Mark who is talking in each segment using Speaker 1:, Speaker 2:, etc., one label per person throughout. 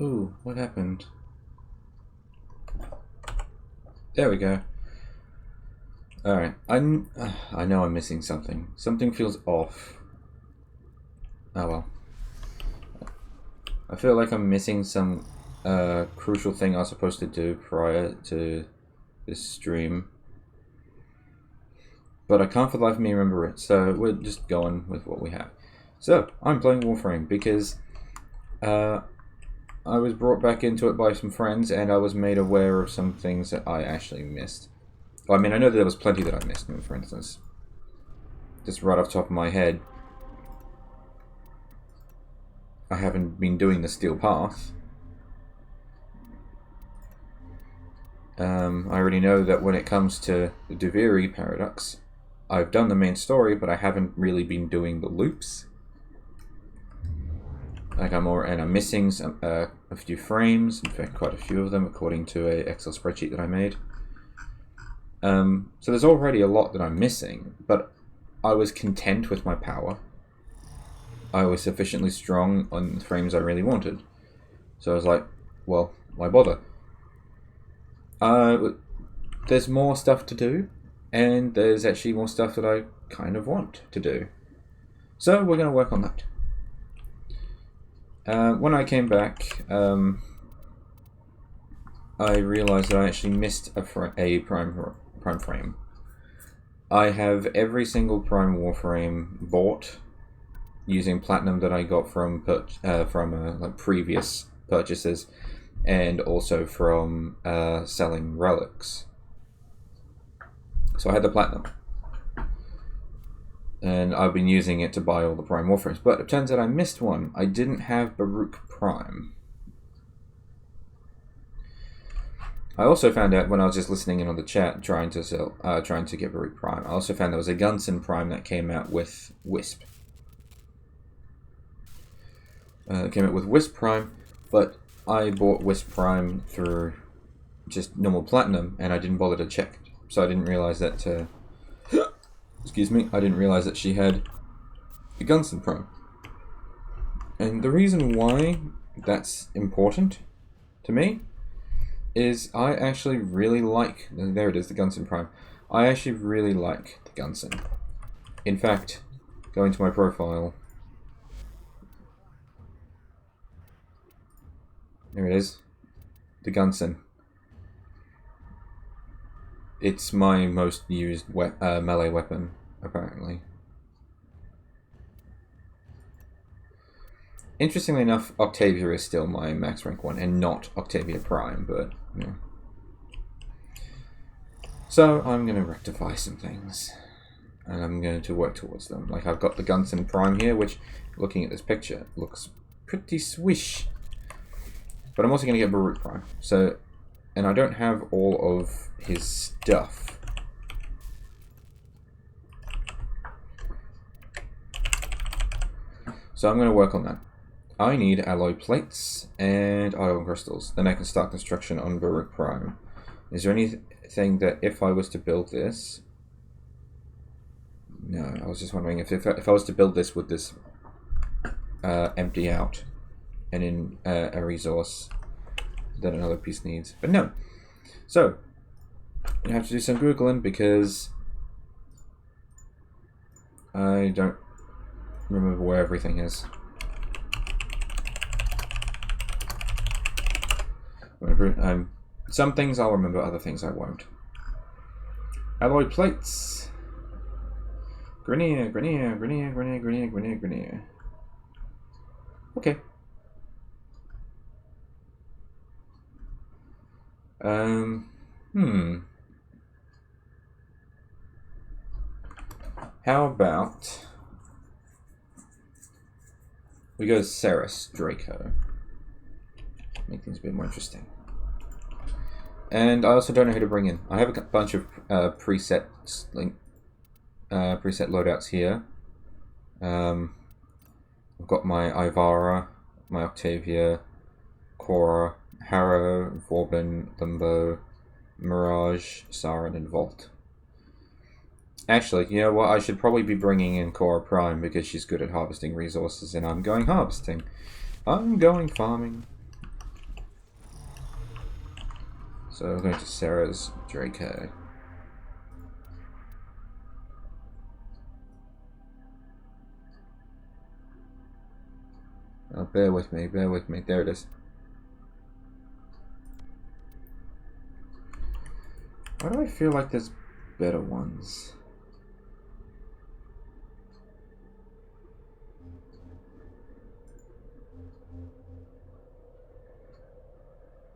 Speaker 1: Ooh, what happened? There we go. Alright, I know I'm missing something. Something feels off. Oh well. I feel like I'm missing some crucial thing I was supposed to do prior to this stream. But I can't for the life of me remember it, so we're just going with what we have. So, I'm playing Warframe because I was brought back into it by some friends and I was made aware of some things that I actually missed. Well, I mean, I know that there was plenty that I missed, for instance. Just right off the top of my head, I haven't been doing the Steel Path. I already know that when it comes to the Duviri Paradox, I've done the main story, but I haven't really been doing the loops. Like I'm missing a few frames. In fact, quite a few of them, according to a Excel spreadsheet that I made. So there's already a lot that I'm missing, but I was content with my power. I was sufficiently strong on the frames I really wanted. So I was like, well, why bother? There's more stuff to do, and there's actually more stuff that I kind of want to do. So we're going to work on that. When I came back, I realized that I actually missed a prime frame. I have every single prime Warframe bought using platinum that I got from like previous purchases, and also from selling relics. So I had the platinum, and I've been using it to buy all the prime Warframes. But it turns out I missed one. I didn't have Baruch Prime. I also found out when I was just listening in on the chat, trying to get Baruch Prime. I also found there was a Gunson Prime that came out with Wisp. It came out with Wisp Prime, but I bought Wisp Prime through just normal platinum, and I didn't bother to check. So I didn't realize that. Excuse me. I didn't realize that she had the Gunson Prime. And the reason why that's important to me is I actually really like... There it is, the Gunson Prime. I actually really like the Gunson. In fact, going to my profile... There it is. The Gunson. It's my most used melee weapon, apparently. Interestingly enough, Octavia is still my max rank one, and not Octavia Prime, but, yeah. So, I'm going to rectify some things, and I'm going to work towards them. Like, I've got the Gunson Prime here, which, looking at this picture, looks pretty swish. But I'm also going to get Baruch Prime, so, and I don't have all of his stuff. So I'm going to work on that. I need alloy plates and iron crystals. Then I can start construction on Baruch Prime. Is there anything that if I was to build this... No, I was just wondering if I was to build this, would this empty out and in a resource that another piece needs? But no. So, I have to do some Googling because I don't remember where everything is. Some things I'll remember, other things I won't. Alloy plates. Grenier. Okay. How about we go to Ceres Draco? Make things a bit more interesting. And I also don't know who to bring in. I have a bunch of preset loadouts here. I've got my Ivara, my Octavia, Cora, Harrow, Vauban, Limbo, Mirage, Siren, and Volt. Actually, you know what? I should probably be bringing in Cora Prime because she's good at harvesting resources, and I'm going harvesting. I'm going farming. So we're going to Sarah's Draco. Oh, bear with me, bear with me. There it is. Why do I feel like there's better ones?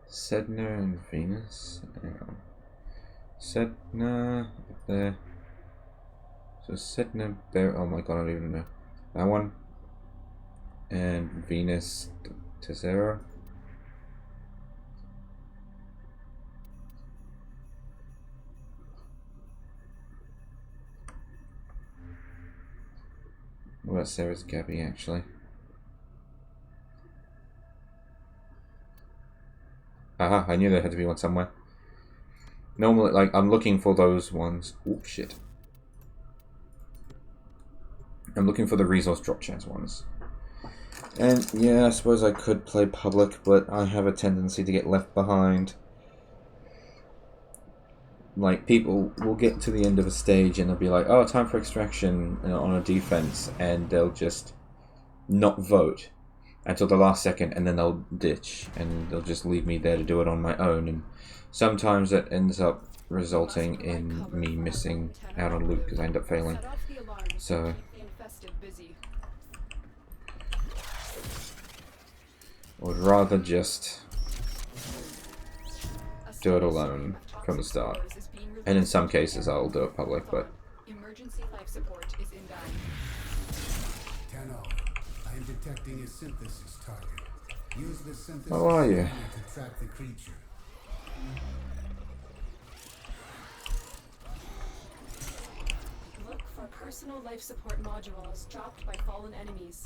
Speaker 1: Sedna and Venus. Hang on. Sedna up there. So Sedna there. Oh my god, I don't even know. That one. And Venus to Zero. What about Sarah's Gabby actually? Aha, I knew there had to be one somewhere. Normally, like, I'm looking for those ones. Oh, shit. I'm looking for the resource drop chance ones. And, yeah, I suppose I could play public, but I have a tendency to get left behind. Like, people will get to the end of a stage and they'll be like, oh, time for extraction on a defense, and they'll just not vote until the last second, and then they'll ditch, and they'll just leave me there to do it on my own, and sometimes that ends up resulting in me missing out on loot because I end up failing. So I would rather just do it alone from the start, and in some cases I'll do it public, but
Speaker 2: emergency life support is inbound. I am detecting a synthesis target. Use the synthesis
Speaker 1: how are you?
Speaker 2: to track the creature. Look for personal life support modules dropped by fallen enemies.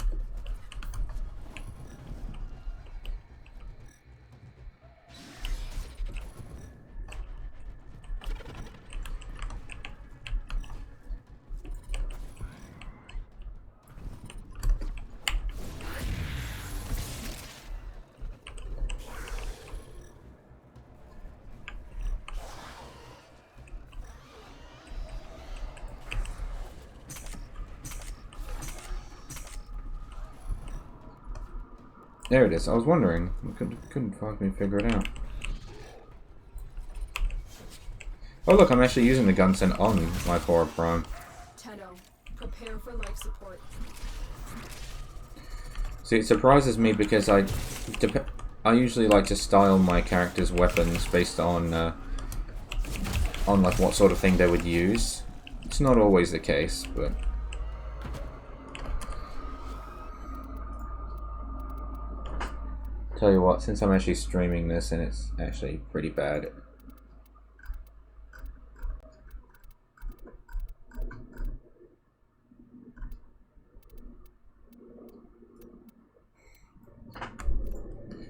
Speaker 1: There it is. I was wondering. I couldn't fucking figure it out. Oh look, I'm actually using the Gunsen on my Power Prime.
Speaker 2: Tenno, prepare for life support.
Speaker 1: See, it surprises me because I usually like to style my character's weapons based on like what sort of thing they would use. It's not always the case, but tell you what, since I'm actually streaming this and it's actually pretty bad.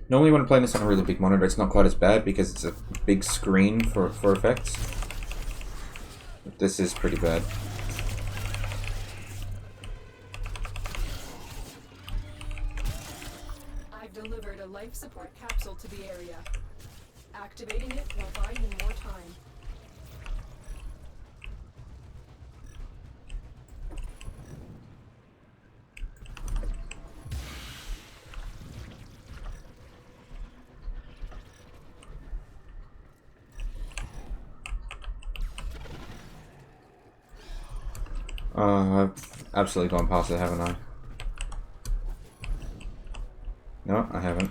Speaker 1: Normally when I'm playing this on a really big monitor, it's not quite as bad because it's a big screen for effects. But this is pretty bad.
Speaker 2: I've delivered a life support capsule to the area. Activating it will buy you more time.
Speaker 1: I've absolutely gone past it, haven't I? No, I haven't.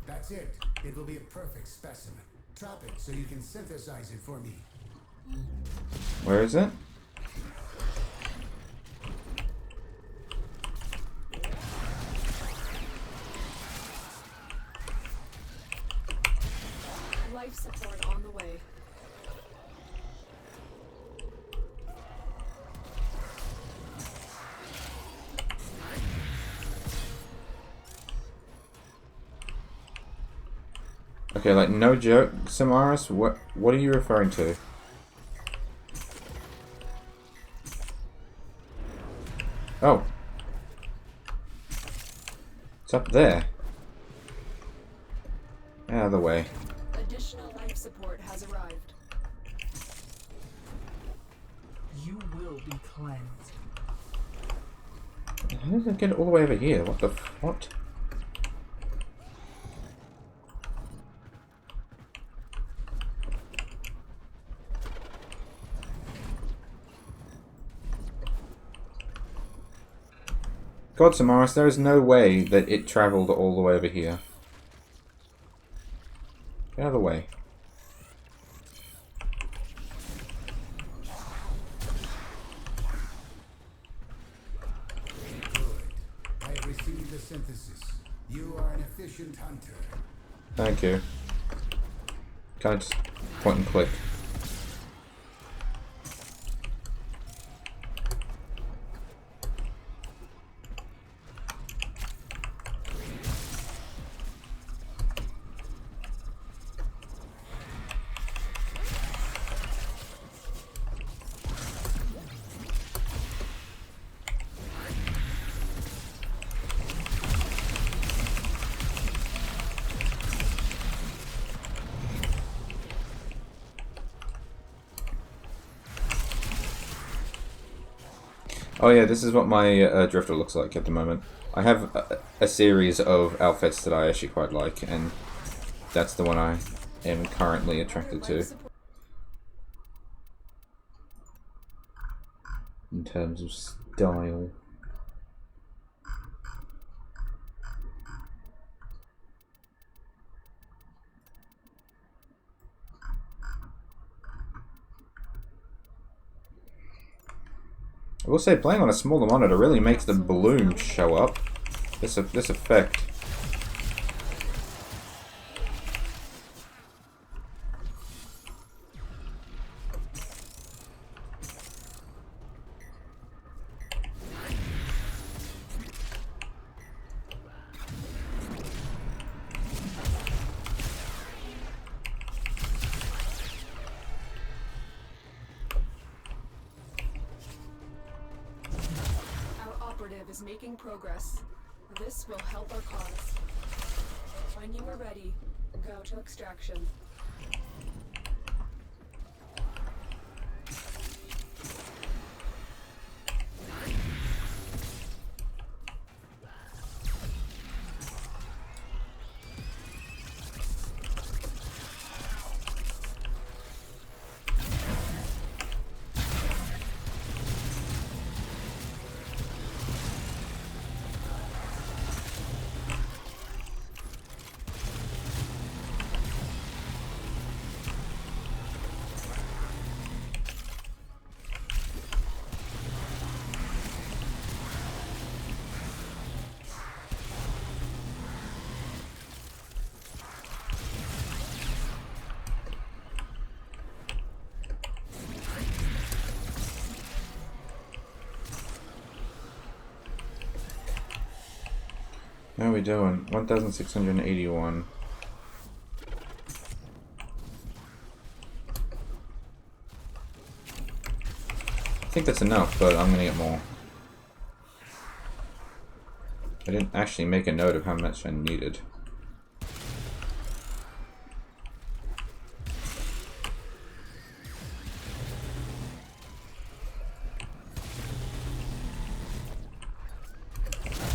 Speaker 2: That's it. It will be a perfect specimen. Drop it so you can synthesize it for me.
Speaker 1: Where is it?
Speaker 2: Life support on the way.
Speaker 1: Okay, like no joke, Samaras, what are you referring to? Oh. It's up there. Out of the way.
Speaker 2: Additional life support has arrived.
Speaker 3: You will be cleansed.
Speaker 1: How did I get it all the way over here? What the what? God, Samaras, there is no way that it travelled all the way over here. Get out of the way.
Speaker 4: Good. I have received the synthesis. You are an efficient hunter.
Speaker 1: Thank you. Can I just point and click? Oh yeah, this is what my drifter looks like at the moment. I have a series of outfits that I actually quite like, and that's the one I am currently attracted to. In terms of style. I will say, playing on a smaller monitor really makes the bloom show up. This effect.
Speaker 2: Is making progress. This will help our cause. When you are ready, go to extraction.
Speaker 1: How are we doing? 1,681. I think that's enough, but I'm gonna get more. I didn't actually make a note of how much I needed.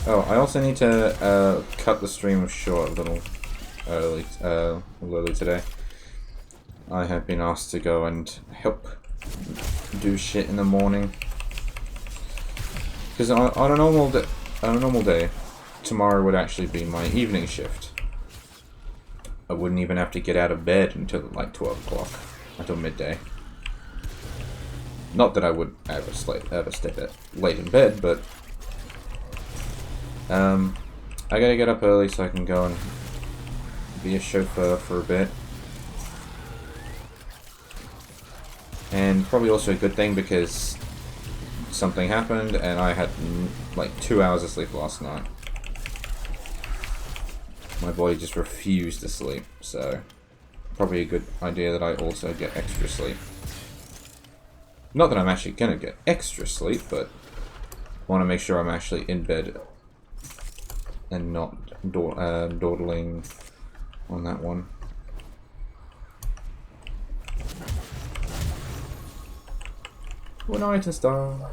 Speaker 1: Oh, I also need to cut the stream short a little early today. I have been asked to go and help do shit in the morning. Because on a normal day, tomorrow would actually be my evening shift. I wouldn't even have to get out of bed until like 12 o'clock, until midday. Not that I would ever stay late in bed, but I gotta get up early so I can go and be a chauffeur for a bit. And probably also a good thing because something happened and I had like 2 hours of sleep last night. My body just refused to sleep, so probably a good idea that I also get extra sleep. Not that I'm actually gonna get extra sleep, but I want to make sure I'm actually in bed and not dawdling on that one. One item star.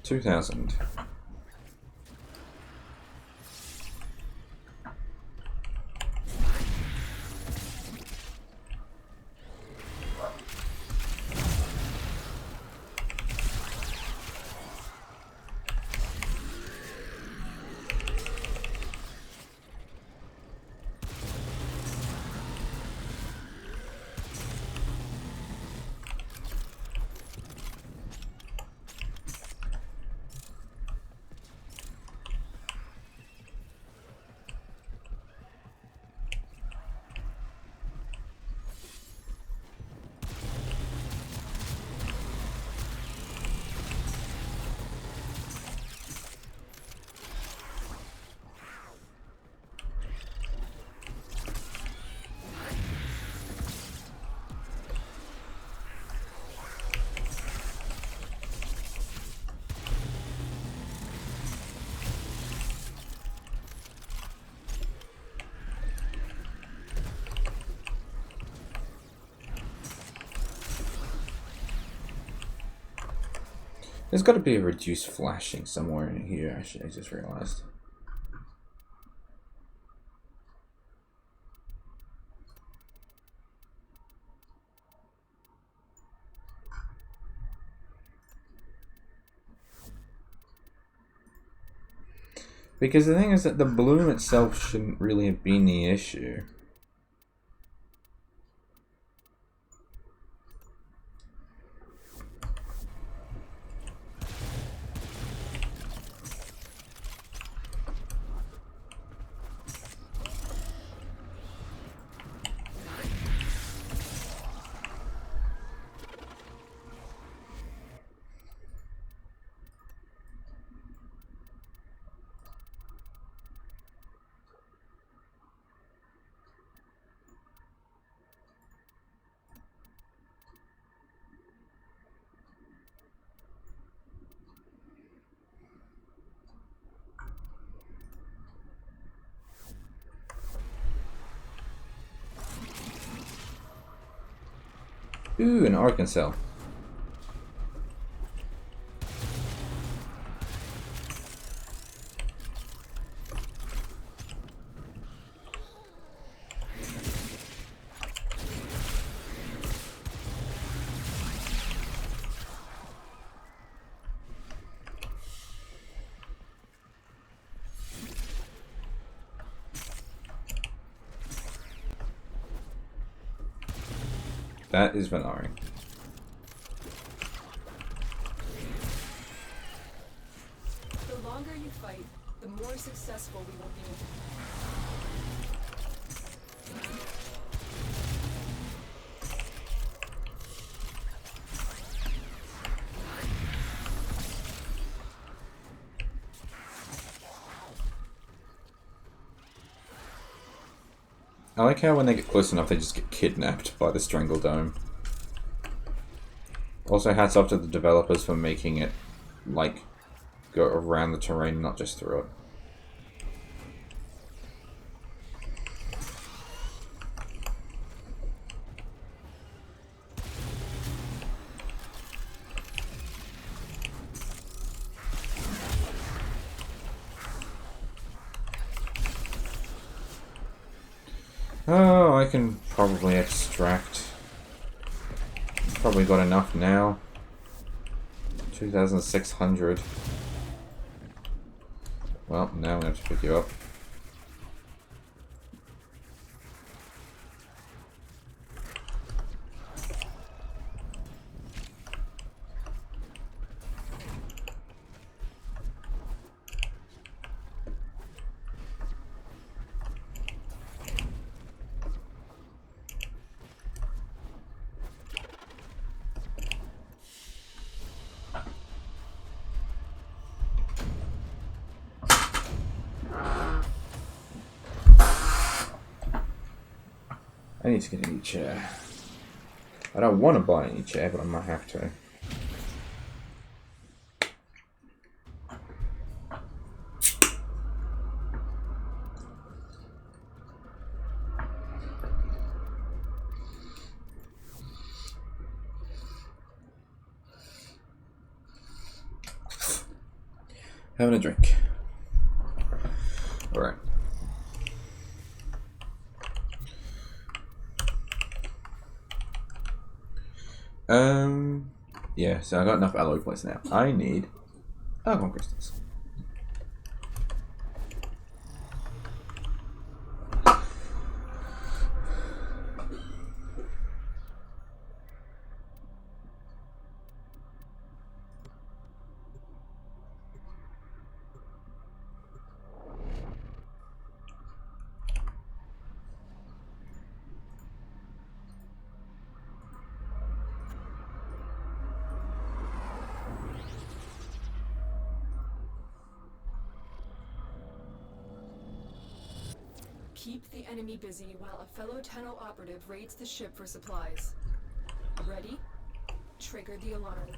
Speaker 1: $2,000. There's got to be a reduced flashing somewhere in here, actually, I just realized. Because the thing is that the bloom itself shouldn't really have been the issue. Ooh, an Arcan cell. That is Venari.
Speaker 2: The longer you fight, the more successful we will be.
Speaker 1: I like how when they get close enough, they just get kidnapped by the Strangle Dome. Also, hats off to the developers for making it, like, go around the terrain, not just through it. Oh, I can probably extract. Probably got enough now. 2,600. Well, now I'm gonna have to pick you up. I need to get a new chair. I don't want to buy a new chair, but I might have to. Having a drink. Alright. Yeah, so I got enough alloy plates now. I need argon crystals.
Speaker 2: Keep the enemy busy while a fellow Tenno operative raids the ship for supplies. Ready? Trigger the alarm.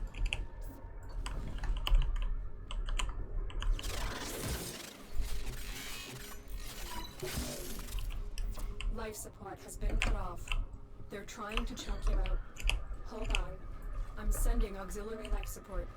Speaker 2: Life support has been cut off. They're trying to choke you out. Hold on. I'm sending auxiliary life support.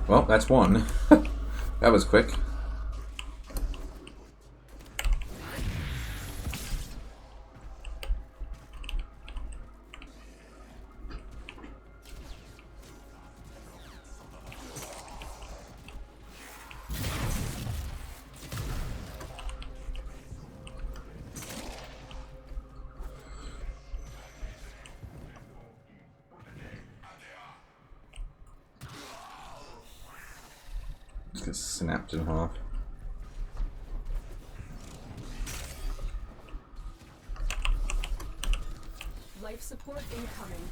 Speaker 1: Well, that's one. That was quick. Just get snapped in half.
Speaker 2: Life support incoming.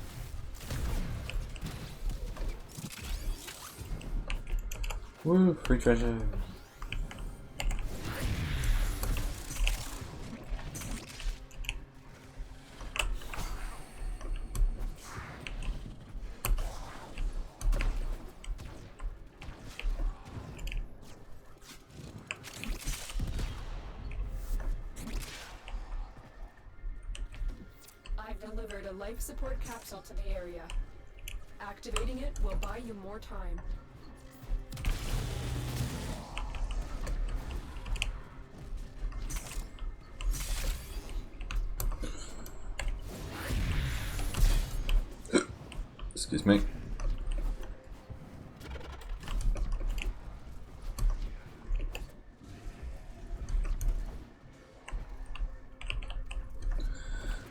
Speaker 1: Woo, free treasure.
Speaker 2: I've delivered a life support capsule to the area. Activating it will buy you more time.
Speaker 1: Excuse me.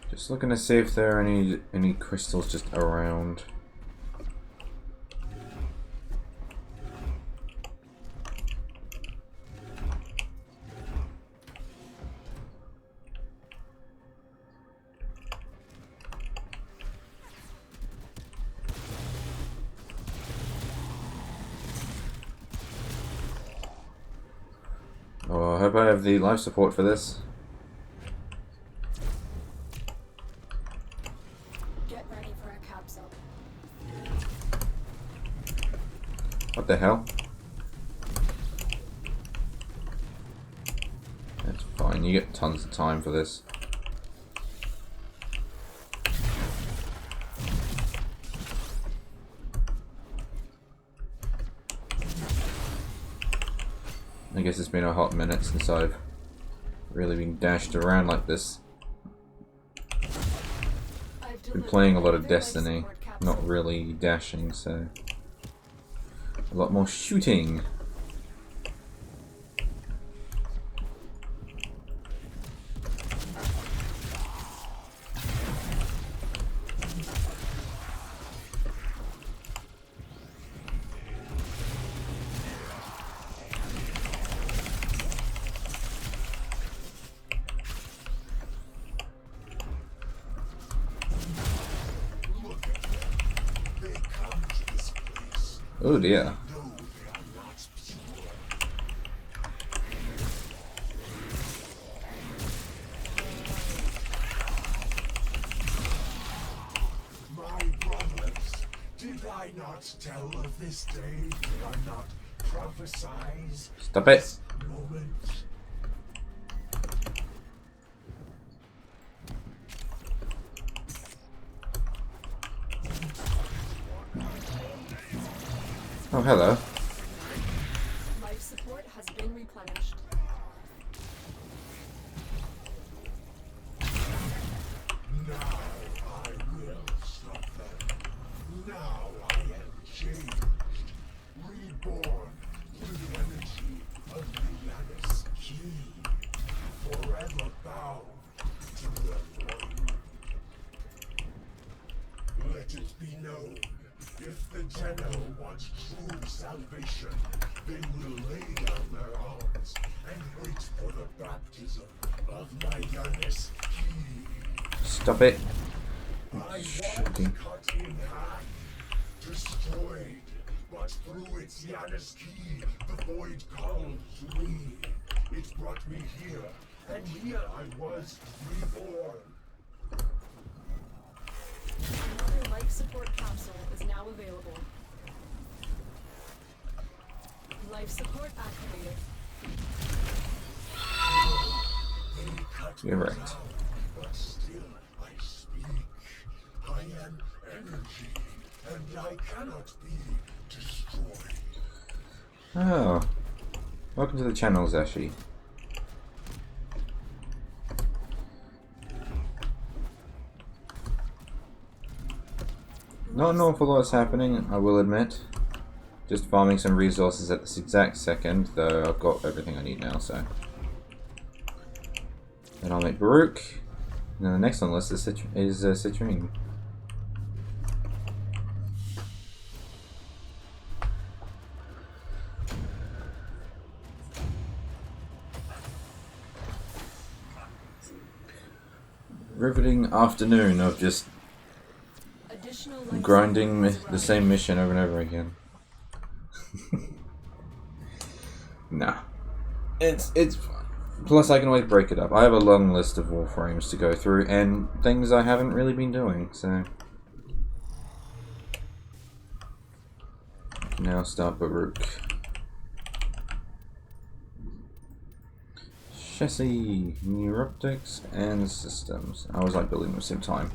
Speaker 1: Just looking to see if there are any crystals just around. Oh, I hope I have the life support for this.
Speaker 2: Get ready for a capsule.
Speaker 1: What the hell? That's fine, you get tons of time for this. I guess it's been a hot minute since I've really been dashed around like this. Been playing a lot of Destiny, not really dashing, so a lot more shooting. Oh dear.
Speaker 5: My brothers, did I not tell of this day? Did I not prophesize
Speaker 1: Stop it.
Speaker 5: this moment?
Speaker 1: Oh, hello.
Speaker 2: Life support has been replenished.
Speaker 5: Now I will stop them. Now I am changed, reborn through the energy of the Yanis key, forever bound to the void. Let it be known, if the Tenno wants true salvation, they will lay down their arms and wait for the baptism of my Yanis key.
Speaker 1: Stop it.
Speaker 5: I was
Speaker 1: Shooting.
Speaker 5: cut in half, destroyed, but through its Yanis key, the void called to me. It brought me here, and here I was reborn.
Speaker 2: Another life support capsule is now available. Life support activated.
Speaker 5: They cut
Speaker 1: You're
Speaker 5: me
Speaker 1: right.
Speaker 5: down, but still I speak. I am energy, and I cannot be destroyed.
Speaker 1: Oh. Welcome to the channel, Zashi. Not an awful lot's happening, I will admit. Just farming some resources at this exact second, though I've got everything I need now, so. Then I'll make Baruch. And then the next on the list is, Citrine. Riveting afternoon of just
Speaker 2: Additional life
Speaker 1: grinding
Speaker 2: support
Speaker 1: the
Speaker 2: is
Speaker 1: same mission over and over again. Nah. It's fine. Plus I can always break it up. I have a long list of Warframes to go through and things I haven't really been doing, so I can now start Baruch. Chassis, neuroptics, and systems. I always like building them at the same time.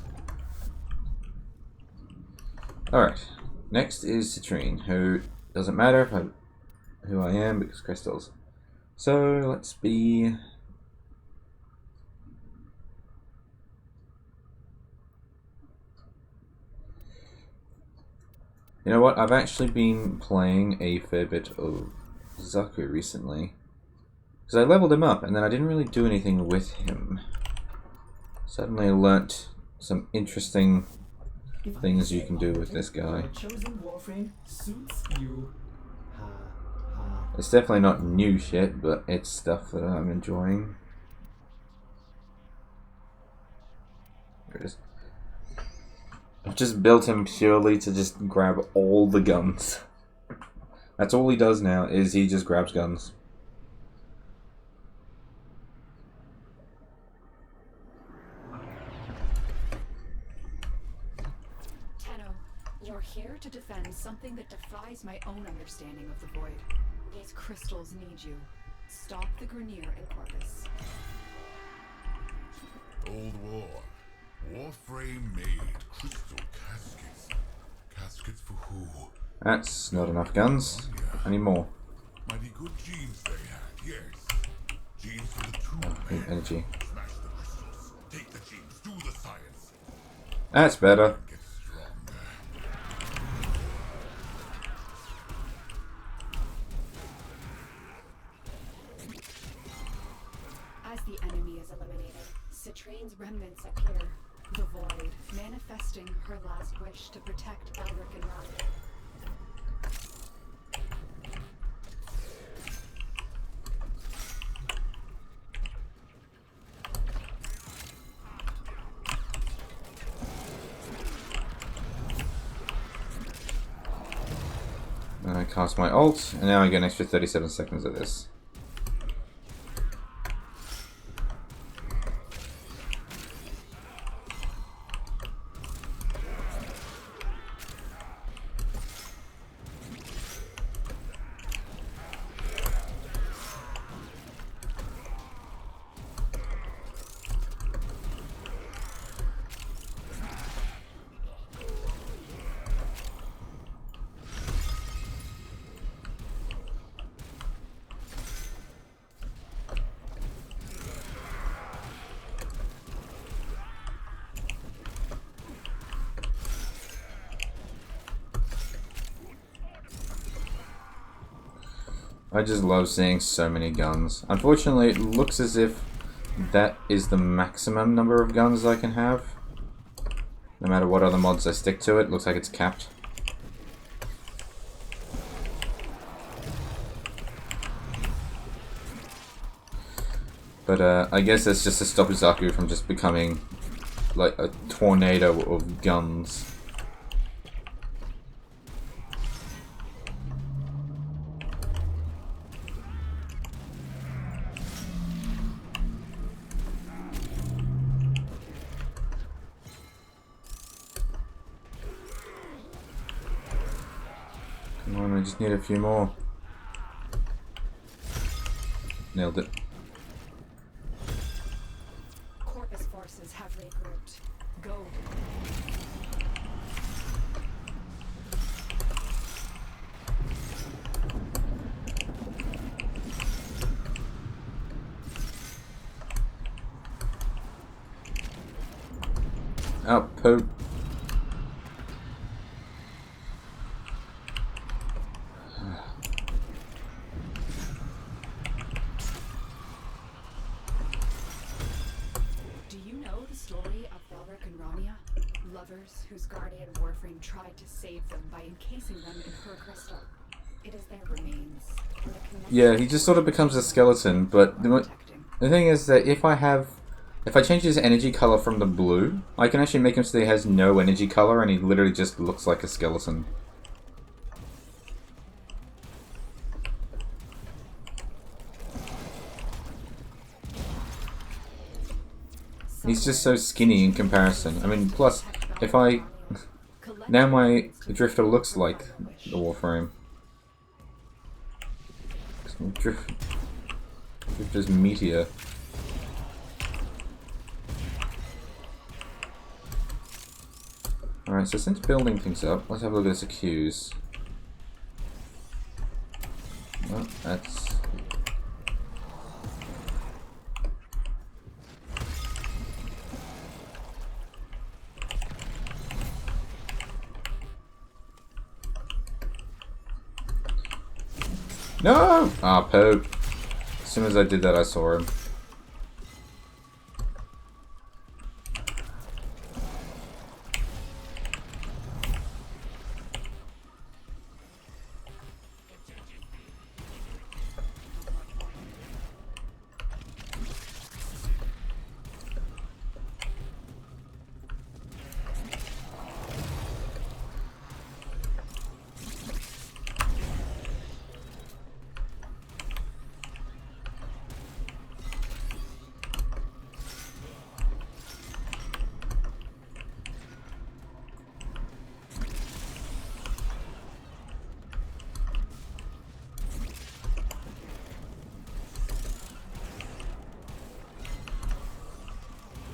Speaker 1: Alright, next is Citrine, who doesn't matter if who I am because crystals. So let's be. You know what? I've actually been playing a fair bit of Zaku recently. Because I leveled him up and then I didn't really do anything with him. Suddenly I learnt some interesting things you can do with this guy.
Speaker 3: Your chosen Warframe suits you. Ha ha.
Speaker 1: It's definitely not new shit, but it's stuff that I'm enjoying. There it is. I've just built him purely to just grab all the guns. That's all he does now, is he just grabs guns.
Speaker 2: Tenno, you're here to defend something that defies my own understanding of the Void. These crystals need you. Stop the Grineer and Corvus.
Speaker 6: Old War. Warframe made crystal caskets. Caskets for who?
Speaker 1: That's not enough guns. I need more.
Speaker 6: Mighty good genes they had, yes. Genes for the two.
Speaker 1: Energy.
Speaker 6: Smash the crystals. Take the genes. Do the science.
Speaker 1: That's better.
Speaker 6: Get stronger.
Speaker 2: As the enemy is eliminated, Citrine's remnants appear. The Void, manifesting her last wish to protect Elric and Ralph.
Speaker 1: cast my ult, and now I get an extra 37 seconds of this. I just love seeing so many guns. Unfortunately, it looks as if that is the maximum number of guns I can have. No matter what other mods I stick to, it looks like it's capped. But I guess that's just to stop Zaku from just becoming like a tornado of guns. Come on, I just need a few more. Nailed it.
Speaker 2: Corpus forces have regrouped. Go.
Speaker 1: Outpost.
Speaker 2: Lovers whose guardian Warframe tried to save them by encasing them in her crystal. It is their remains.
Speaker 1: Yeah, he just sort of becomes a skeleton, but the thing is that if I change his energy color from the blue, I can actually make him so he has no energy color and he literally just looks like a skeleton. He's just so skinny in comparison. I mean, plus, if I... Now my Drifter looks like the Warframe. Drifter's Meteor. Alright, so since building things up, let's have a look at his accuse. Well, that's... No! Ah, Pope. As soon as I did that, I saw him.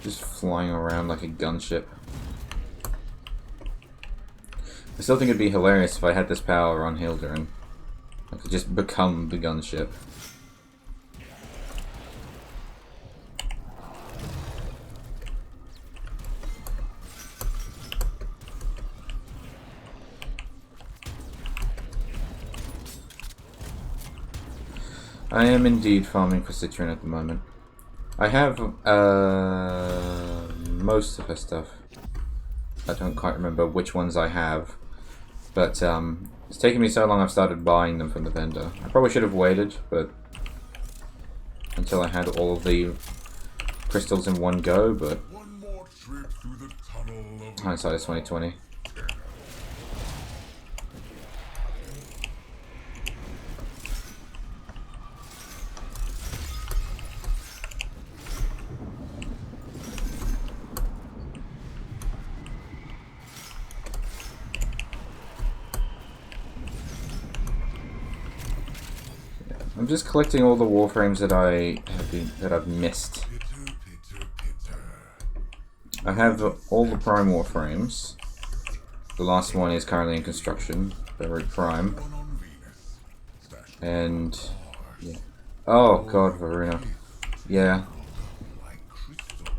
Speaker 1: Just flying around like a gunship. I still think it'd be hilarious if I had this power on Hilda. I could just become the gunship. I am indeed farming for Citroen at the moment. I have most of her stuff. I don't quite remember which ones I have, but it's taken me so long I've started buying them from the vendor. I probably should have waited, but until I had all of the crystals in one go, but
Speaker 6: One more trip through the tunnel of
Speaker 1: hindsight is 2020. I'm just collecting all the Warframes that I've missed.
Speaker 6: Pitter, pitter, pitter.
Speaker 1: I have all the Prime Warframes. The last one is currently in construction, the Root Prime.
Speaker 6: One on Venus. Stash
Speaker 1: And yeah. Oh god, Varuna. Yeah.
Speaker 6: like crystals.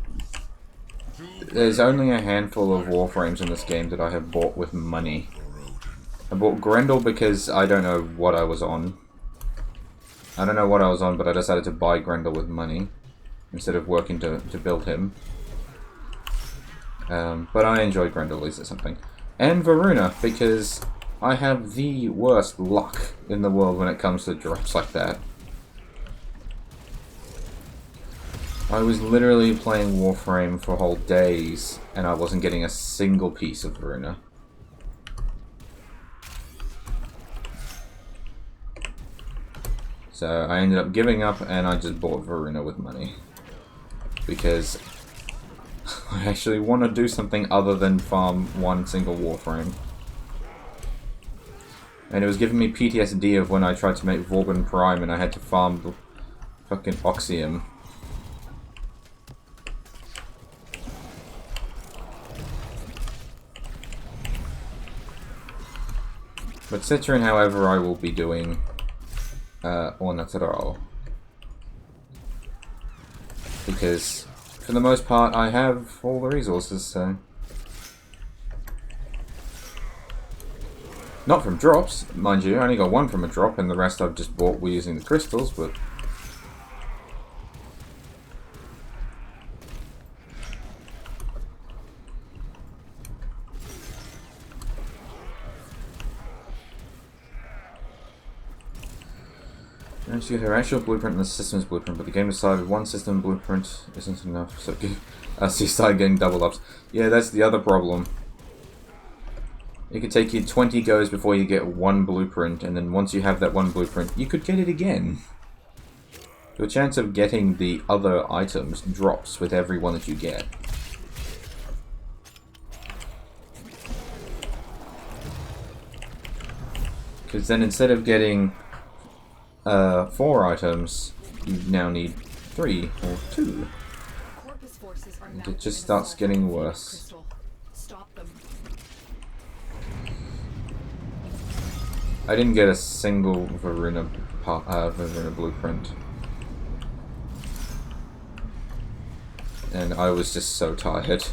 Speaker 1: There's only a handful of Warframes in this game that I have bought with money. I bought Grendel because I don't know what I was on. I don't know what I was on, but I decided to buy Grendel with money instead of working to build him. But I enjoy Grendel, at least it's something. And Varuna, because I have the worst luck in the world when it comes to drops like that. I was literally playing Warframe for whole days, and I wasn't getting a single piece of Varuna. So I ended up giving up, and I just bought Varuna with money. Because I actually want to do something other than farm one single Warframe. And it was giving me PTSD of when I tried to make Vauban Prime and I had to farm the fucking Oxium. But Citroen, however, I will be doing au natural. Because, for the most part, I have all the resources, so... Not from drops, mind you, I only got one from a drop, and the rest I've just bought using the crystals, but... Managed to get her actual blueprint and the system's blueprint, but the game decided one system blueprint isn't enough, so she started getting double ups. Yeah, that's the other problem. It could take you 20 goes before you get one blueprint, and then once you have that one blueprint, you could get it again. Your chance of getting the other items drops with every one that you get. Because then instead of getting 4 items, you now need 3 or 2.
Speaker 2: Corpus forces are
Speaker 1: And it just starts getting worse.
Speaker 2: Stop them.
Speaker 1: I didn't get a single Varuna blueprint. And I was just so tired.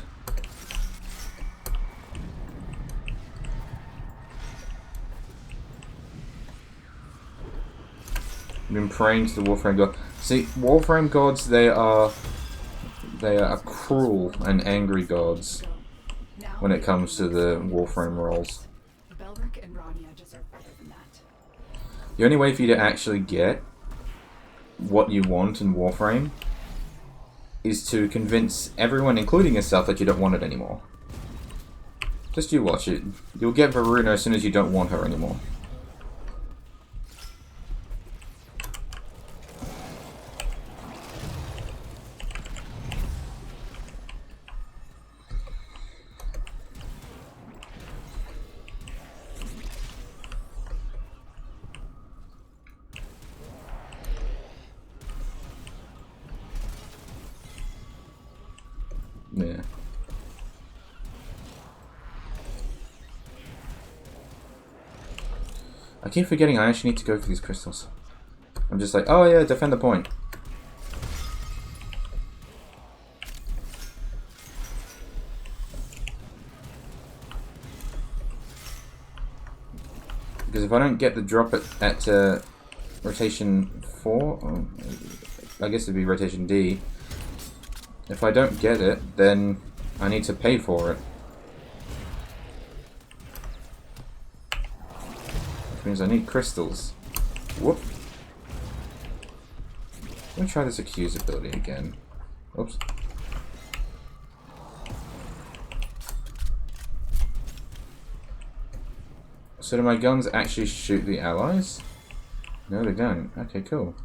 Speaker 1: I've been praying to the Warframe god. See, Warframe gods, they are cruel and angry gods when it comes to the Warframe roles.
Speaker 2: Belric and Rania deserve better than that.
Speaker 1: The only way for you to actually get what you want in Warframe is to convince everyone, including yourself, that you don't want it anymore. Just you watch it. You'll get Varuna as soon as you don't want her anymore. Yeah. I keep forgetting I actually need to go for these crystals. I'm just like, oh yeah, defend the point. Because if I don't get the drop at rotation 4, I guess it'd be rotation D. If I don't get it, then I need to pay for it. Which means I need crystals. Whoop. Let me try this accuse ability again. Oops. So do my guns actually shoot the allies? No, they don't. Okay, cool.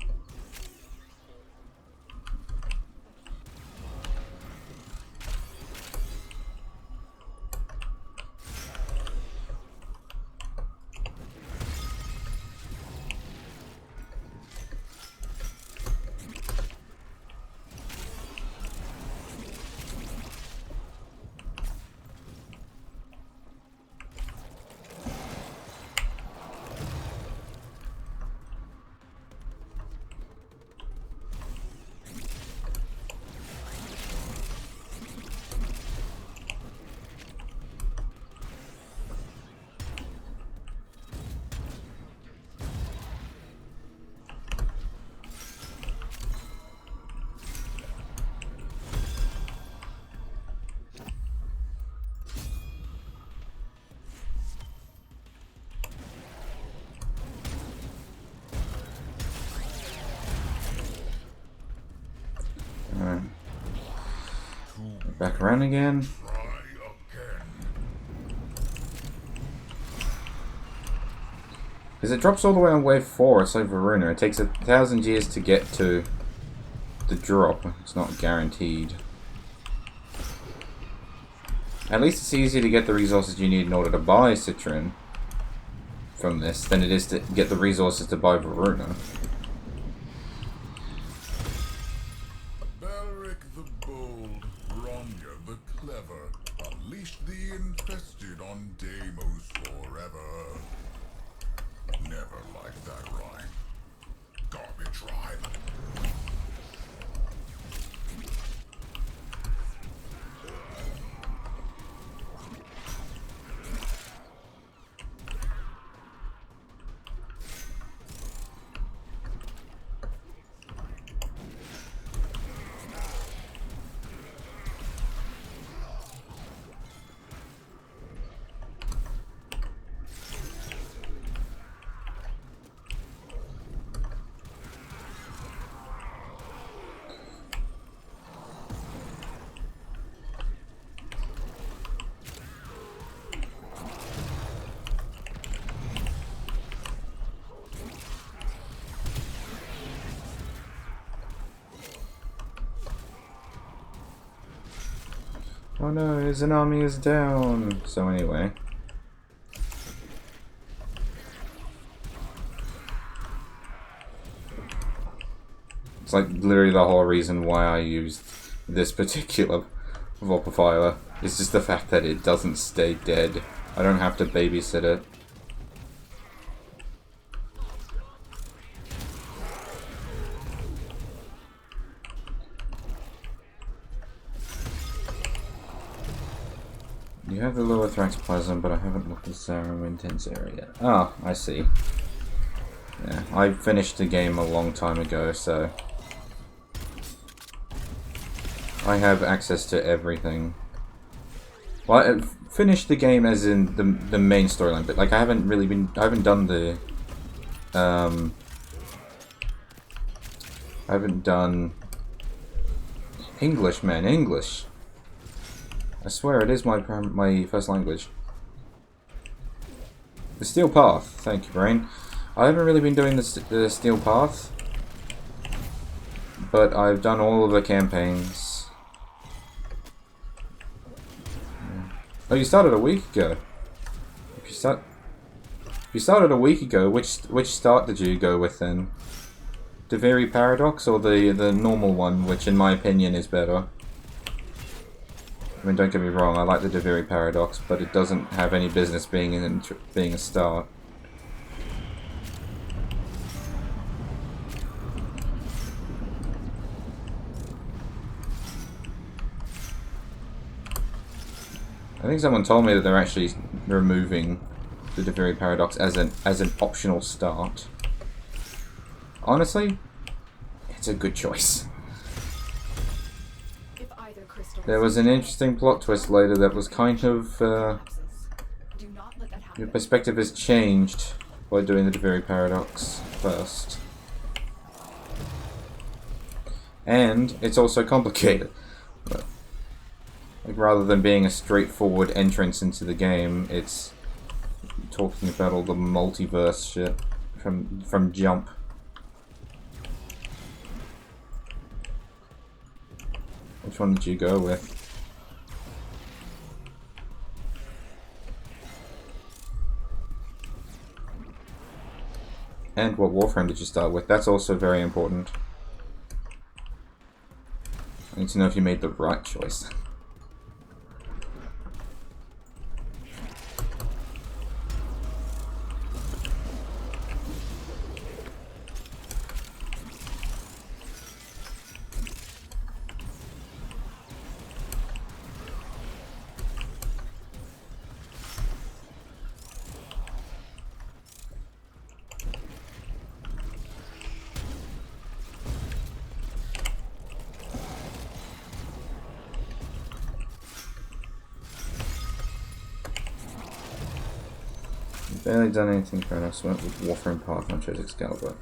Speaker 1: Back around again.
Speaker 6: Try again.
Speaker 1: Because it drops all the way on wave 4, it's like Varuna. It takes 1,000 years to get to the drop. It's not guaranteed. At least it's easier to get the resources you need in order to buy Citron from this than it is to get the resources to buy Varuna.
Speaker 6: Balric the bold, Bronya the clever, unleash the infested on Deimos forever. Never liked that rhyme. Garbage rhyme.
Speaker 1: Oh no, his army is down. So anyway. It's like literally the whole reason why I used this particular Vorpal is just the fact that it doesn't stay dead. I don't have to babysit it. You have the lower Thraxplasm, but I haven't looked at Serum Intense area yet. Ah, I see. Yeah, I finished the game a long time ago, so I have access to everything. Well, I finished the game as in the main storyline, but like I haven't done the I haven't done English, man, English. I swear it is my first language. The Steel Path, thank you, Brain. I haven't really been doing the Steel Path, but I've done all of the campaigns. Oh, you started a week ago. If you started a week ago, which start did you go with then? Deviri Paradox or the normal one, which in my opinion is better? I mean, don't get me wrong, I like the Deviri Paradox, but it doesn't have any business being a start. I think someone told me that they're actually removing the Deviri Paradox as an optional start. Honestly, it's a good choice. There was an interesting plot twist later that was kind of your perspective has changed by doing the Deviri Paradox first. And it's also complicated. But, like, rather than being a straightforward entrance into the game, it's talking about all the multiverse shit from jump. Which one did you go with? And what Warframe did you start with? That's also very important. I need to know if you made the right choice. Barely done anything Chronos, went with Warframe Path and chose Excalibur.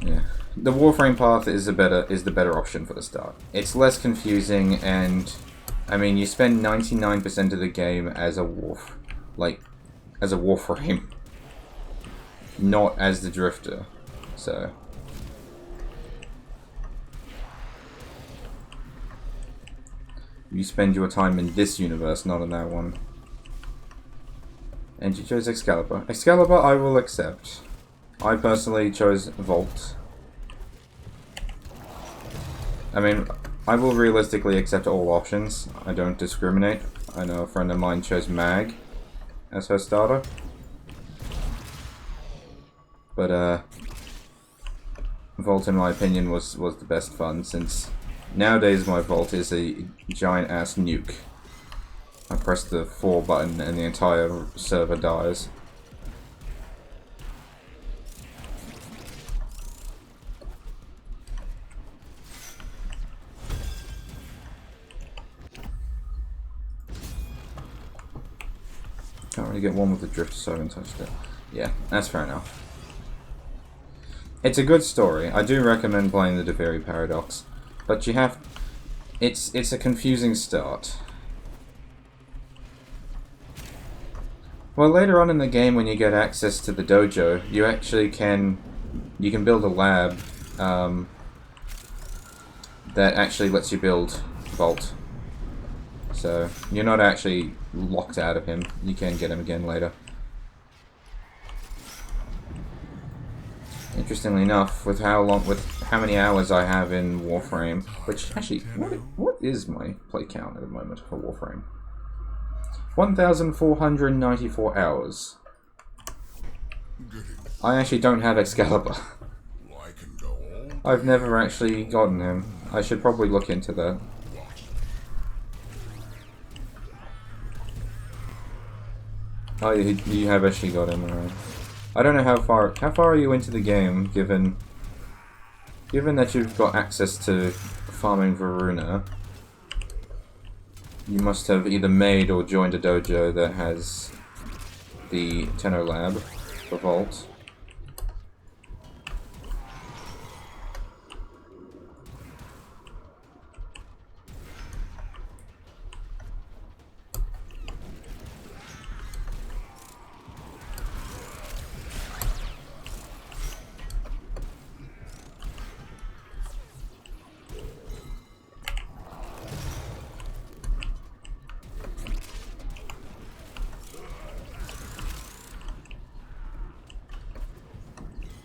Speaker 1: Yeah, the Warframe path is the better option for the start. It's less confusing, and I mean, you spend 99% of the game as a Warframe, not as the Drifter. So you spend your time in this universe, not in that one. And you chose Excalibur. Excalibur, I will accept. I personally chose Vault. I mean, I will realistically accept all options. I don't discriminate. I know a friend of mine chose Mag as her starter. But, Vault, in my opinion, was the best fun, since nowadays my Vault is a giant-ass nuke. I press the 4 button and the entire server dies. Can't really get one with the drift, so I haven't touched it. Yeah, that's fair enough. It's a good story. I do recommend playing the Deveri Paradox, but you have... It's a confusing start. Well, later on in the game, when you get access to the dojo, you actually can build a lab that actually lets you build Vault. So you're not actually locked out of him. You can get him again later. Interestingly enough, with how many hours I have in Warframe, which actually, what is my play count at the moment for Warframe? 1,494 hours. I actually don't have Excalibur. I've never actually gotten him. I should probably look into that. Oh, you have actually got him, alright. I don't know how far are you into the game, given that you've got access to farming Varuna. You must have either made or joined a dojo that has the Tenno Lab for Vault.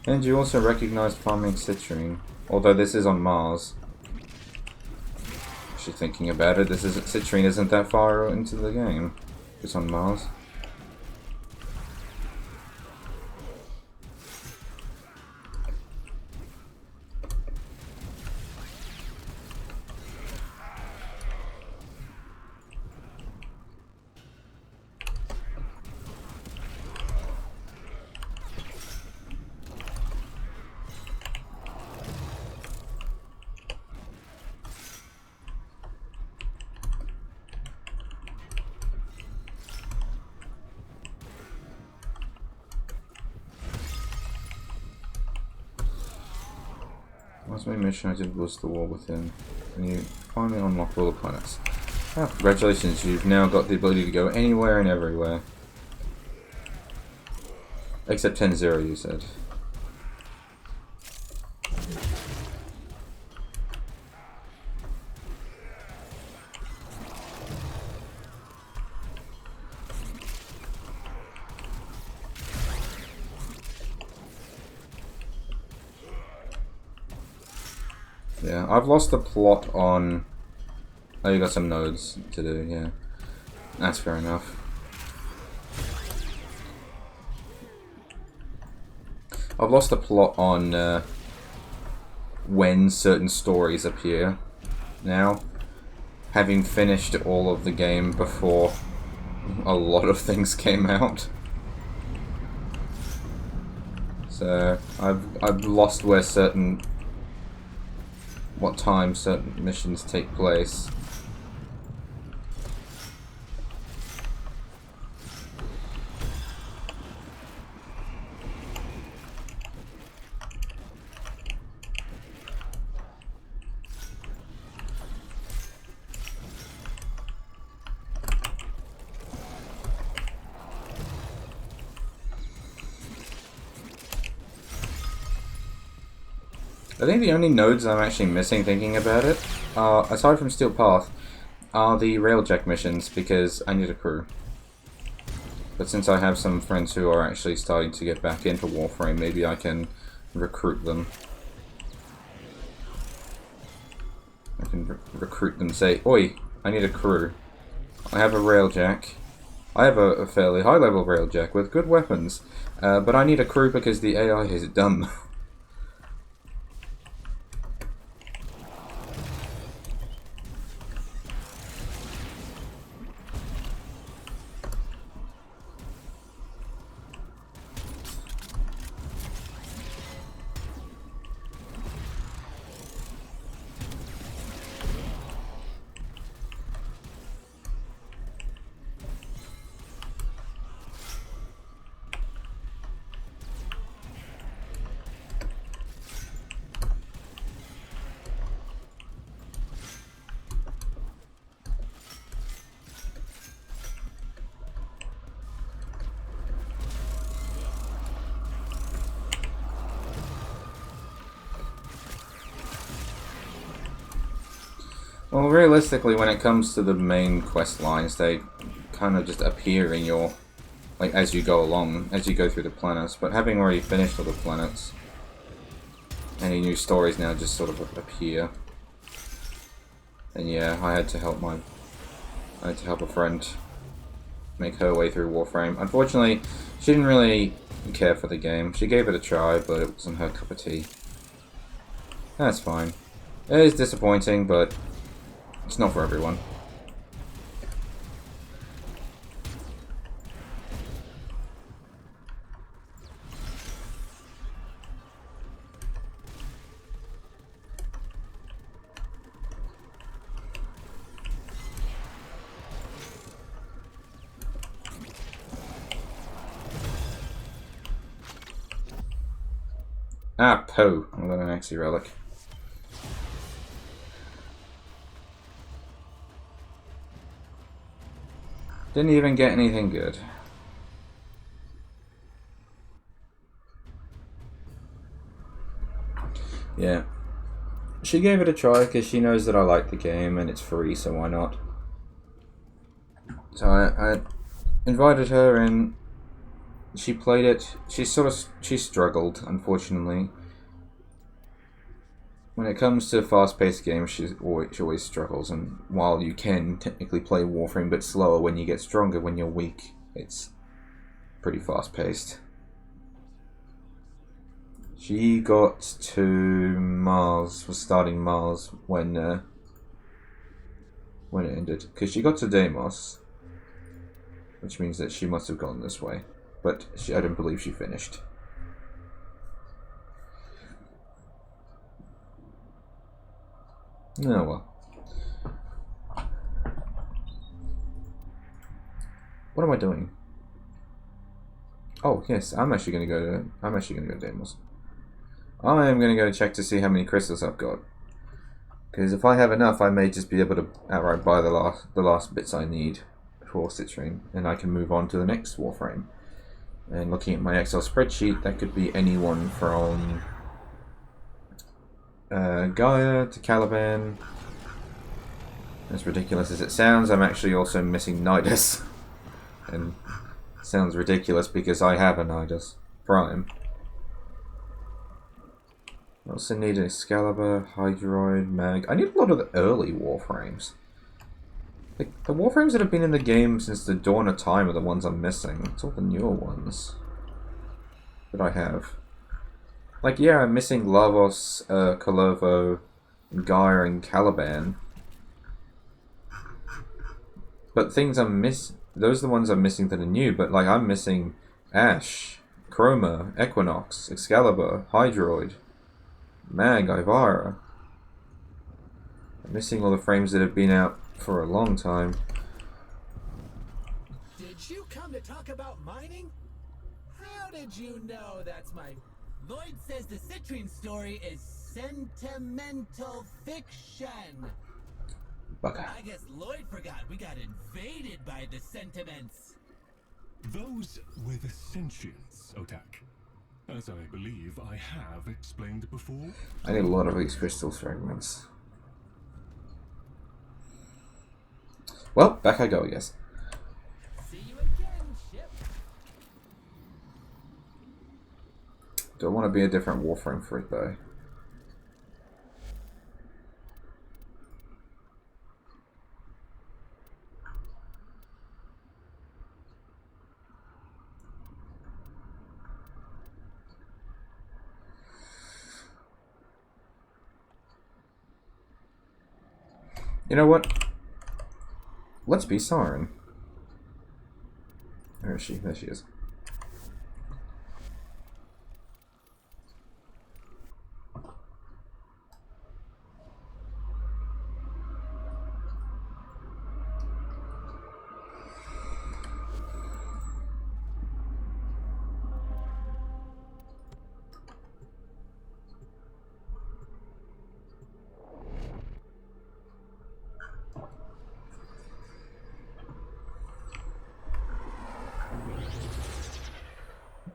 Speaker 1: And you also recognize farming citrine, although this is on Mars. Actually thinking about it, citrine isn't that far into the game. It's on Mars. Last main mission I did was the war within, and you finally unlocked all the planets. Ah, congratulations, you've now got the ability to go anywhere and everywhere. Except 10-0, you said. Yeah, I've lost the plot on... Oh, you got some nodes to do, yeah. That's fair enough. I've lost the plot on when certain stories appear now. Having finished all of the game before a lot of things came out. So, I've lost where what time certain missions take place. I think the only nodes I'm actually missing thinking about it, are, aside from Steel Path, are the Railjack missions, because I need a crew. But since I have some friends who are actually starting to get back into Warframe, maybe I can recruit them. I can recruit them, say, "Oi, I need a crew. I have a Railjack. I have a fairly high level Railjack with good weapons, but I need a crew because the AI is dumb." Well, realistically, when it comes to the main quest lines, they kind of just appear in your, like, as you go along, as you go through the planets. But having already finished all the planets, any new stories now just sort of appear. And yeah, I had to help a friend make her way through Warframe. Unfortunately, she didn't really care for the game. She gave it a try, but it wasn't her cup of tea. That's fine. It is disappointing, but it's not for everyone. Ah, Poe. I got an Axie relic. Didn't even get anything good. Yeah. She gave it a try because she knows that I like the game and it's free, so why not? So I invited her and she played it. She struggled, unfortunately. When it comes to fast-paced games, she always struggles, and while you can technically play Warframe a bit slower when you get stronger, when you're weak, it's pretty fast-paced. She got to Mars, was starting Mars when it ended, because she got to Deimos, which means that she must have gone this way, but I don't believe she finished. Oh well. What am I doing? Oh yes, I'm actually gonna go to Deimos. I am gonna go check to see how many crystals I've got. Because if I have enough, I may just be able to outright buy the last bits I need for Citrine, and I can move on to the next Warframe. And looking at my Excel spreadsheet, that could be anyone from Gaia to Caliban. As ridiculous as it sounds, I'm actually also missing Nidus. And it sounds ridiculous because I have a Nidus Prime. I also need Excalibur, Hydroid, Mag. I need a lot of the early Warframes. Like, the Warframes that have been in the game since the dawn of time are the ones I'm missing. It's all the newer ones that I have. Like, yeah, I'm missing Lavos, Colovo, Gaia, and Caliban. But things I'm those are the ones I'm missing that are new, but like, I'm missing Ash, Chroma, Equinox, Excalibur, Hydroid, Mag, Ivara. I'm missing all the frames that have been out for a long time.
Speaker 3: Did you come to talk about mining? How did you know that's my...
Speaker 7: Lloyd says the Citrine story is sentimental fiction.
Speaker 1: Bugger.
Speaker 7: I guess Lloyd forgot we got invaded by the sentiments.
Speaker 6: Those with a sentience, Otak. As I believe I have explained before.
Speaker 1: I need a lot of these crystal fragments. Well, back I go, I guess.
Speaker 7: See you again, ship.
Speaker 1: Do I want to be a different Warframe for it, though? You know what? Let's be Siren. Where is she? There she is.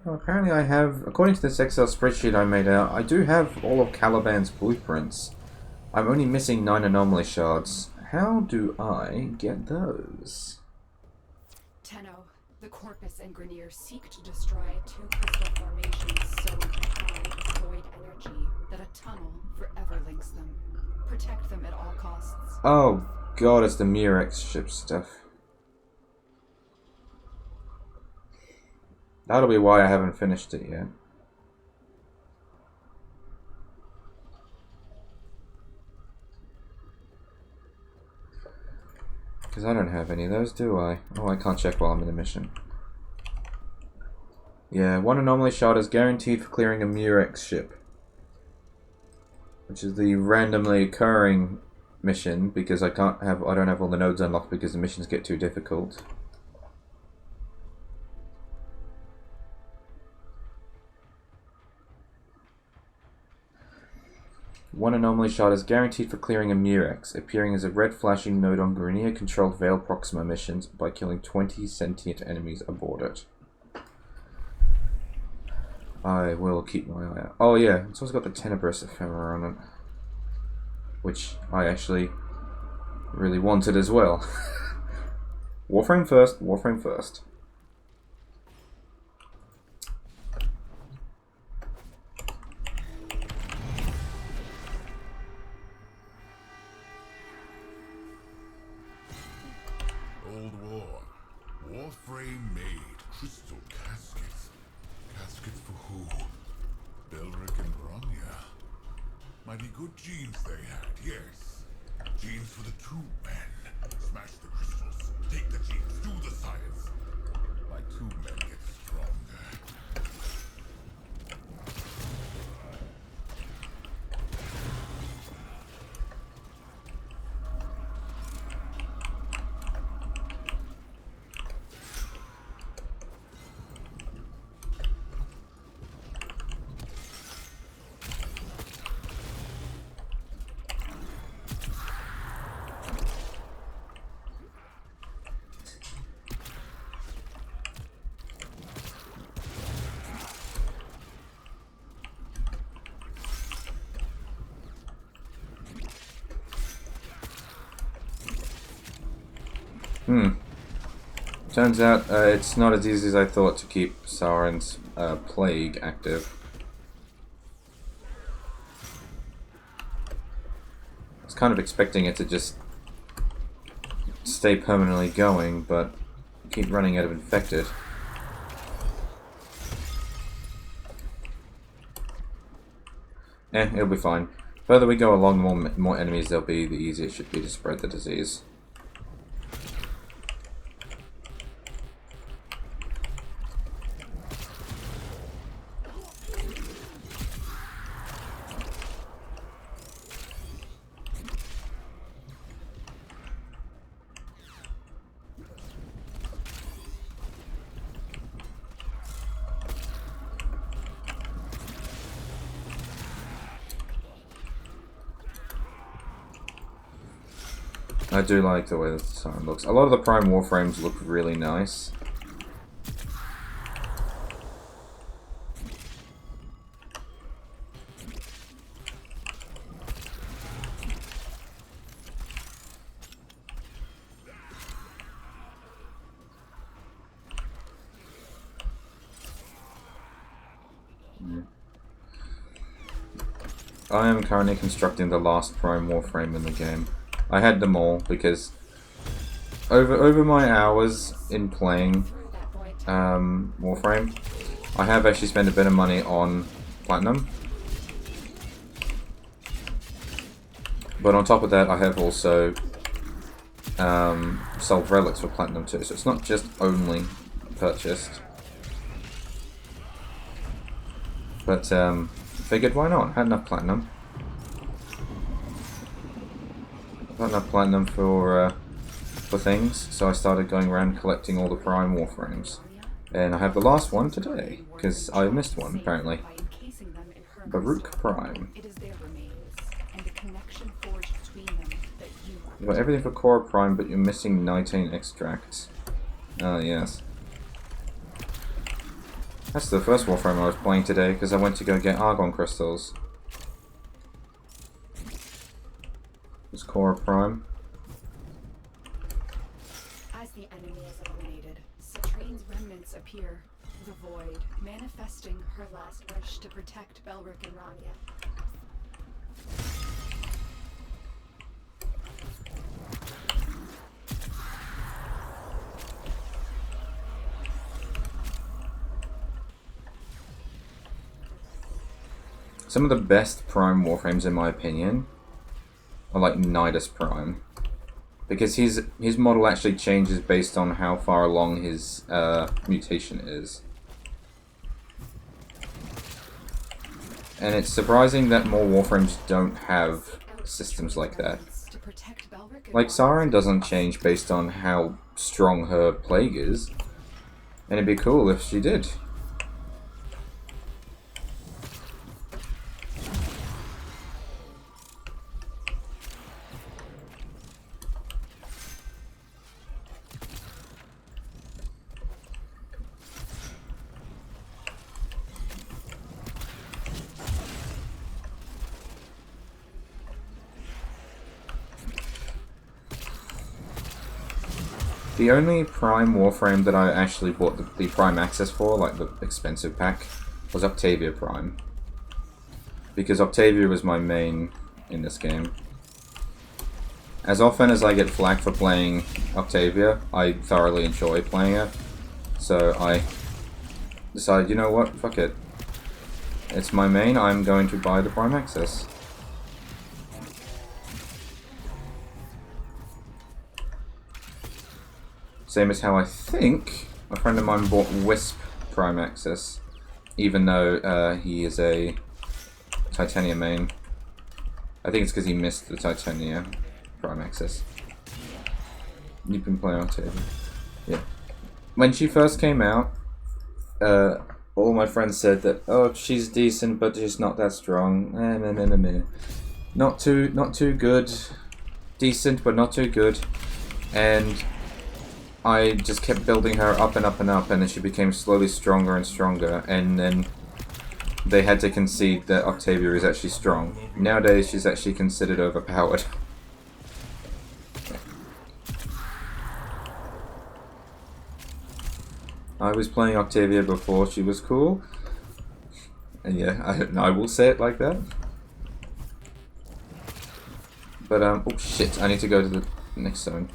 Speaker 1: Well, apparently I have, according to this Excel spreadsheet I made out, I do have all of Caliban's blueprints. I'm only missing 9 anomaly shards. How do I get those?
Speaker 2: Tenno, the Corpus and Grenier seek to destroy 2 crystal formations so high with void energy that a tunnel forever links them. Protect them at all costs.
Speaker 1: Oh god, it's the Murex ship stuff. That'll be why I haven't finished it yet. Because I don't have any of those, do I? Oh, I can't check while I'm in the mission. Yeah, 1 anomaly shard is guaranteed for clearing a Murex ship. Which is the randomly occurring mission, because I don't have all the nodes unlocked because the missions get too difficult. One anomaly shard is guaranteed for clearing a Murex, appearing as a red flashing node on Grenier-controlled Veil Proxima missions by killing 20 sentient enemies aboard it. I will keep my eye out. Oh yeah, it's also got the Tenebrous Ephemera on it. Which I actually really wanted as well. Warframe first, Warframe first.
Speaker 6: Old War. Warframe made crystal caskets. Caskets for who? Belric and Bronya. Mighty good genes they had, yes. Genes for the 2 men. Smash the crystals, take the genes, do the science. My 2 men get stronger.
Speaker 1: Turns out it's not as easy as I thought to keep Sauron's plague active. I was kind of expecting it to just stay permanently going, but keep running out of infected. It'll be fine. The further we go along, the more enemies there'll be, the easier it should be to spread the disease. I do like the way the design looks. A lot of the Prime Warframes look really nice. I am currently constructing the last Prime Warframe in the game. I had them all because over my hours in playing Warframe, I have actually spent a bit of money on Platinum. But on top of that, I have also sold relics for Platinum too, so it's not just only purchased. But figured why not? Had enough Platinum. Got enough Platinum for things, so I started going around collecting all the Prime Warframes. And I have the last one today, because I missed one, apparently. Baruch Prime. You got everything for Core Prime, but you're missing 19 extracts. Ah, yes. That's the first Warframe I was playing today, because I went to go get Argon Crystals. It's Core Prime.
Speaker 2: As the enemy is eliminated, Citrane's remnants appear, the void, manifesting her last wish to protect Belric and Rania.
Speaker 1: Some of the best Prime Warframes, in my opinion, are like Nidus Prime. Because his model actually changes based on how far along his mutation is. And it's surprising that more Warframes don't have systems like that. Like, Siren doesn't change based on how strong her plague is. And it'd be cool if she did. The only Prime Warframe that I actually bought the Prime Access for, like the expensive pack, was Octavia Prime. Because Octavia was my main in this game. As often as I get flack for playing Octavia, I thoroughly enjoy playing it. So I decided, you know what, fuck it. It's my main, I'm going to buy the Prime Access. Same as how I think a friend of mine bought Wisp Prime Access, even though he is a Titania main. I think it's because he missed the Titania Prime Access. You've been playing Octavia. Yeah. When she first came out, all my friends said that, oh, she's decent, but she's not that strong. Not too good. Decent, but not too good. And I just kept building her up and up and up, and then she became slowly stronger and stronger, and then they had to concede that Octavia is actually strong. Nowadays, she's actually considered overpowered. I was playing Octavia before she was cool, and yeah, I will say it like that. But, oh shit, I need to go to the next zone.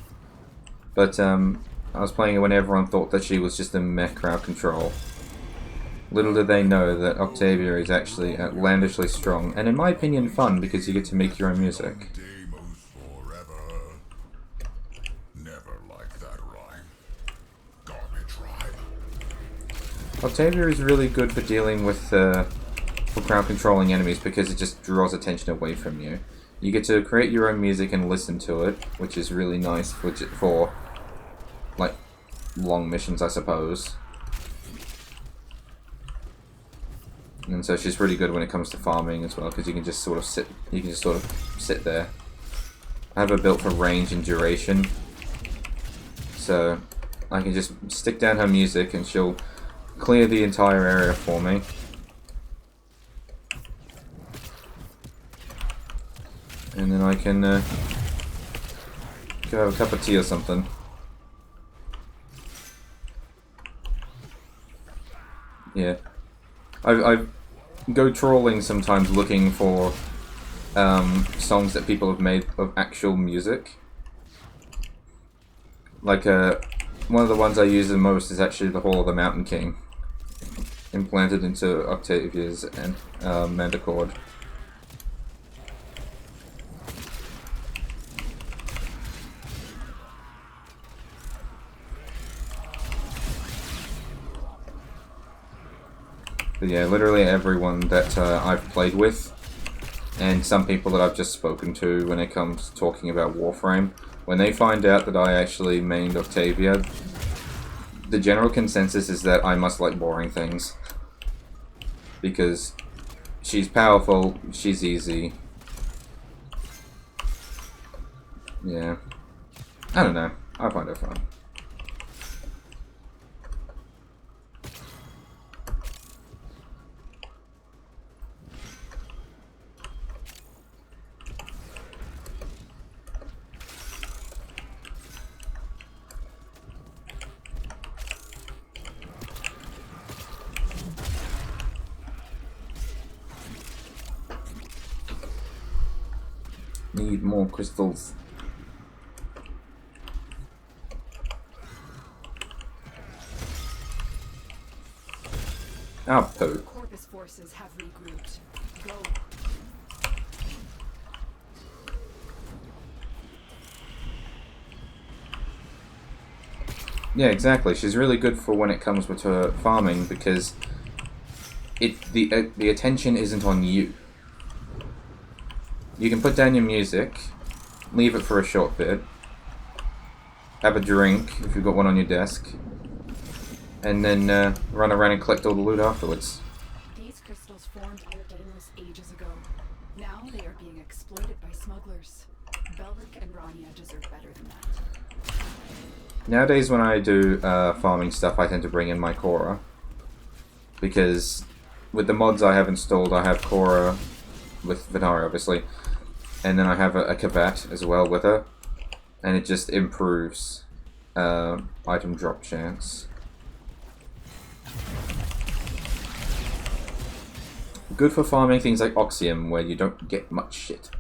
Speaker 1: But, I was playing it when everyone thought that she was just a meh crowd control. Little did they know that Octavia is actually outlandishly strong, and in my opinion fun, because you get to make your own music. Octavia is really good for dealing with for crowd controlling enemies, because it just draws attention away from you. You get to create your own music and listen to it, which is really nice for like long missions, I suppose. And so she's really good when it comes to farming as well, because you can just sort of sit there. I have her built for range and duration, so I can just stick down her music and she'll clear the entire area for me. And then I can go have a cup of tea or something. Yeah. I go trawling sometimes looking for songs that people have made of actual music. Like, one of the ones I use the most is actually the Hall of the Mountain King, implanted into Octavia's and Manticore. But yeah, literally everyone that I've played with, and some people that I've just spoken to when it comes to talking about Warframe, when they find out that I actually mained Octavia, the general consensus is that I must like boring things. Because she's powerful, she's easy. Yeah. I don't know. I find her fun. Need more crystals. Ah,
Speaker 2: The Corpus forces have regrouped. Go.
Speaker 1: Yeah, exactly. She's really good for when it comes with her farming because the attention isn't on you. You can put down your music, leave it for a short bit, have a drink if you've got one on your desk, and then run around and collect all the loot afterwards.
Speaker 2: These crystals formed in Daedalus ages ago. Now they are being exploited by smugglers. Belric and Rania deserve better than that.
Speaker 1: Nowadays when I do farming stuff, I tend to bring in my Cora. Because with the mods I have installed, I have Cora with Venari, obviously. And then I have a Kavat as well with her. And it just improves item drop chance. Good for farming things like Oxium, where you don't get much shit.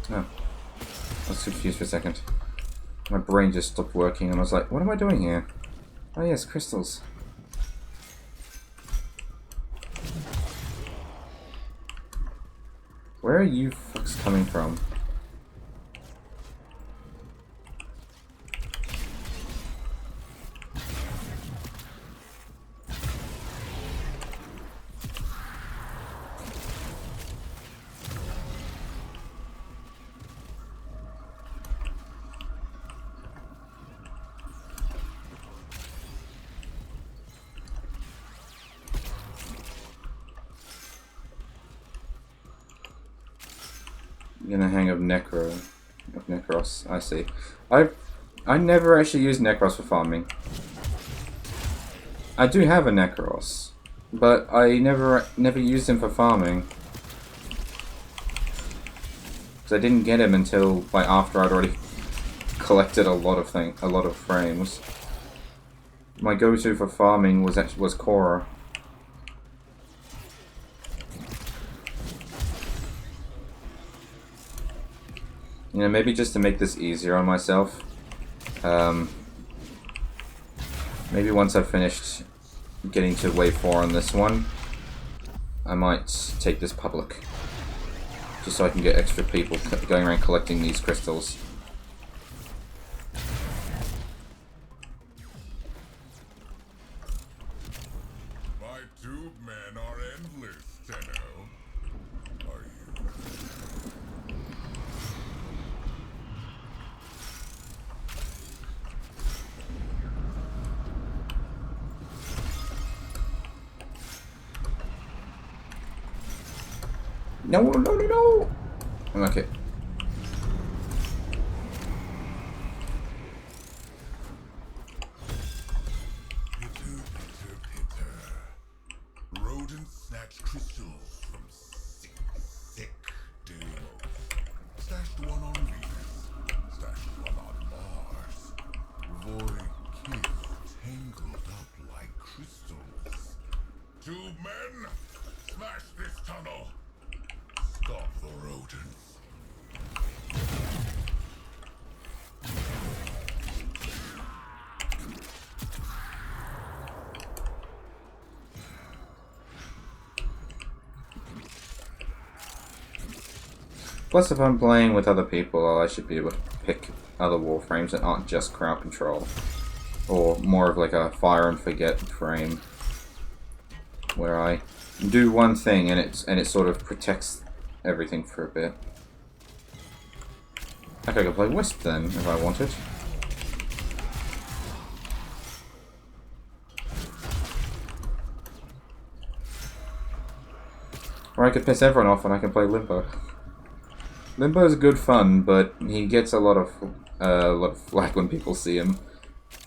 Speaker 1: Oh. I was confused for a second. My brain just stopped working and I was like, what am I doing here? Oh yes, crystals. Where are you fucks coming from? Gonna hang of Necros. I see. I never actually used Necros for farming. I do have a Necros, but I never used him for farming. Because I didn't get him until like after I'd already collected a lot of frames. My go-to for farming was Cora. You know, maybe just to make this easier on myself. Maybe once I've finished getting to wave 4 on this one, I might take this public. Just so I can get extra people going around collecting these crystals.
Speaker 6: My tube men are endless, Tenno. Are you?
Speaker 1: No, no, no, no! Okay.
Speaker 6: Pitter, pitter, pitter. Rodents snatch crystals from sick, sick demos. Stashed one on Venus. Stashed one on Mars. Void kiss tangled up like crystals. 2 men, smash this tunnel. Stop the rodents.
Speaker 1: Plus, if I'm playing with other people, I should be able to pick other Warframes that aren't just crowd control. Or more of like a fire and forget frame. Where I do one thing and it sort of protects everything for a bit. Okay, I could play Wisp then, if I wanted. Or I could piss everyone off and I can play Limbo. Limbo is good fun, but he gets a lot of flack when people see him.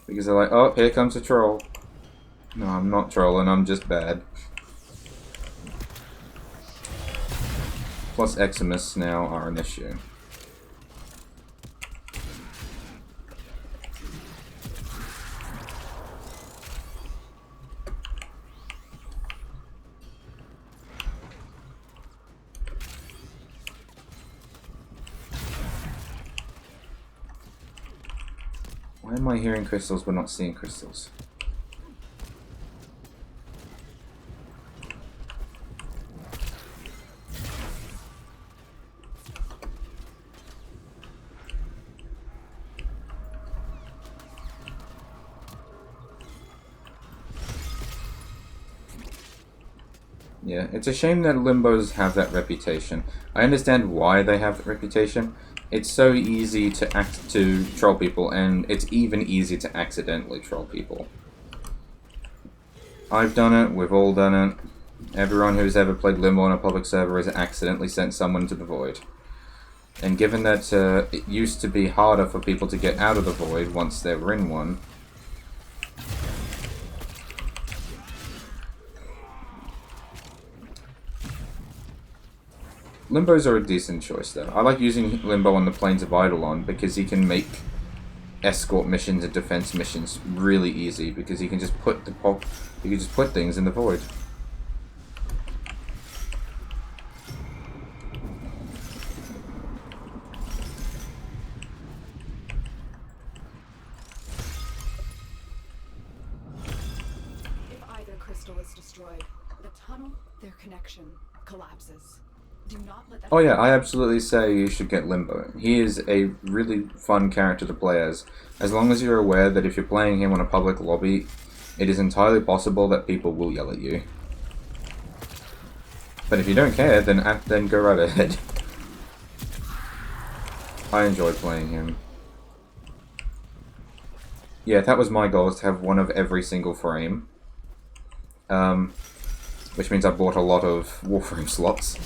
Speaker 1: Because they're like, oh, here comes a troll. No, I'm not trolling, I'm just bad. Plus Eximus now are an issue. Why am I hearing crystals but not seeing crystals? Yeah, it's a shame that Limbos have that reputation. I understand why they have that reputation. It's so easy to troll people, and it's even easier to accidentally troll people. I've done it, we've all done it. Everyone who's ever played Limbo on a public server has accidentally sent someone to the Void. And given that it used to be harder for people to get out of the Void once they were in one, Limbos are a decent choice, though. I like using Limbo on the Plains of Eidolon because he can make escort missions and defense missions really easy because he can just put things in the Void.
Speaker 2: If either crystal is destroyed, the tunnel, their connection, collapses. Do not let that.
Speaker 1: Oh yeah, I absolutely say you should get Limbo. He is a really fun character to play as long as you're aware that if you're playing him on a public lobby, it is entirely possible that people will yell at you. But if you don't care, then go right ahead. I enjoy playing him. Yeah, that was my goal, is to have one of every single frame. Which means I bought a lot of Warframe slots.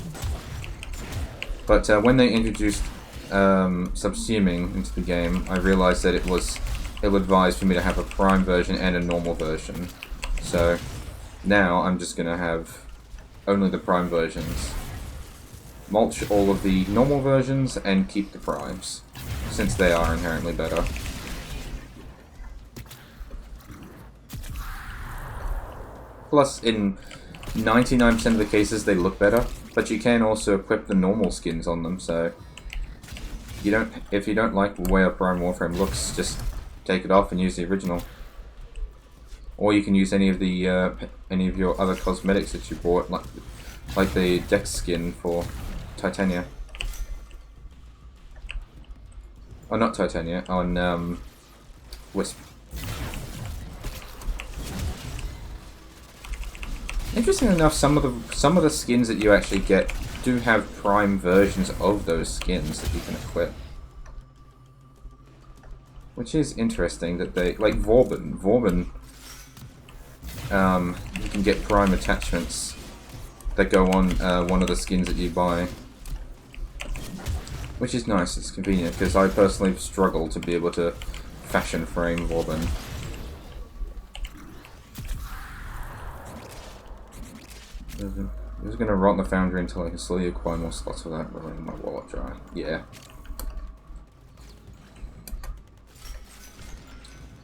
Speaker 1: But when they introduced subsuming into the game, I realized that it was ill-advised for me to have a Prime version and a normal version. So now I'm just going to have only the Prime versions. Mulch all of the normal versions and keep the Primes, since they are inherently better. Plus, in 99% of the cases they look better, but you can also equip the normal skins on them, so if you don't like the way a Prime Warframe looks, just take it off and use the original. Or you can use any of your other cosmetics that you bought, like the Dex skin for Titania. Oh, not Titania, on Wisp. Interesting enough, some of the skins that you actually get do have Prime versions of those skins that you can equip. Which is interesting that they, like Vauban, you can get Prime attachments that go on one of the skins that you buy. Which is nice, it's convenient, because I personally struggle to be able to fashion frame Robin. I'm just going to rot in the foundry until I can slowly acquire more slots without running my wallet dry. Yeah.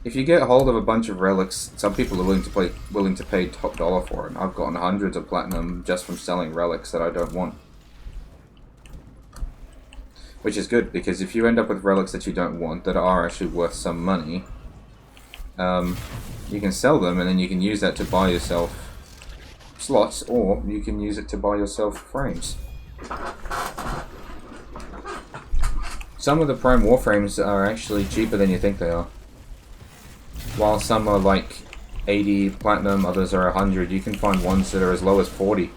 Speaker 1: If you get a hold of a bunch of relics, some people are willing to pay top dollar for it. I've gotten hundreds of platinum just from selling relics that I don't want. Which is good, because if you end up with relics that you don't want, that are actually worth some money, you can sell them and then you can use that to buy yourself slots, or you can use it to buy yourself frames. Some of the Prime Warframes are actually cheaper than you think they are. While some are like 80 platinum, others are 100, you can find ones that are as low as 40.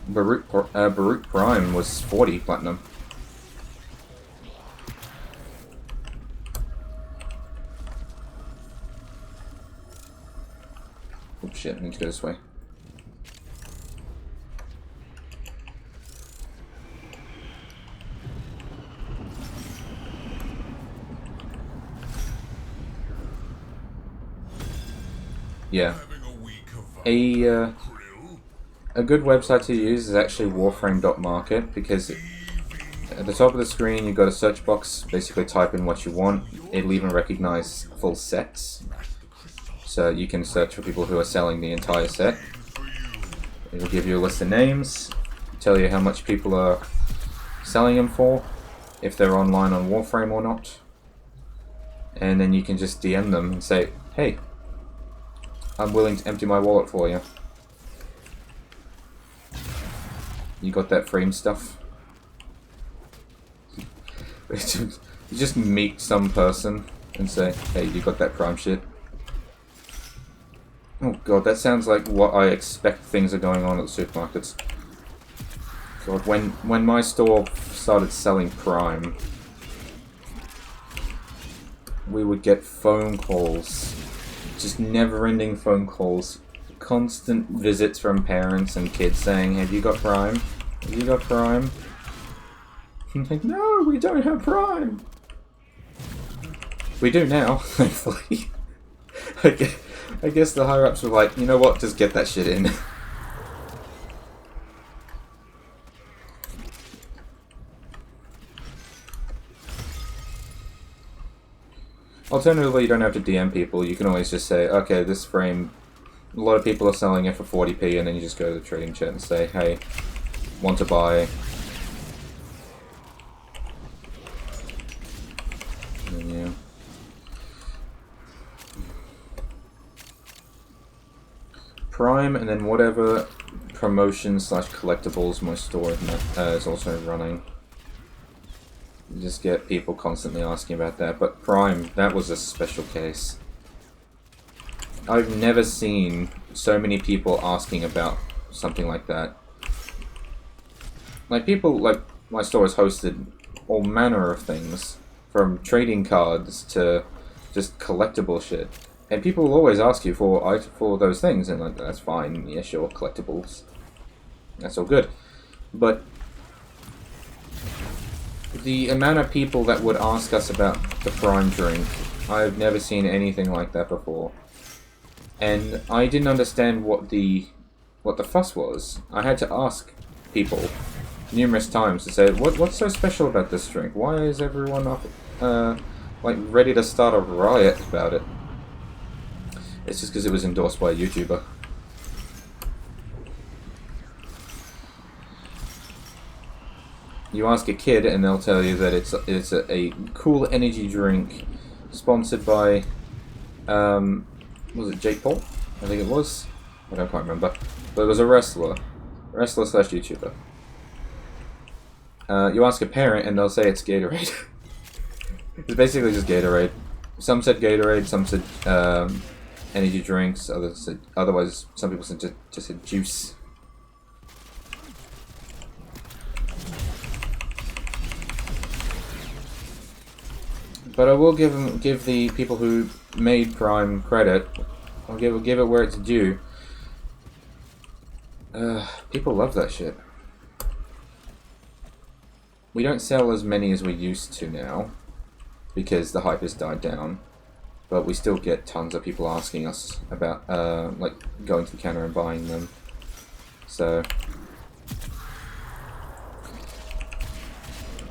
Speaker 1: Baruch Prime was 40 platinum. Oh shit, I need to go this way. Yeah. A good website to use is actually Warframe.market, because at the top of the screen you've got a search box, basically type in what you want. It'll even recognize full sets. So you can search for people who are selling the entire set. It'll give you a list of names, tell you how much people are selling them for, if they're online on Warframe or not. And then you can just DM them and say, hey, I'm willing to empty my wallet for you. You got that frame stuff? You just meet some person and say, hey, you got that Prime shit? Oh god, that sounds like what I expect things are going on at the supermarkets. God, when my store started selling Prime, we would get phone calls. Just never-ending phone calls. Constant visits from parents and kids saying, have you got Prime? Have you got Prime? I'm like, no, we don't have Prime! We do now, thankfully. I guess the higher-ups were like, you know what, just get that shit in. Alternatively, you don't have to DM people. You can always just say, okay, this frame, a lot of people are selling it for 40p, and then you just go to the trading chat and say, hey, want to buy. And then, yeah. Prime, and then whatever promotions / collectibles my store is also running. You just get people constantly asking about that, but Prime, that was a special case. I've never seen so many people asking about something like that. Like, people, like, my store has hosted all manner of things, from trading cards to just collectible shit. And people will always ask you for those things, and like, that's fine, yeah, sure, collectibles. That's all good. But the amount of people that would ask us about the Prime drink, I've never seen anything like that before. And I didn't understand what the fuss was. I had to ask people numerous times to say, what's so special about this drink? Why is everyone up, like, ready to start a riot about it? It's just because it was endorsed by a YouTuber. You ask a kid and they'll tell you that it's a cool energy drink sponsored by, was it Jake Paul? I think it was. I don't quite remember. But it was a wrestler / YouTuber. You ask a parent and they'll say it's Gatorade. It's basically just Gatorade. Some said Gatorade, some said energy drinks, others said, otherwise some people said just said juice. But I will give the people who made Prime credit. I'll give it where it's due. People love that shit. We don't sell as many as we used to now, because the hype has died down. But we still get tons of people asking us about, like, going to the counter and buying them. So,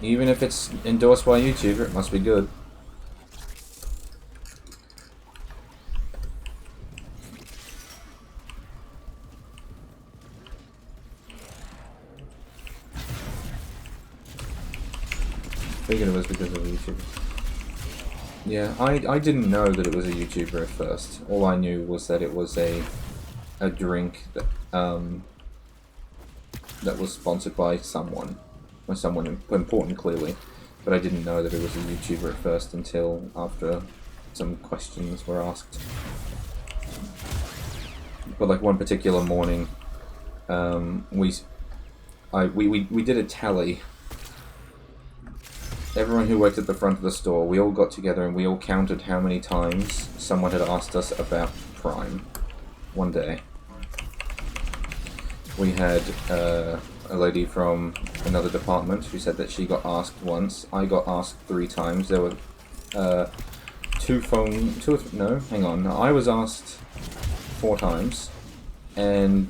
Speaker 1: even if it's endorsed by a YouTuber, it must be good. Speaking of us because of a YouTuber. Yeah, I didn't know that it was a YouTuber at first. All I knew was that it was a drink that that was sponsored by someone, or someone important clearly, but I didn't know that it was a YouTuber at first until after some questions were asked. But like one particular morning, we did a tally. Everyone who worked at the front of the store, we all got together and we all counted how many times someone had asked us about Prime one day. We had a lady from another department who said that she got asked once. I got asked 3 times. There were I was asked 4 times, and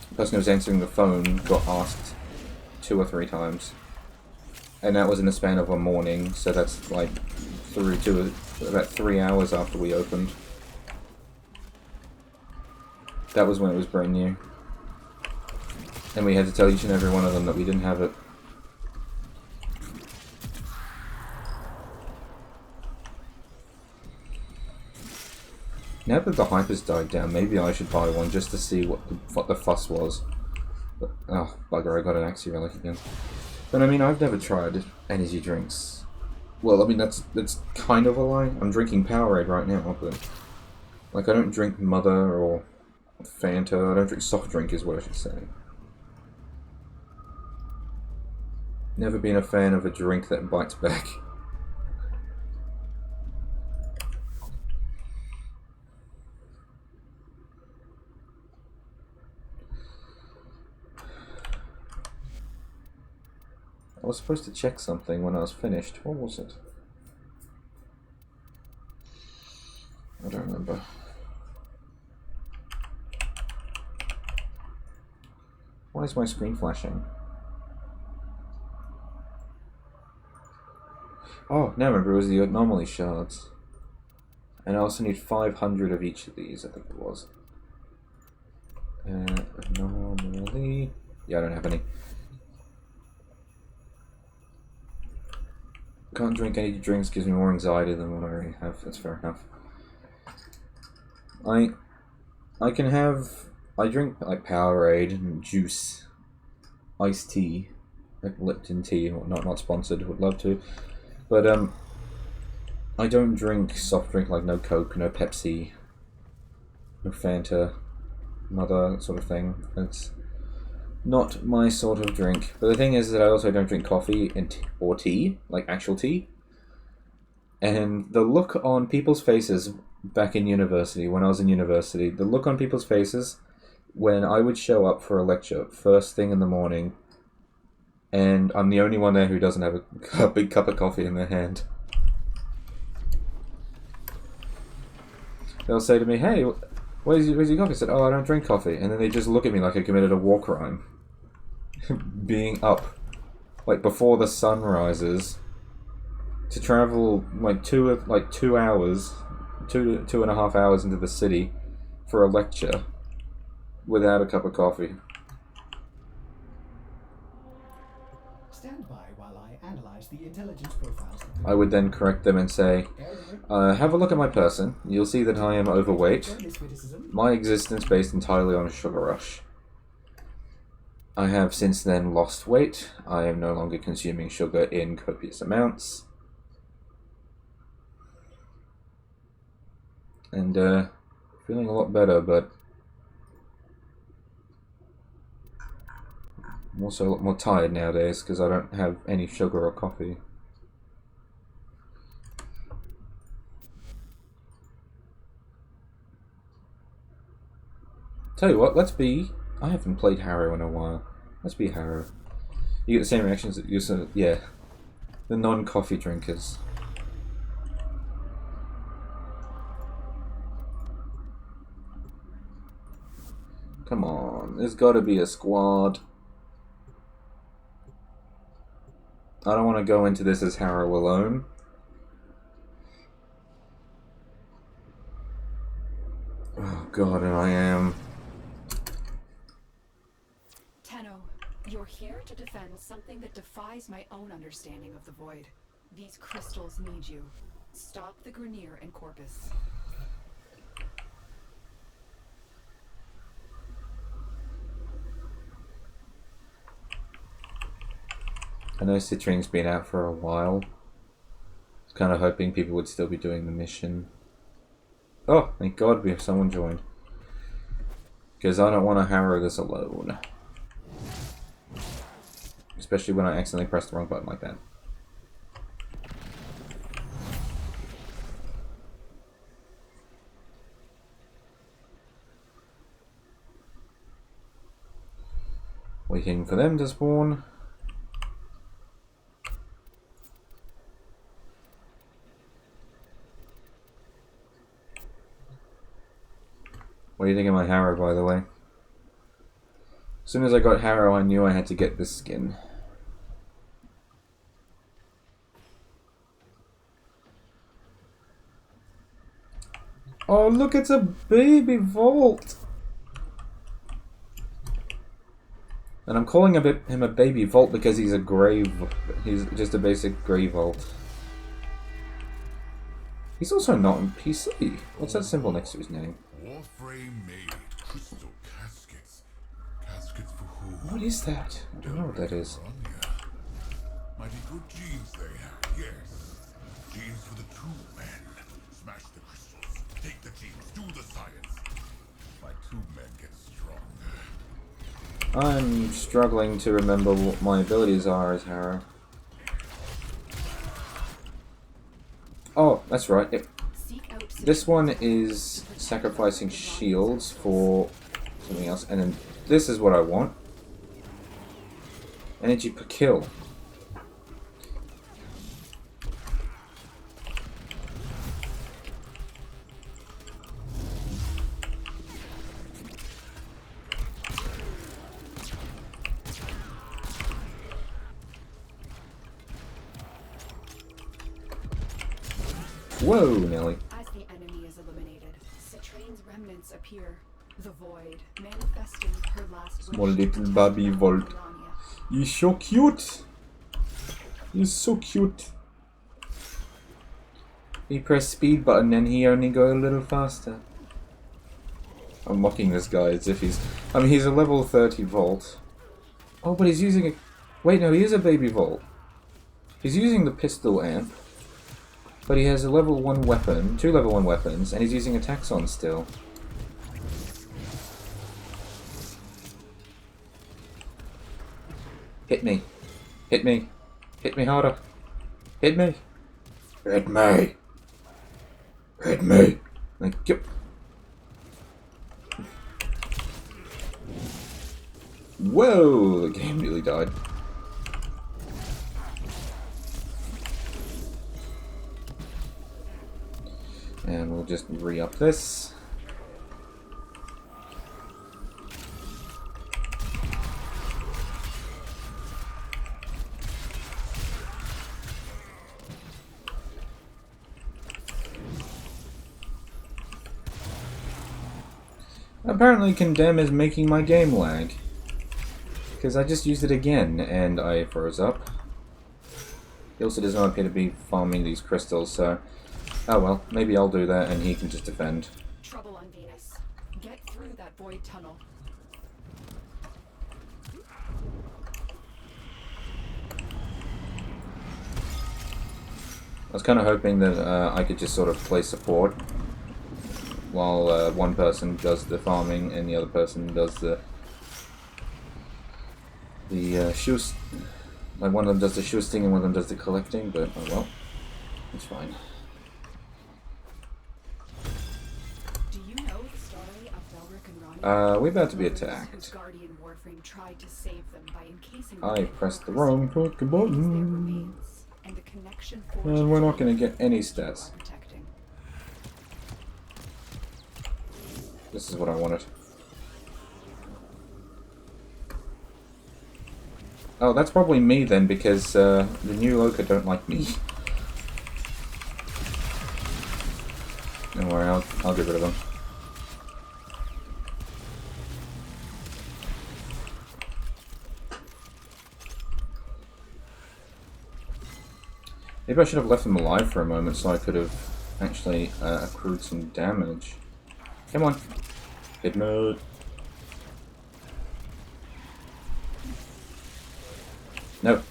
Speaker 1: the person who was answering the phone got asked 2 or 3 times. And that was in the span of a morning, so that's like through to about 3 hours after we opened. That was when it was brand new. And we had to tell each and every one of them that we didn't have it. Now that the hype has died down, maybe I should buy one just to see what the fuss was. But, oh, bugger, I got an Axie Relic again. But I mean, I've never tried energy drinks. Well, I mean, that's kind of a lie. I'm drinking Powerade right now, but like I don't drink Mother or Fanta. I don't drink soft drink, is what I should say. Never been a fan of a drink that bites back. I was supposed to check something when I was finished. What was it? I don't remember. Why is my screen flashing? Oh, now I remember, it was the anomaly shards. And I also need 500 of each of these, I think it was. Anomaly... Yeah, I don't have any. Can't drink any drinks, gives me more anxiety than what I already have. That's fair enough. I can have... I drink like Powerade and juice, iced tea, like Lipton tea and whatnot. Not sponsored, would love to. But I don't drink soft drink like no Coke, no Pepsi, no Fanta, Mother, that sort of thing. It's not my sort of drink. But the thing is that I also don't drink coffee or tea, like actual tea. And the look on people's faces back in university, when I was in university, the look on people's faces when I would show up for a lecture first thing in the morning, and I'm the only one there who doesn't have a big cup of coffee in their hand. They'll say to me, "Hey, where's your coffee?" I said, "Oh, I don't drink coffee." And then they just look at me like I committed a war crime. Being up, like, before the sun rises, to travel, like, 2 hours, 2.5 hours into the city for a lecture without a cup of coffee.
Speaker 3: Stand by while I analyze the intelligence profiles.
Speaker 1: I would then correct them and say, have a look at my person. You'll see that I am overweight. My existence based entirely on a sugar rush. I have since then lost weight. I am no longer consuming sugar in copious amounts. And feeling a lot better, but I'm also a lot more tired nowadays because I don't have any sugar or coffee. Tell you what, let's be I haven't played Harrow in a while. Let's be Harrow. You get the same reactions that you said, yeah. The non-coffee drinkers. Come on, there's gotta be a squad. I don't want to go into this as Harrow alone. Oh god, and I am.
Speaker 2: Tenno, you're here to defend something that defies my own understanding of the Void. These crystals need you. Stop the Grineer and Corpus.
Speaker 1: I know Citring's been out for a while. I was kind of hoping people would still be doing the mission. Oh, thank God we have someone joined. Because I don't want to harrow this alone. Especially when I accidentally press the wrong button like that. Waiting for them to spawn. What do you think of my Harrow, by the way? As soon as I got Harrow, I knew I had to get this skin. Oh, look, it's a baby Vault! And I'm calling him a baby Vault because he's a grave. He's just a basic grey Vault. He's also not on PC. What's that symbol next to his name?
Speaker 6: Warframe made crystal caskets. Caskets for who?
Speaker 1: What is that? I don't know what that is.
Speaker 6: Bronya. Mighty good genes they have, yes. Genes for the true men. Smash the crystals. Take the genes. Do the science. My true men get stronger.
Speaker 1: I'm struggling to remember what my abilities are as Harrow. Oh, that's right. This one is sacrificing shields for something else, and then this is what I want. Energy per kill. Whoa, Nelly.
Speaker 2: As the enemy is eliminated, Citrane's remnants appear. The Void, manifesting her last
Speaker 1: Small
Speaker 2: wish
Speaker 1: little
Speaker 2: to
Speaker 1: baby
Speaker 2: test
Speaker 1: Vault.
Speaker 2: Melania.
Speaker 1: He's so cute. He's so cute. He press speed button and he only go a little faster. I'm mocking this guy as if he's... I mean, he's a level 30 Vault. Oh, but he's using a... Wait, no, he is a baby Vault. He's using the pistol amp. But he has a level 1 weapon, 2 level 1 weapons, and he's using attacks on still. Hit me. Hit me. Hit me harder. Hit me. Hit me. Hit me. Thank you. Whoa, the game nearly died. And we'll just re-up this. Apparently Condemn is making my game lag. Because I just used it again and I froze up. He also does not appear to be farming these crystals, so... Oh well, maybe I'll do that and he can just defend.
Speaker 2: Trouble on Venus. Get through that void tunnel.
Speaker 1: I was kind of hoping that I could just sort of play support while one person does the farming and the other person does the shoes. Like one of them does the shoesting and one of them does the collecting, but oh well, it's fine.
Speaker 2: Do you know the story of Belric and Rania?
Speaker 1: we're about to be
Speaker 2: Whose
Speaker 1: attacked.
Speaker 2: guardian Warframe tried to save them by encasing
Speaker 1: I
Speaker 2: them in
Speaker 1: pressed the
Speaker 2: purpose
Speaker 1: wrong
Speaker 2: to
Speaker 1: fucking
Speaker 2: raise their
Speaker 1: button.
Speaker 2: remains, and the connection forged
Speaker 1: And we're not
Speaker 2: between
Speaker 1: gonna get any
Speaker 2: you
Speaker 1: stats.
Speaker 2: are protecting.
Speaker 1: This is what I wanted. Oh, that's probably me then, because the new Loka don't like me. Don't worry, I'll get rid of them. Maybe I should have left them alive for a moment so I could have actually accrued some damage. Come on. Hit mode. No.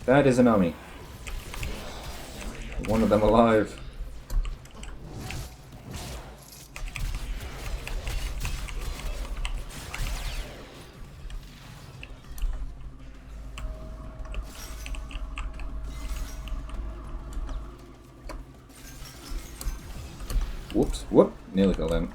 Speaker 1: That is an army. One of them alive. Whoops, whoop, nearly fell down.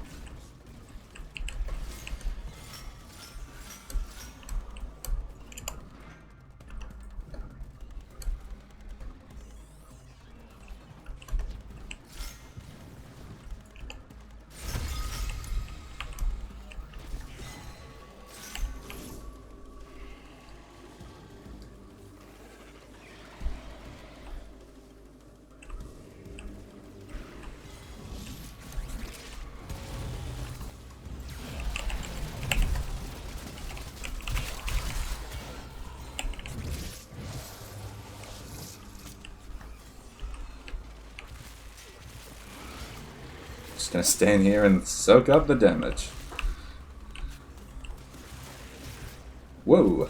Speaker 1: Just gonna stand here and soak up the damage. Whoa!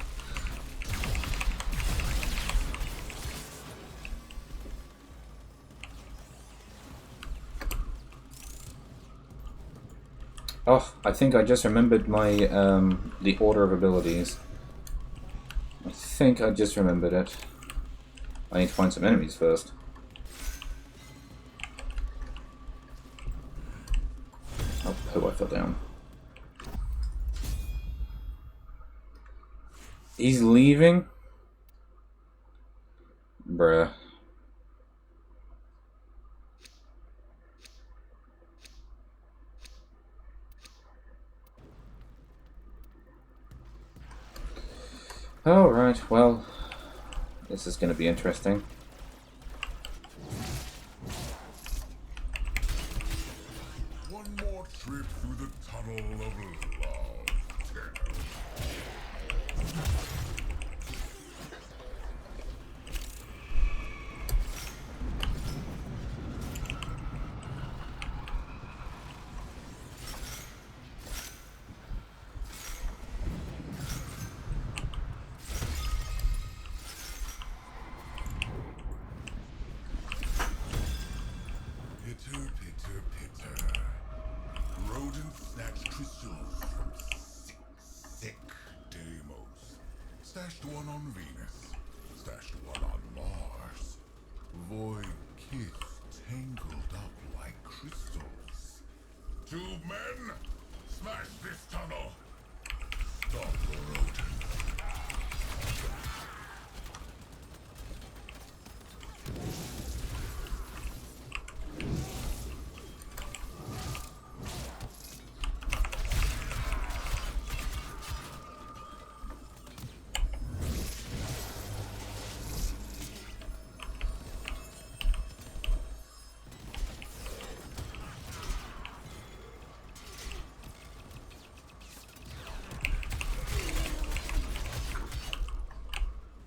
Speaker 1: Oh, I think I just remembered my, the order of abilities. I think I just remembered it. I need to find some enemies first. Oh, I fell down. He's leaving? Bruh. Alright, well, this is going to be interesting.
Speaker 6: One more trip through the tunnel of love. Pitter, pitter, pitter. Rodent snatched crystals from sick Deimos. Stashed one on Venus. Stashed one on Mars. Void kiss tangled up like crystals. 2 men, smash this tunnel. Stop the rodent.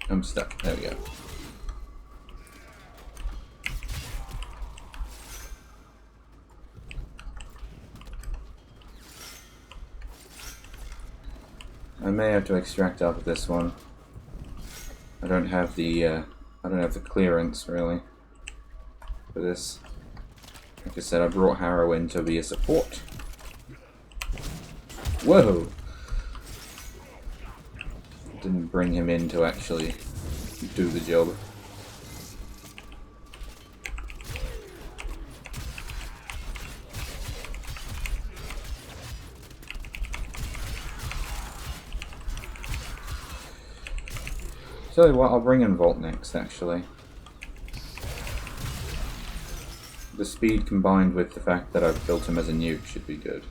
Speaker 1: I'm stuck. There we go. I may have to extract out of this one. I don't have the clearance really for this. Like I said, I brought Harrow in to be a support. Whoa! Didn't bring him in to actually do the job. Tell you what, I'll bring in Volt next, actually. The speed combined with the fact that I've built him as a nuke should be good.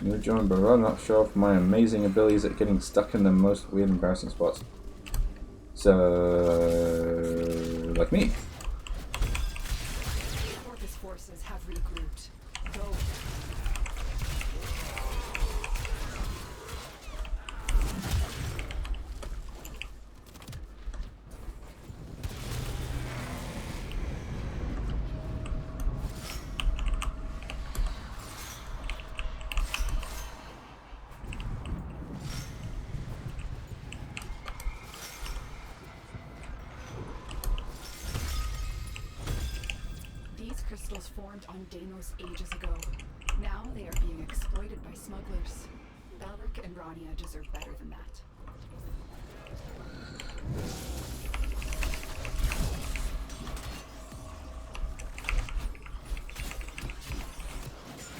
Speaker 1: You're John, but I'm not sure of my amazing abilities at getting stuck in the most weird, embarrassing spots. So, like me.
Speaker 2: Corpus forces have regrouped. Go. Crystals formed on Deimos ages ago. Now they are being exploited by smugglers. Balric and Rania deserve better than that.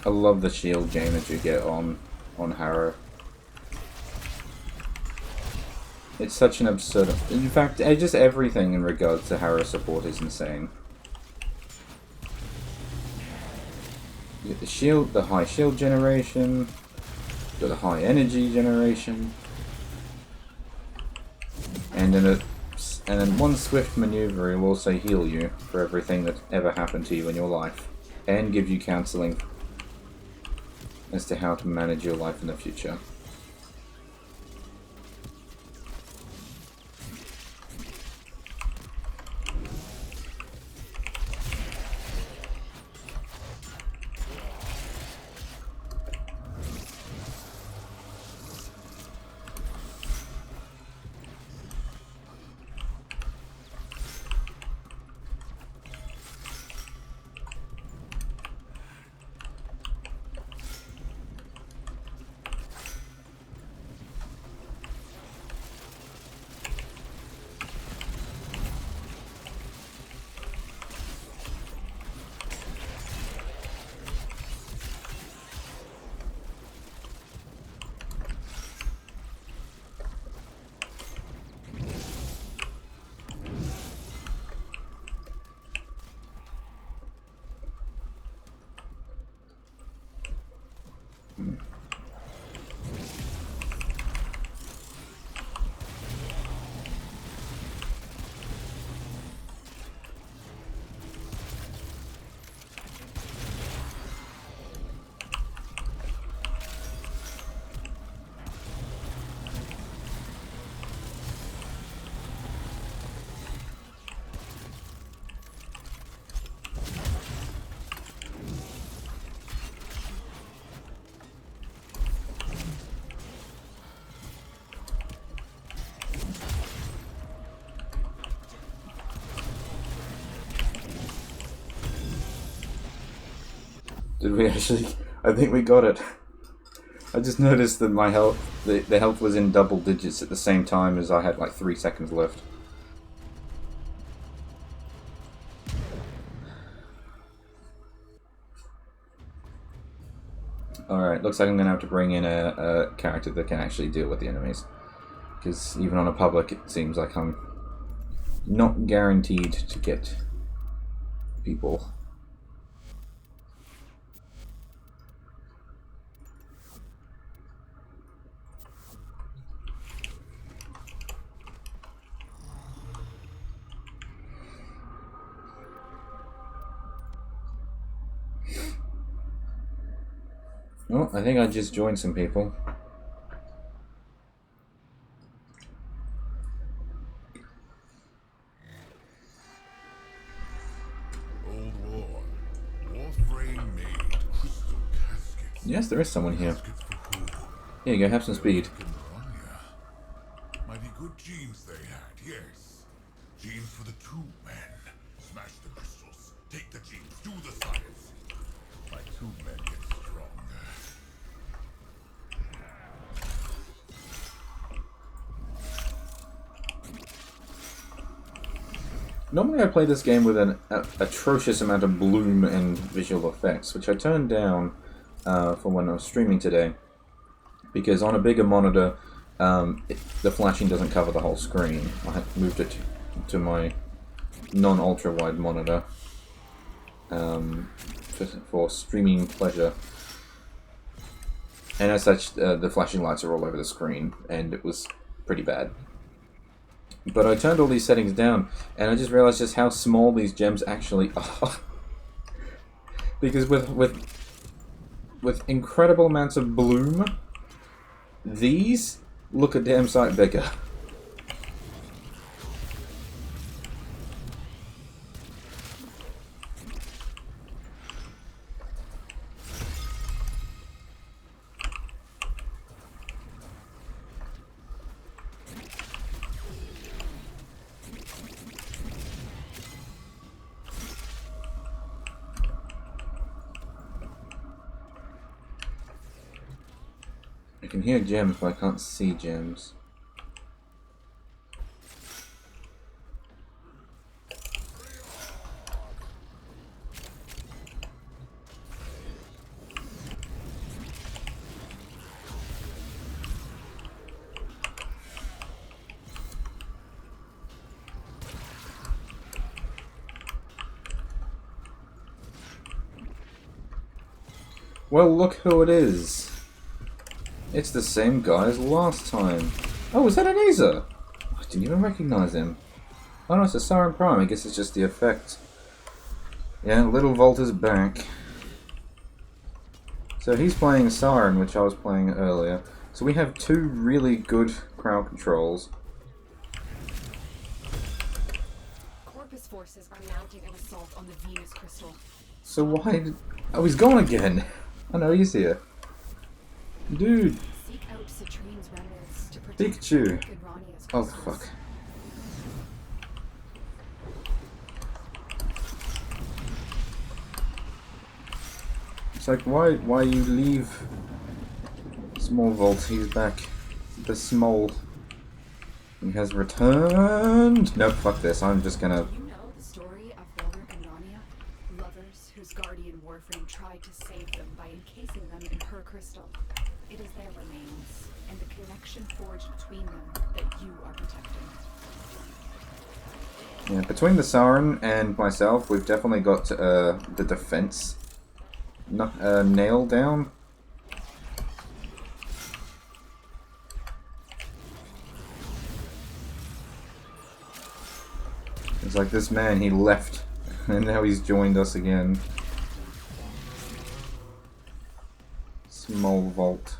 Speaker 1: I love the shield game that you get on Harrow. It's such an absurd... In fact, just everything in regards to Harrow support is insane. You get the shield, the high shield generation, you got the high energy generation, and then one swift maneuver will also heal you for everything that ever happened to you in your life, and give you counseling as to how to manage your life in the future. Did we actually? I think we got it. I just noticed that my health, the health was in double digits at the same time as I had like 3 seconds left. Alright, looks like I'm going to have to bring in a character that can actually deal with the enemies. Because even on a public, it seems like I'm not guaranteed to get people. Oh, I think I just joined some people.
Speaker 6: Old war. Warframe made crystal caskets.
Speaker 1: Yes, there is someone here.
Speaker 6: Caskets for who?
Speaker 1: Here you go, have some speed.
Speaker 6: Belric and Bronya. Mighty good genes they had, yes. Genes for the two men. Smash the crystals, take the genes, do the science. My two men get stronger.
Speaker 1: Normally I play this game with an atrocious amount of bloom and visual effects, which I turned down for when I was streaming today. Because on a bigger monitor, the flashing doesn't cover the whole screen. I moved it to my non-ultra-wide monitor for streaming pleasure. And as such, the flashing lights are all over the screen, and it was pretty bad. But I turned all these settings down, and I just realized just how small these gems actually are. Because with incredible amounts of bloom, these look a damn sight bigger. I can hear gems, but I can't see gems. Well, look who it is. It's the same guy as last time. Oh, is that an Azer? I didn't even recognize him. Oh no, it's a Siren Prime. I guess it's just the effect. Yeah, Little Volt is back. So he's playing Siren, which I was playing earlier. So we have two really good crowd controls.
Speaker 2: Corpus forces are mounting an assault on the Venus crystal.
Speaker 1: So why did... Oh, he's gone again. I know he's here. Dude.
Speaker 2: Seek out Citrine's remnants to protect
Speaker 1: Pikachu.
Speaker 2: Ulrich and Rania's
Speaker 1: Oh,
Speaker 2: crystals.
Speaker 1: fuck. It's like, why you leave Small Volt? He's back. The Small. He has returned. Nope, fuck this. I'm just gonna...
Speaker 2: You know the story of Ulrich and Rania? Lovers whose guardian Warframe tried to save them by encasing them in her crystal. It is their remains, and the connection forged between them that you are protecting.
Speaker 1: Yeah, between the Siren and myself, we've definitely got the defense nailed down. It's like this man, he left, and now he's joined us again. Small Vault.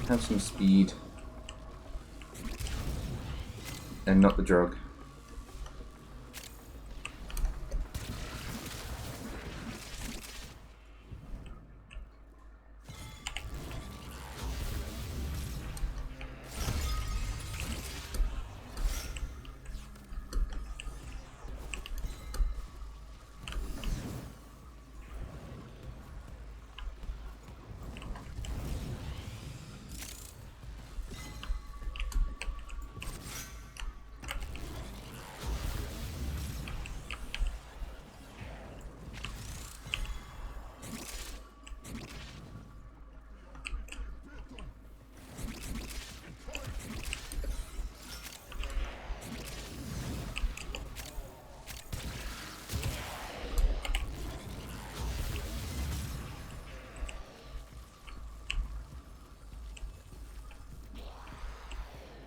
Speaker 1: Have some speed. And not the drug.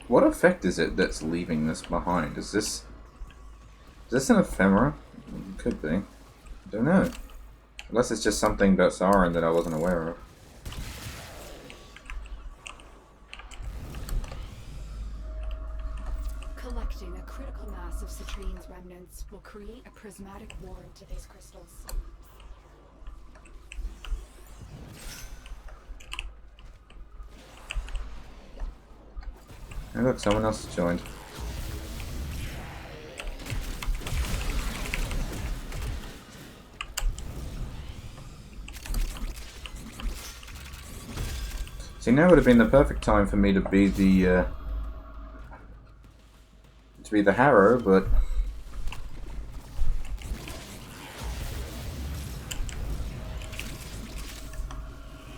Speaker 1: What effect is it that's leaving this behind? Is this an ephemera? It could be. I don't know. Unless it's just something about Siren that I wasn't aware of.
Speaker 2: Collecting a critical mass of Citrine's remnants will create a prismatic ward to these crystals.
Speaker 1: Oh look, someone else has joined. See, now would have been the perfect time for me to be the harrow, but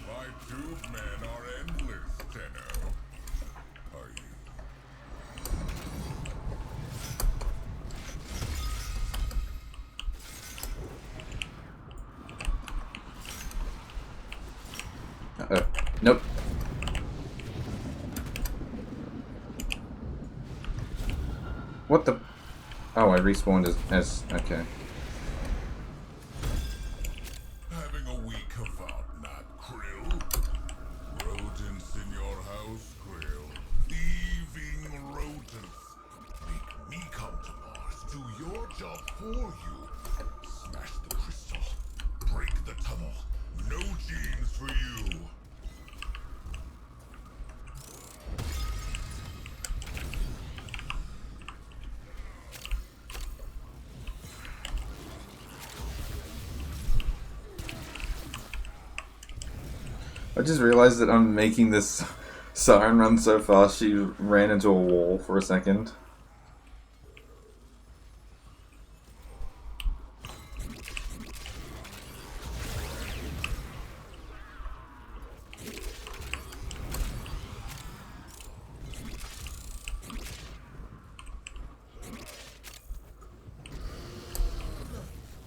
Speaker 6: My tube men are endless, Tenno. Are you?
Speaker 1: uh-oh. Nope. What the? Oh, I respawned as okay.
Speaker 6: Having a week of not Krill? Rodents in your house, Krill. Thieving rodents. Make me come to Mars, do your job for you. Smash the crystal. Break the tunnel. No genes for you.
Speaker 1: I just realized that I'm making this siren run so fast she ran into a wall for a second.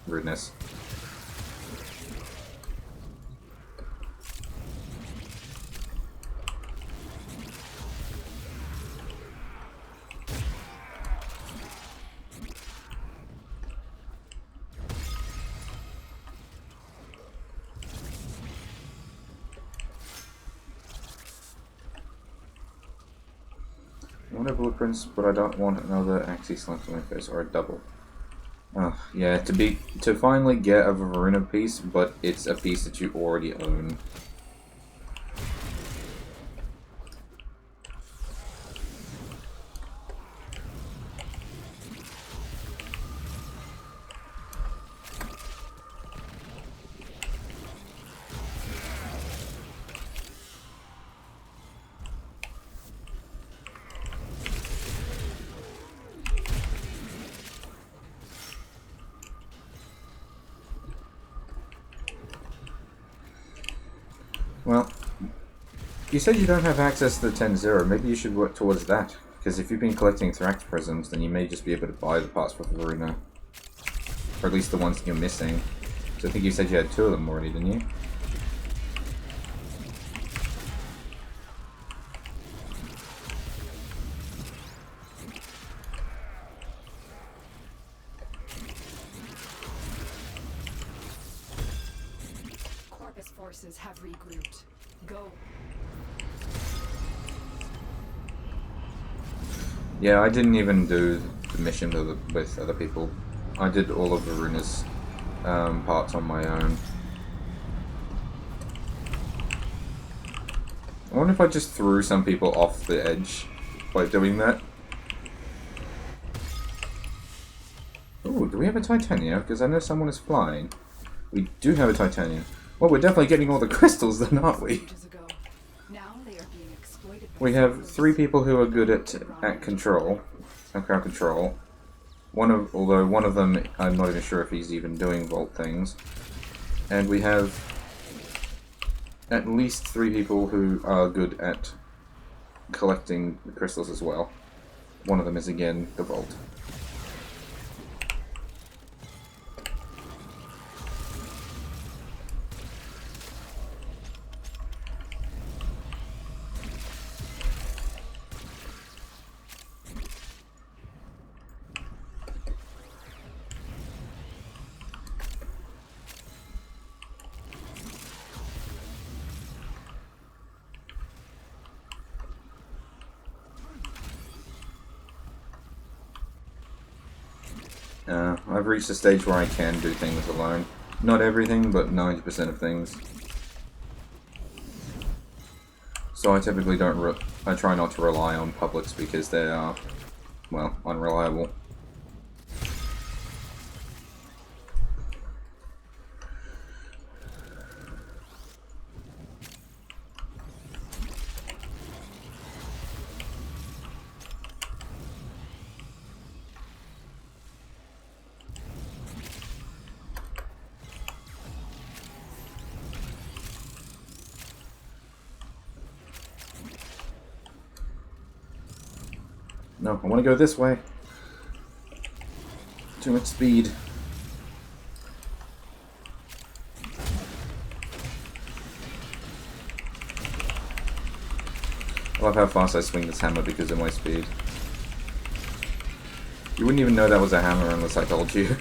Speaker 1: Rudeness. I want a blueprints, but I don't want another axis slapped on my face or a double. Oh, yeah, to finally get a Varuna piece, but it's a piece that you already own. Well, you said you don't have access to the 10-0. Maybe you should work towards that. Because if you've been collecting Thrax prisms, then you may just be able to buy the parts for Varuna. Or at least the ones that you're missing. So I think you said you had 2 of them already, didn't you?
Speaker 2: Corpus forces have regrouped. Go.
Speaker 1: Yeah, I didn't even do the mission with other people. I did all of Varuna's parts on my own. I wonder if I just threw some people off the edge by doing that. Ooh, do we have a Titania? Because I know someone is flying. We do have a Titania. Well, we're definitely getting all the crystals then, aren't we? We have 3 people who are good at control, at crowd control. Although one of them, I'm not even sure if he's even doing vault things. And we have at least 3 people who are good at collecting the crystals as well. One of them is again the vault. I've reached a stage where I can do things alone. Not everything, but 90% of things. So I typically don't. I try not to rely on publics because they are, well, unreliable. No, I want to go this way. Too much speed. I love how fast I swing this hammer because of my speed. You wouldn't even know that was a hammer unless I told you.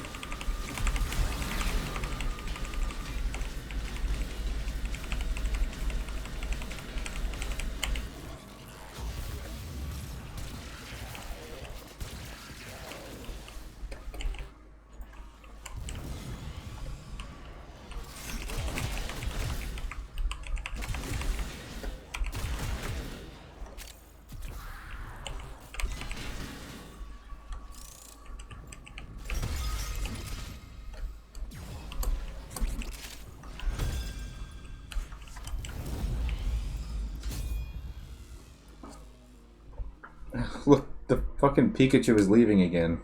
Speaker 1: Look, the fucking Pikachu is leaving again.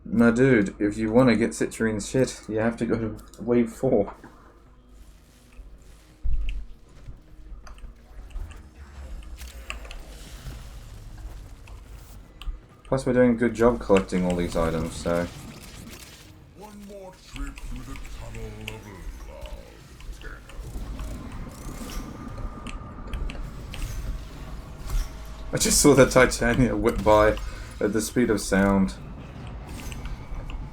Speaker 1: No, dude, if you want to get Citrine's shit, you have to go to Wave 4. Plus, we're doing a good job collecting all these items, so...
Speaker 6: One more trip through the tunnel of love,
Speaker 1: I just saw the Titania whip by at the speed of sound.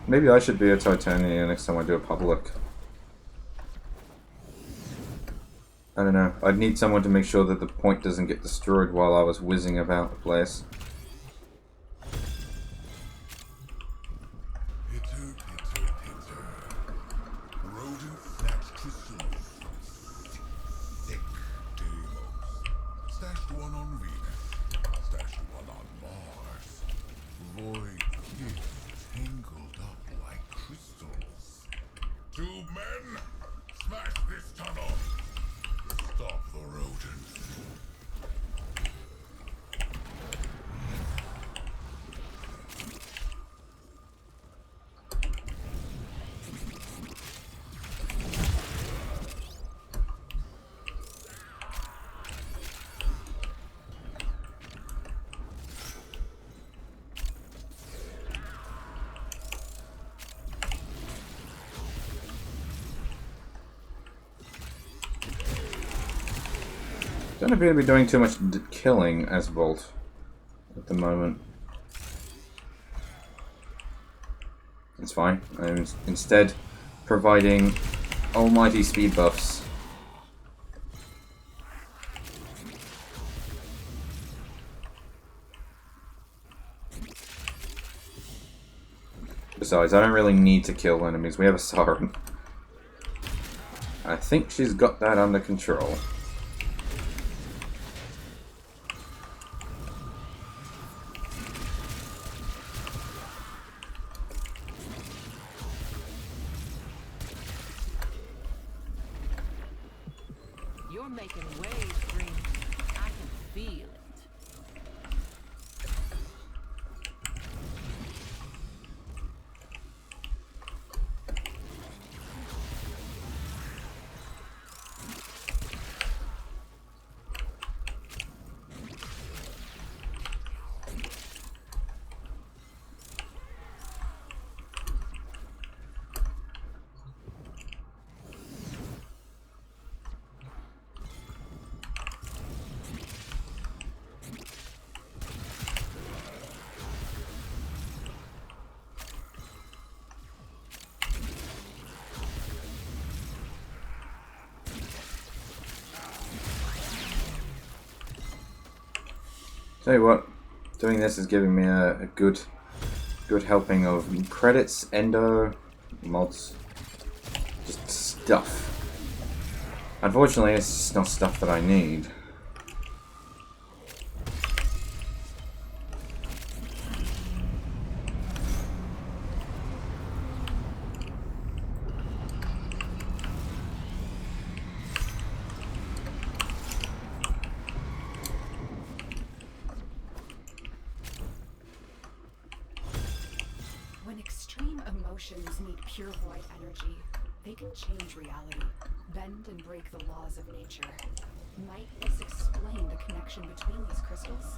Speaker 1: Maybe I should be a Titania next time I do a public. I don't know. I'd need someone to make sure that the point doesn't get destroyed while I was whizzing about the place.
Speaker 6: Pitter, pitter, pitter. Rodent snatched crystals from sick demos. Stashed one on Venus. Stashed one on Mars. Void gifts tangled up like crystals. 2 men, smash this tunnel. Stop the rodents.
Speaker 1: Don't appear to be doing too much killing as Bolt at the moment. It's fine. I'm instead providing almighty speed buffs. Besides, I don't really need to kill enemies. We have a Siren. I think she's got that under control.
Speaker 7: You're making waves, Green. I can feel it.
Speaker 1: Tell you what, doing this is giving me a good helping of credits, endo, mods, just stuff. Unfortunately, it's just not stuff that I need.
Speaker 2: When extreme emotions meet pure void energy, they can change reality, bend and break the laws of nature. Might this explain the connection between these crystals?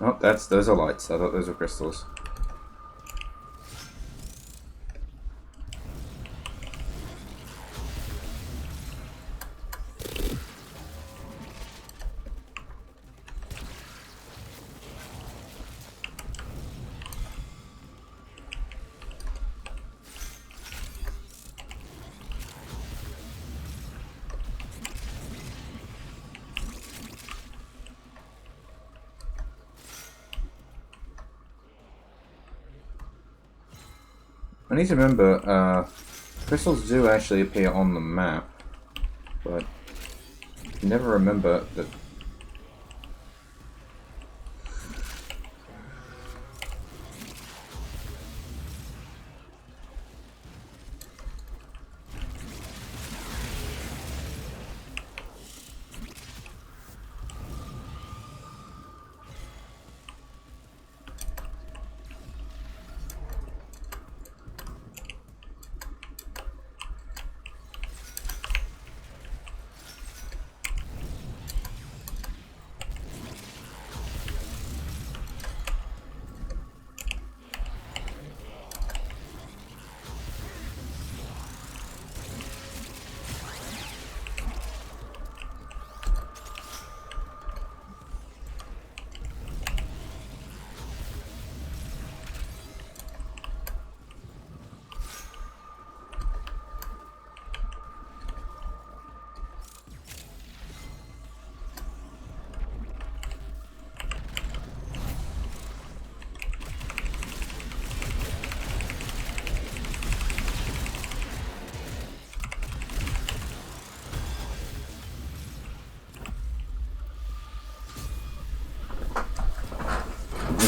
Speaker 1: Oh, those are lights. I thought those were crystals. I need to remember, crystals do actually appear on the map, but you never remember that.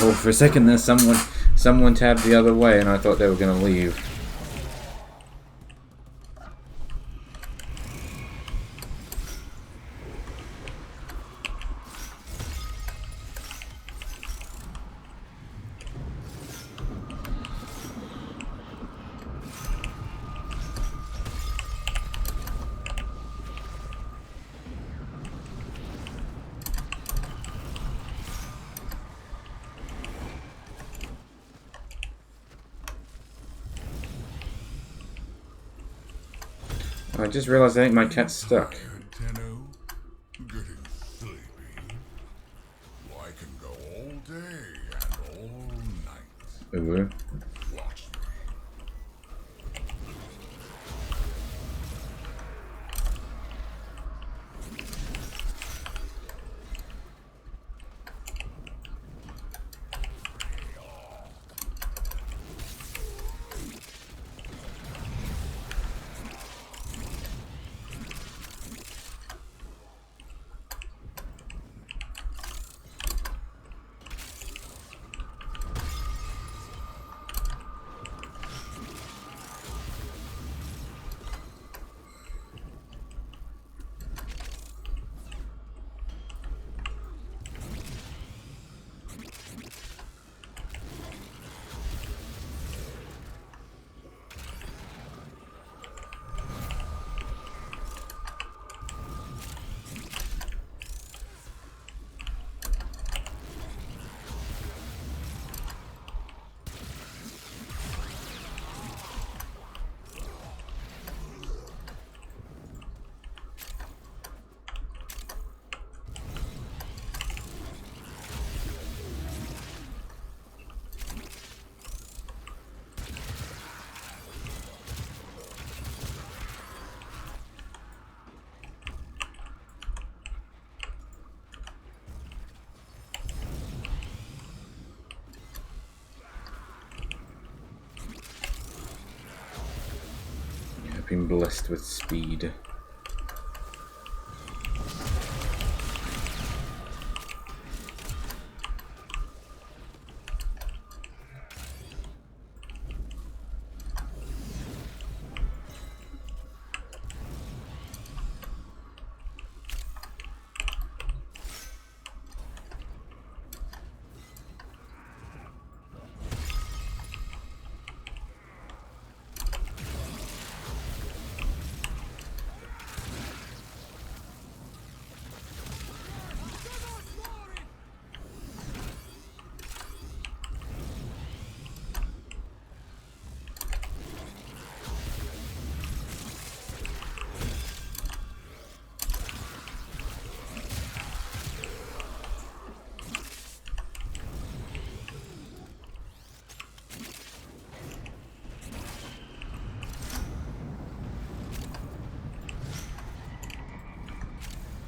Speaker 1: Well, for a second there, someone tabbed the other way, and I thought they were going to leave. I just realized I think my cat's stuck.
Speaker 6: Tenno, getting sleepy. Well, I can go all day and all night.
Speaker 1: Ooh.
Speaker 6: Watch me.
Speaker 1: been blessed with speed.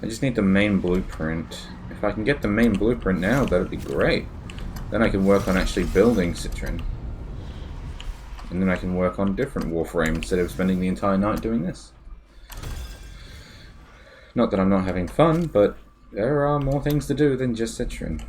Speaker 1: I just need the main blueprint. If I can get the main blueprint now, that would be great. Then I can work on actually building Citron. And then I can work on different Warframe instead of spending the entire night doing this. Not that I'm not having fun, but there are more things to do than just Citron.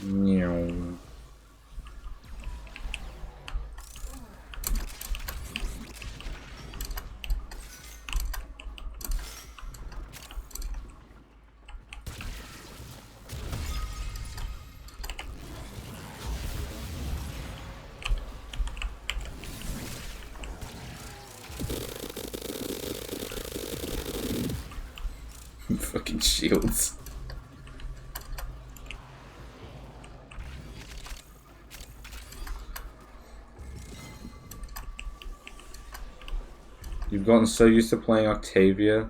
Speaker 1: Meow. Fucking shields. You've gotten so used to playing Octavia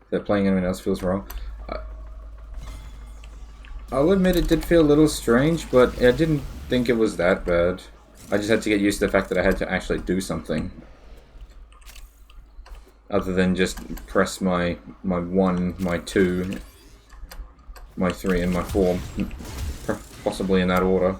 Speaker 1: that playing anyone else feels wrong. I'll admit it did feel a little strange, but I didn't think it was that bad. I just had to get used to the fact that I had to actually do something. Other than just press my 1, my 2, my 3, and my 4. Possibly in that order.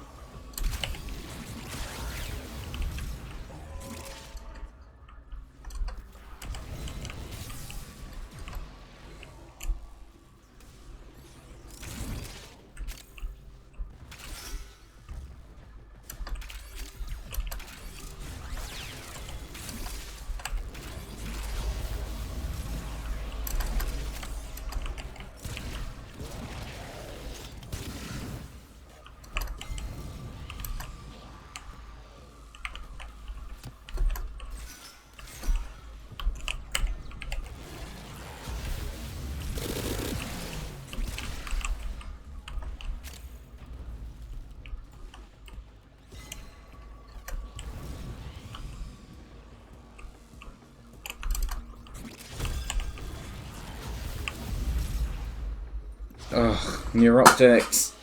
Speaker 1: Ugh, neuroptics.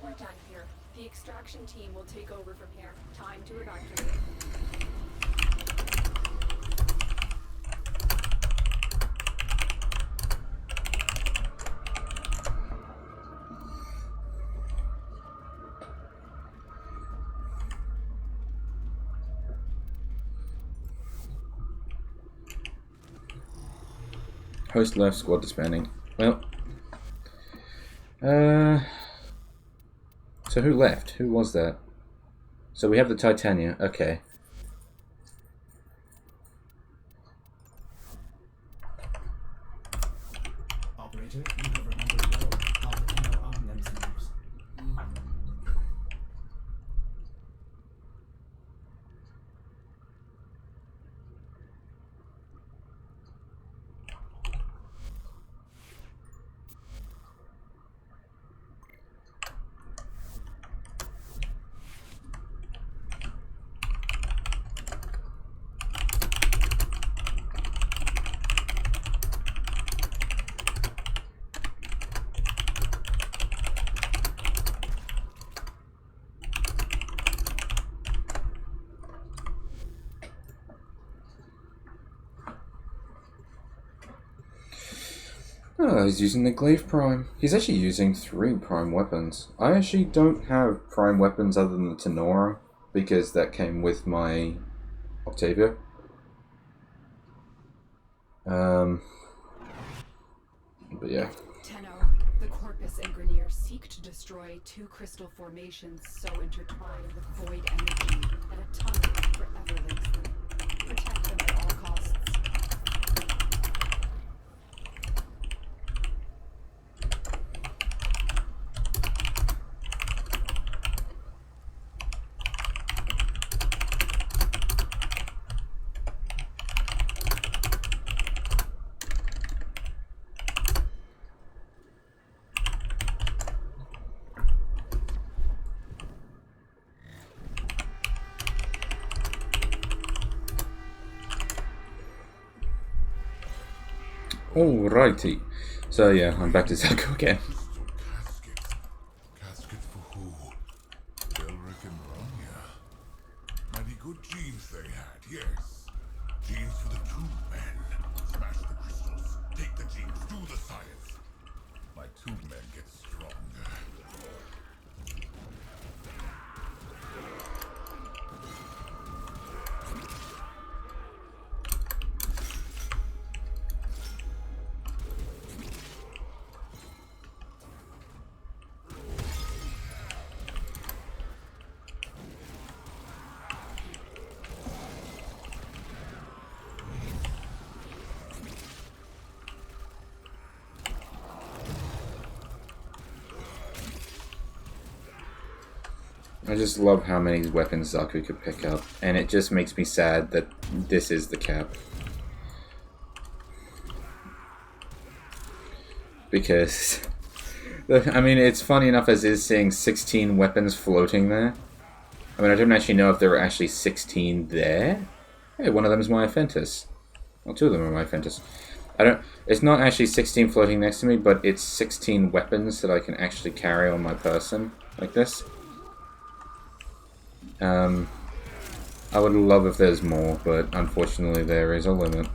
Speaker 2: We're done here. The extraction team will take over from here. Time to evacuate.
Speaker 1: Host left, squad disbanding. Well. So who left? Who was that? So we have the Titania. Okay.
Speaker 3: Operator, you have remembered well how the Tenno arm themselves.
Speaker 1: Oh, he's using the Glaive Prime. He's actually using 3 Prime weapons. I actually don't have Prime weapons other than the Tenora, because that came with my Octavia. But yeah.
Speaker 2: Tenno, the Corpus and Grenier seek to destroy 2 crystal formations so intertwined with void energy that a tunnel forever links them. Protect them at all costs.
Speaker 1: Alrighty. So yeah, I'm back to Zaku again.
Speaker 6: Crystal caskets. Caskets for who? Belric and Bronya. Mighty good genes they had, yes. Genes for the two men. Smash the crystals. Take the genes. Do the science. My two men get stronger.
Speaker 1: I just love how many weapons Zaku could pick up, and it just makes me sad that this is the cap. Because, I mean, it's funny enough as is seeing 16 weapons floating there. I mean, I don't actually know if there were actually 16 there. Hey, one of them is my Fentus. Well, 2 of them are my Fentus. It's not actually 16 floating next to me, but it's 16 weapons that I can actually carry on my person, like this. I would love if there's more, but unfortunately there is a limit.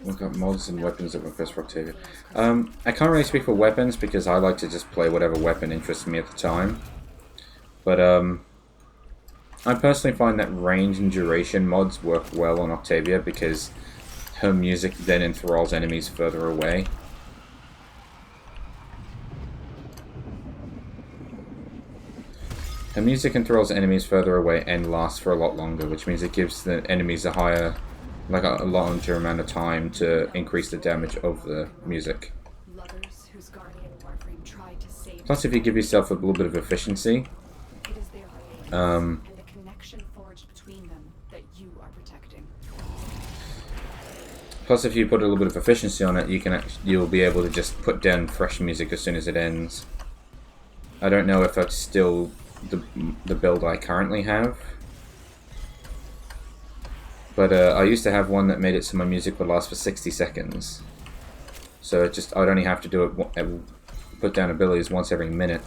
Speaker 1: We've got mods and weapons that request for Octavia. I can't really speak for weapons because I like to just play whatever weapon interests me at the time. But I personally find that range and duration mods work well on Octavia because her music then enthralls enemies further away. Her music enthralls enemies further away and lasts for a lot longer, which means it gives the enemies a higher, like a larger amount of time to increase the damage of the music.
Speaker 2: Lovers whose guardian Warframe tried to save.
Speaker 1: Plus, if you give yourself a little bit of efficiency,
Speaker 2: It is their remains and the connection forged between them that you are protecting.
Speaker 1: plus if you put a little bit of efficiency on it, you'll be able to just put down fresh music as soon as it ends. I don't know if that's still the build I currently have. But I used to have one that made it so my music would last for 60 seconds. So I'd only have to do it, put down abilities once every minute.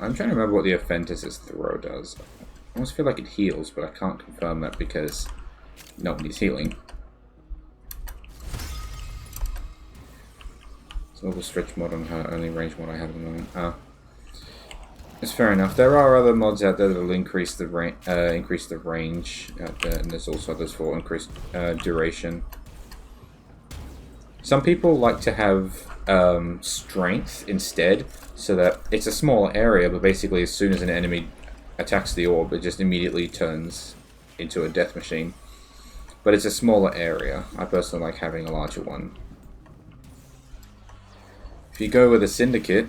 Speaker 1: I'm trying to remember what the Aphentis' throw does. I almost feel like it heals, but I can't confirm that because no one needs healing. So we'll stretch mod on her, only range mod I have at the moment. Ah. It's fair enough. There are other mods out there that will increase the range out there, and there's also others for increased duration. Some people like to have strength instead, so that it's a smaller area, but basically as soon as an enemy attacks the orb, it just immediately turns into a death machine. But it's a smaller area. I personally like having a larger one. If you go with a Syndicate,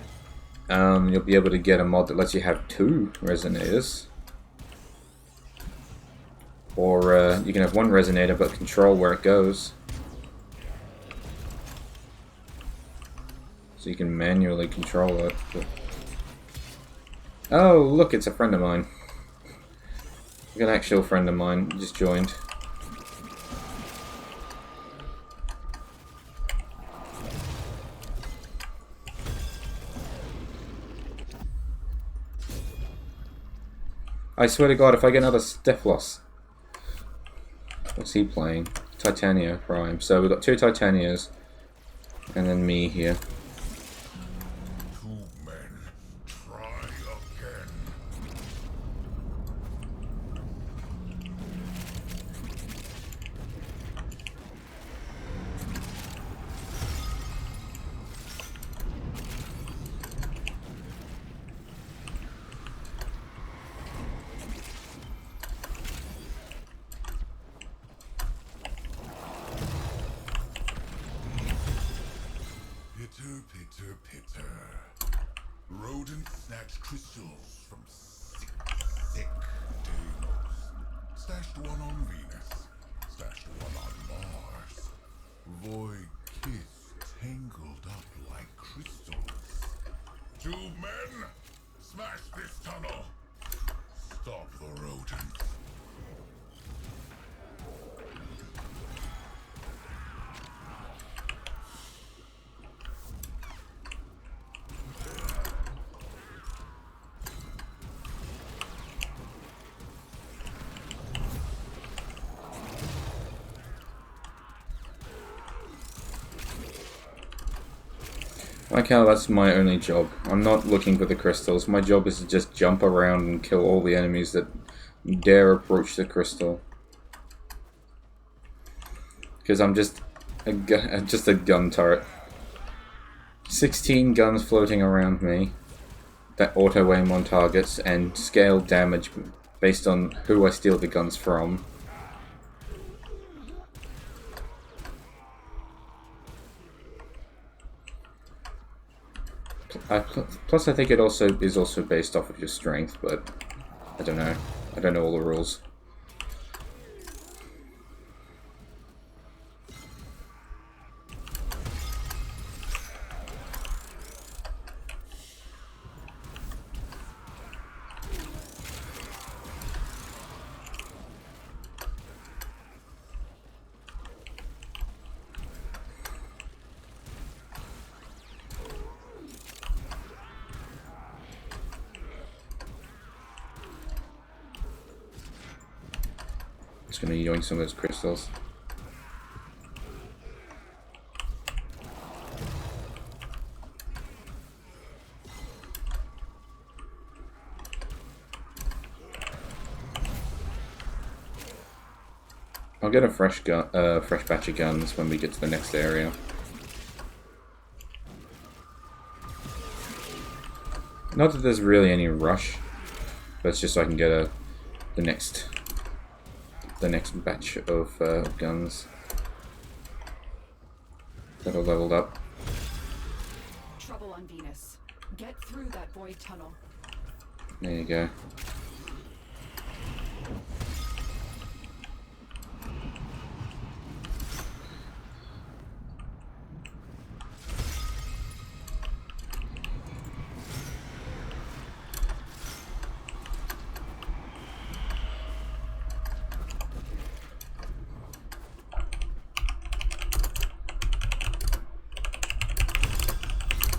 Speaker 1: you'll be able to get a mod that lets you have 2 Resonators. Or you can have 1 Resonator but control where it goes. So you can manually control it. Oh, look, it's a friend of mine. An actual friend of mine just joined. I swear to God, if I get another Steplos. What's he playing? Titania Prime. So we've got 2 Titanias. And then me here.
Speaker 6: 2 men, try again. Pitter, pitter, pitter. Rodents snatch crystals from sick Deimos. Stashed one on Venus. Stashed one on Mars. Void kiss tangled up like crystals. 2 men, smash this tunnel. Stop the rodents.
Speaker 1: Like how that's my only job. I'm not looking for the crystals. My job is to just jump around and kill all the enemies that dare approach the crystal. Because I'm just a gun turret. 16 guns floating around me that auto-aim on targets and scale damage based on who I steal the guns from. Plus, I think it also is also based off of your strength, but I don't know. I don't know all the rules. Just gonna yoink some of those crystals. I'll get a fresh batch of guns when we get to the next area. Not that there's really any rush, but it's just so I can get the next batch of guns that are leveled up.
Speaker 2: Trouble on Venus. Get through that void tunnel.
Speaker 1: There you go.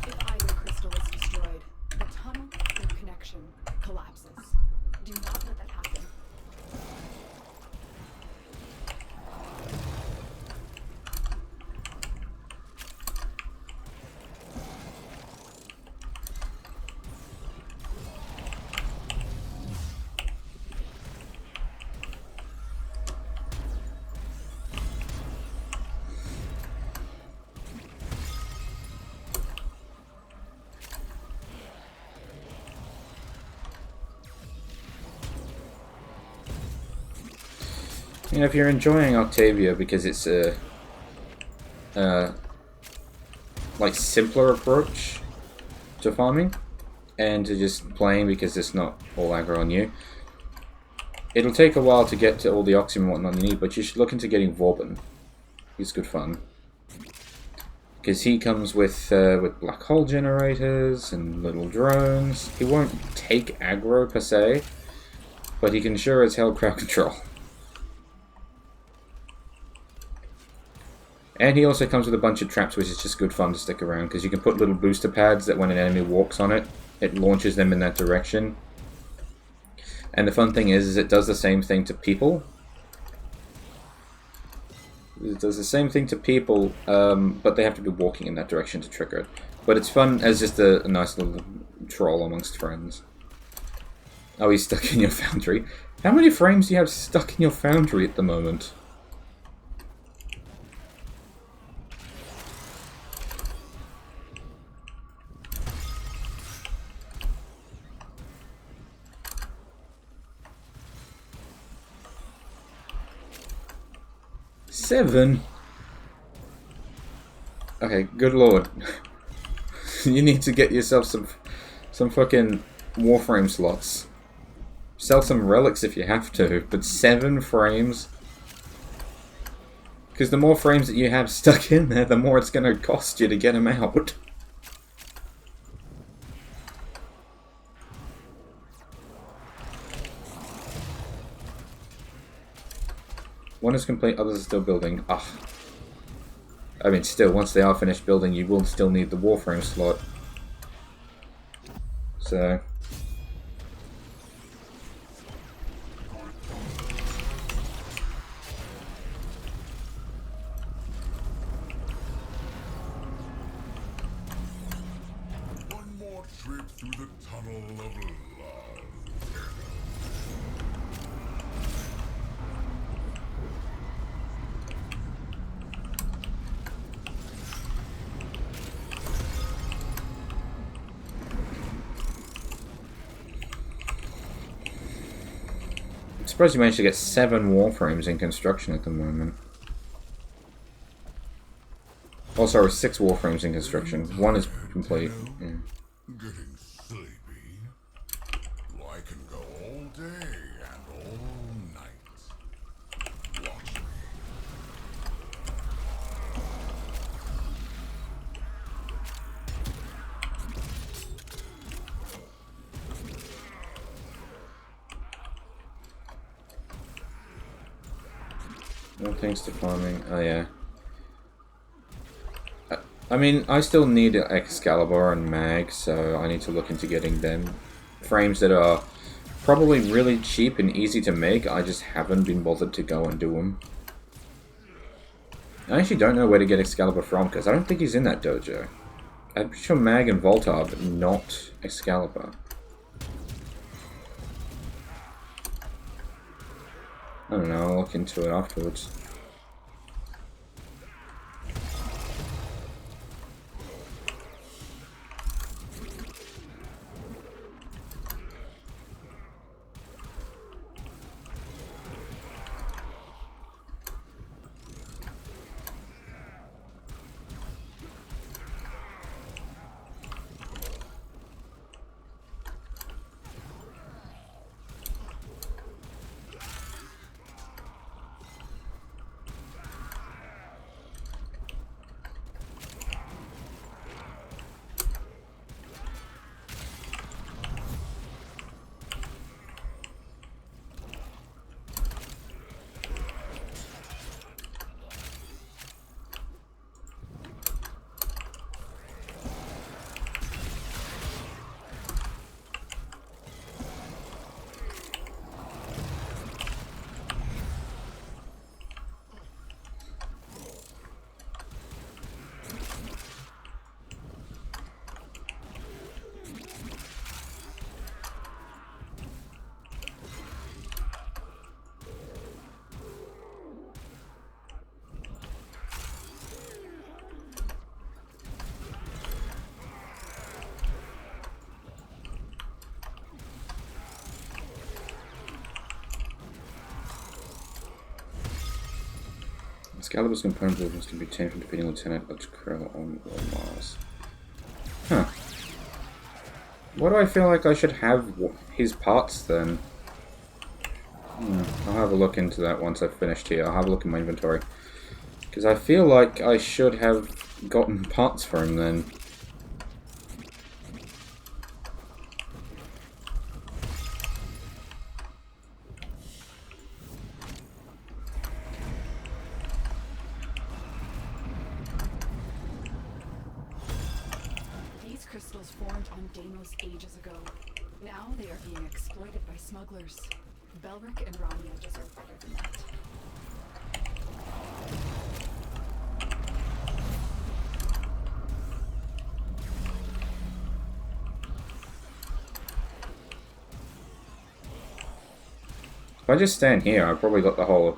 Speaker 2: If either crystal is destroyed, the tunnel or connection Do not let that happen.
Speaker 1: You know, if you're enjoying Octavia because it's a like simpler approach to farming and to just playing because it's not all aggro on you, it'll take a while to get to all the Oxygen and whatnot you need, but you should look into getting Vauban. He's good fun. Because he comes with black hole generators and little drones. He won't take aggro per se, but he can sure as hell crowd control. And he also comes with a bunch of traps, which is just good fun to stick around, because you can put little booster pads that when an enemy walks on it, it launches them in that direction. And the fun thing is it does the same thing to people. It does the same thing to people, but they have to be walking in that direction to trigger it. But it's fun as just a nice little troll amongst friends. Oh, he's stuck in your foundry. How many frames do you have stuck in your foundry at the moment? Seven. Okay, good lord. You need to get yourself some fucking Warframe slots. Sell some relics if you have to, but 7 frames? Because the more frames that you have stuck in there, the more it's going to cost you to get them out. One is complete, others are still building. Ah. I mean, still, once they are finished building, you will still need the Warframe slot. So...
Speaker 6: One more trip through the tunnel of love.
Speaker 1: I'm surprised you managed to get 7 Warframes in construction at the moment. Oh, sorry, 6 Warframes in construction. 1 is complete. Yeah.
Speaker 6: Getting sleepy. Well, I can go all day and all night. Watch me.
Speaker 1: No thanks to farming. Oh yeah. I mean, I still need Excalibur and Mag, so I need to look into getting them. Frames that are probably really cheap and easy to make, I just haven't been bothered to go and do them. I actually don't know where to get Excalibur from, because I don't think he's in that dojo. I'm pretty sure Mag and Volt are, but not Excalibur. I don't know, I'll look into it afterwards. Excalibur's component movements can be obtained from defeating Lieutenant Krill on Mars. Huh. Why do I feel like I should have his parts then? I'll have a look into that once I've finished here. I'll have a look in my inventory. Because I feel like I should have gotten parts for him then.
Speaker 2: These crystals formed on Deimos ages ago. Now they are being exploited by smugglers. Belric and Rania deserve better than that.
Speaker 1: If I just stand here, I've probably got the whole.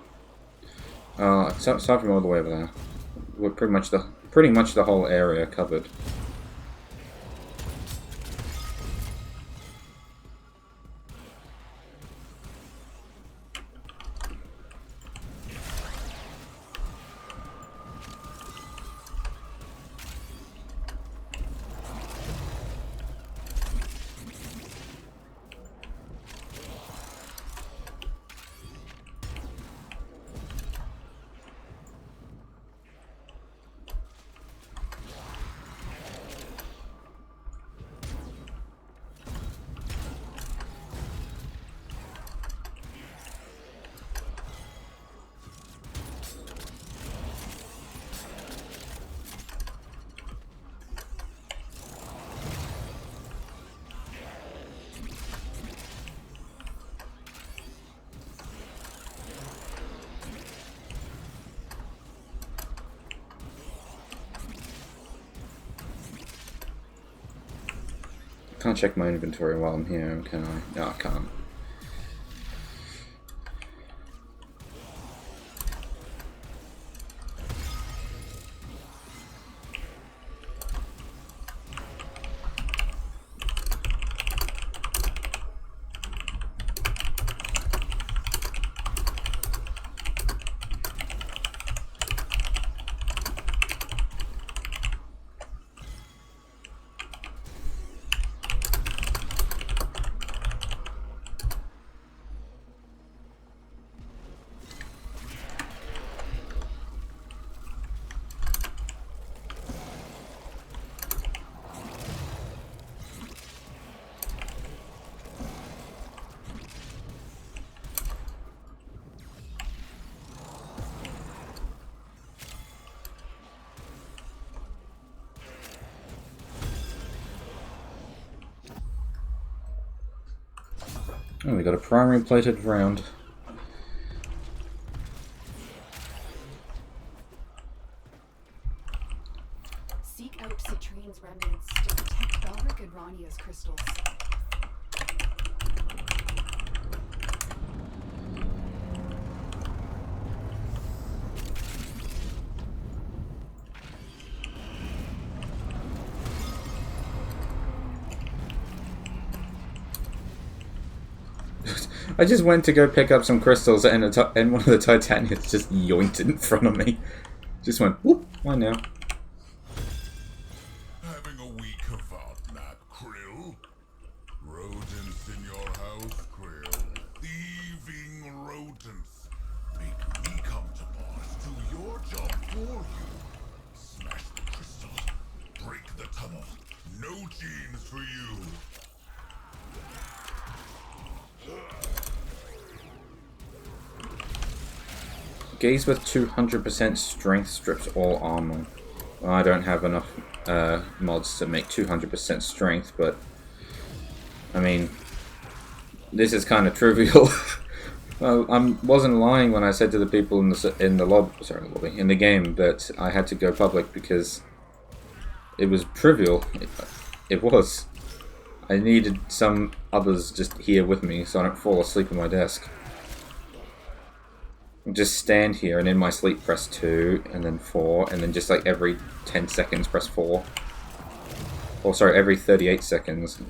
Speaker 1: Aside from all the way over there, we're pretty much the whole area covered. Can't check my inventory while I'm here, can I? No, I can't. Oh, we got a primary plated round.
Speaker 2: Seek out Citrine's remnants to protect Belric and Rania's crystals.
Speaker 1: I just went to go pick up some crystals and one of the Titanians just yoinked in front of me. Just went, whoop, why now?
Speaker 6: Having a week about that, Krill? Rodents in your house, Krill. Thieving rodents. Make me come to Mars, do your job for you. Smash the crystal. Break the tunnel. No genes for you.
Speaker 1: Gaze with 200% strength strips all armor. Well, I don't have enough mods to make 200% strength, but I mean, this is kind of trivial. Well, I wasn't lying when I said to the people in the lobby in the game that I had to go public because it was trivial. It was. I needed some others just here with me so I don't fall asleep at my desk. Just stand here and in my sleep press 2 and then 4 and then just like every 10 seconds press 4. Or sorry, every 38 seconds.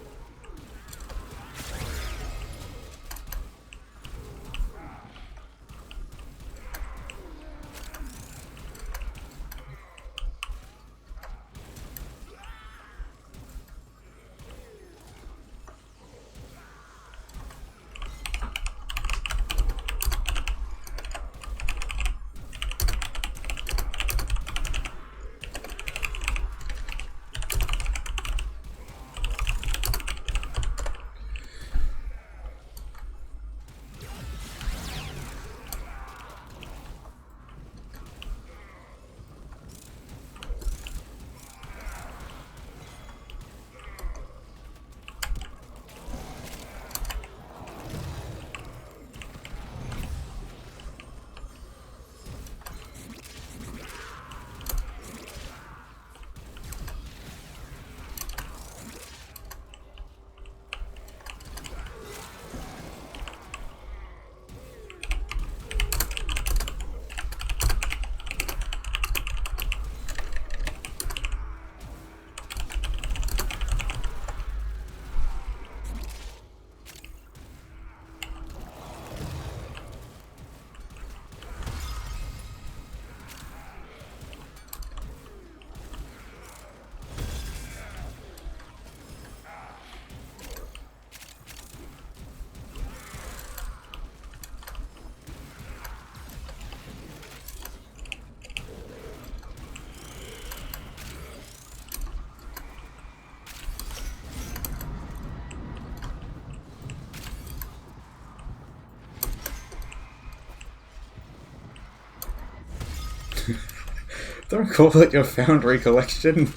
Speaker 1: Don't call it your Foundry collection.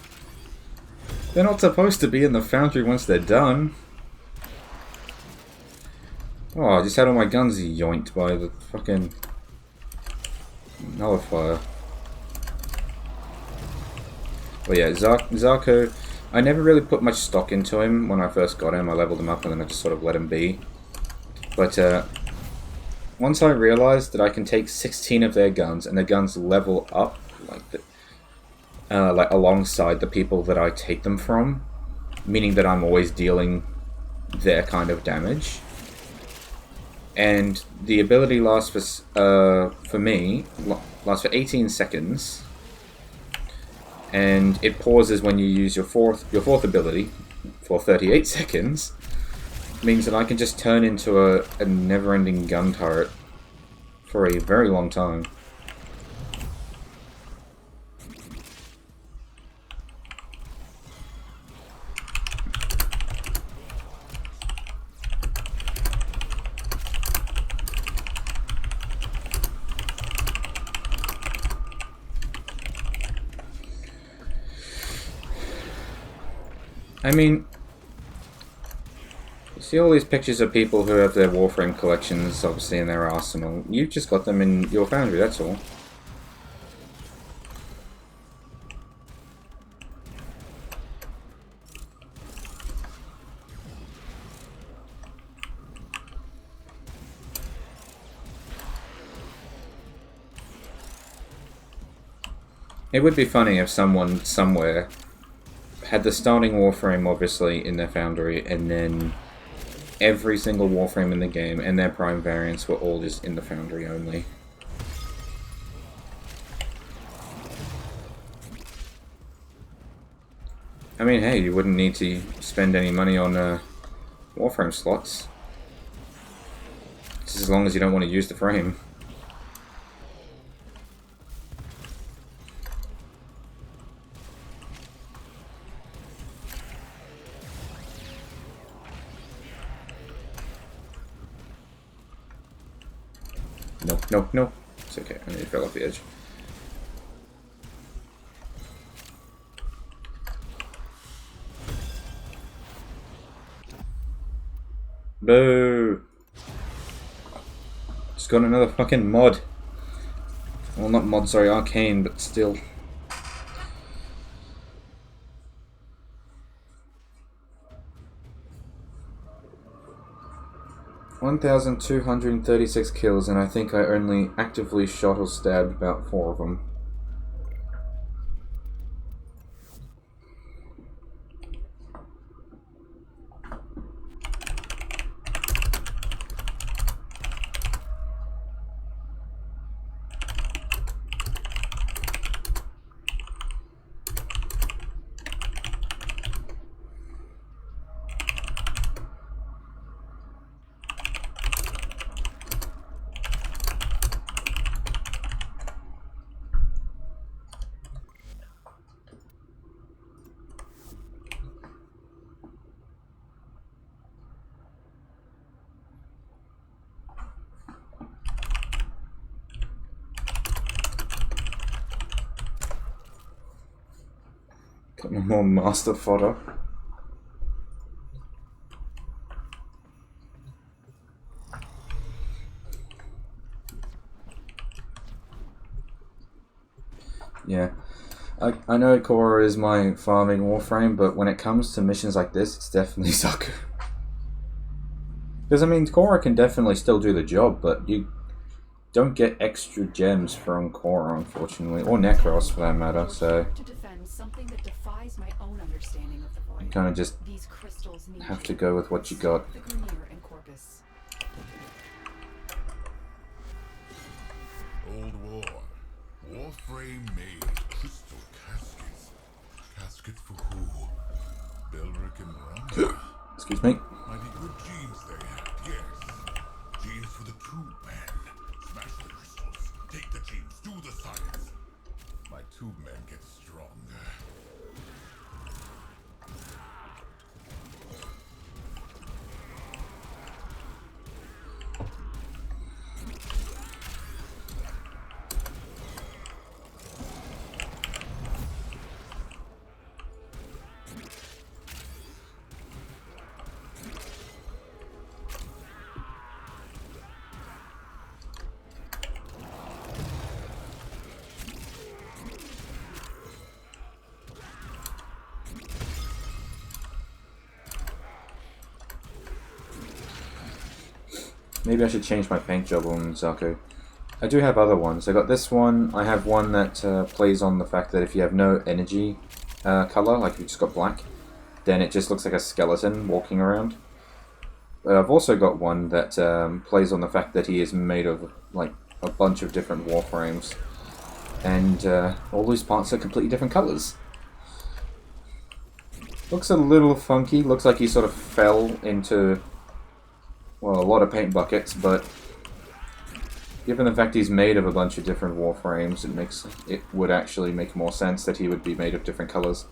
Speaker 1: They're not supposed to be in the Foundry once they're done. Oh, I just had all my guns yoinked by the fucking nullifier. But yeah, Zarko, I never really put much stock into him when I first got him. I leveled him up and then I just sort of let him be. But once I realized that I can take 16 of their guns and their guns level up like alongside the people that I take them from, meaning that I'm always dealing their kind of damage. And the ability lasts for me, lasts for 18 seconds. And it pauses when you use your fourth ability for 38 seconds. Means that I can just turn into a never-ending gun turret for a very long time. I mean, see all these pictures of people who have their Warframe collections, obviously, in their arsenal. You've just got them in your Foundry, that's all. It would be funny if someone, somewhere, had the starting Warframe, obviously, in their Foundry, and then every single Warframe in the game and their Prime variants were all just in the Foundry only. I mean, hey, you wouldn't need to spend any money on Warframe slots. Just as long as you don't want to use the frame. No. It's okay. I nearly fell off the edge. Boo! Just got another fucking mod. Well, not mod, sorry, arcane, but still. $1,236 kills, and I think I only actively shot or stabbed about 4 of them. Got no more master fodder. Yeah. I know Korra is my farming Warframe, but when it comes to missions like this, it's definitely Zaku. Because, I mean, Korra can definitely still do the job, but you don't get extra gems from Korra, unfortunately. Or Necros, for that matter, so
Speaker 2: To defend something that defies my own understanding of the void.
Speaker 1: you kind of just
Speaker 2: These crystals need
Speaker 1: have to go with what you got.
Speaker 2: the Grenier and Corpus.
Speaker 6: Old War. Warframe made crystal caskets. Caskets for who? Belric and Rhonda.
Speaker 1: Excuse me.
Speaker 6: Mighty good genes they had, yes. Genes for the tube men. Smash the crystals. Take the genes. Do the science. My tube men get stronger.
Speaker 1: Maybe I should change my paint job on Zaku. I do have other ones. I got this one. I have one that plays on the fact that if you have no energy color, like if you just got black, then it just looks like a skeleton walking around. But I've also got one that plays on the fact that he is made of like a bunch of different warframes, and all these parts are completely different colors. Looks a little funky. Looks like he sort of fell into, well, a lot of paint buckets, but given the fact he's made of a bunch of different warframes, it would actually make more sense that he would be made of different colors.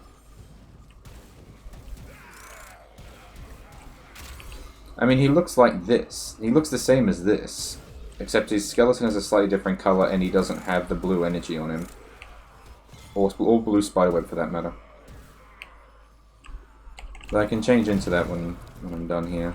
Speaker 1: I mean, he looks like this. He looks the same as this, except his skeleton is a slightly different color and he doesn't have the blue energy on him. Or blue spiderweb for that matter. But I can change into that when I'm done here.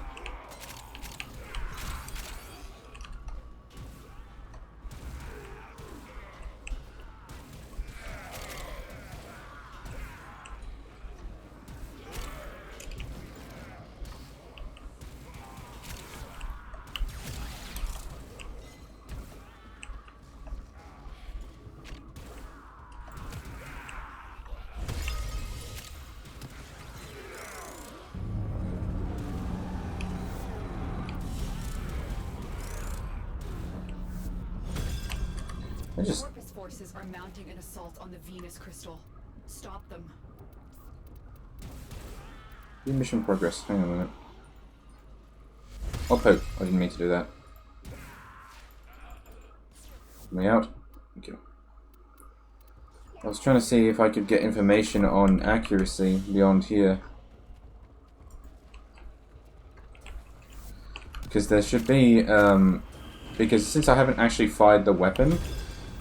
Speaker 2: The Corpus forces are mounting an assault on the Venus crystal. Stop them.
Speaker 1: Mission progress. Hang on a minute. Oh, poke. I didn't mean to do that. Me out. Thank you. I was trying to see if I could get information on accuracy beyond here. Because there should be, because since I haven't actually fired the weapon,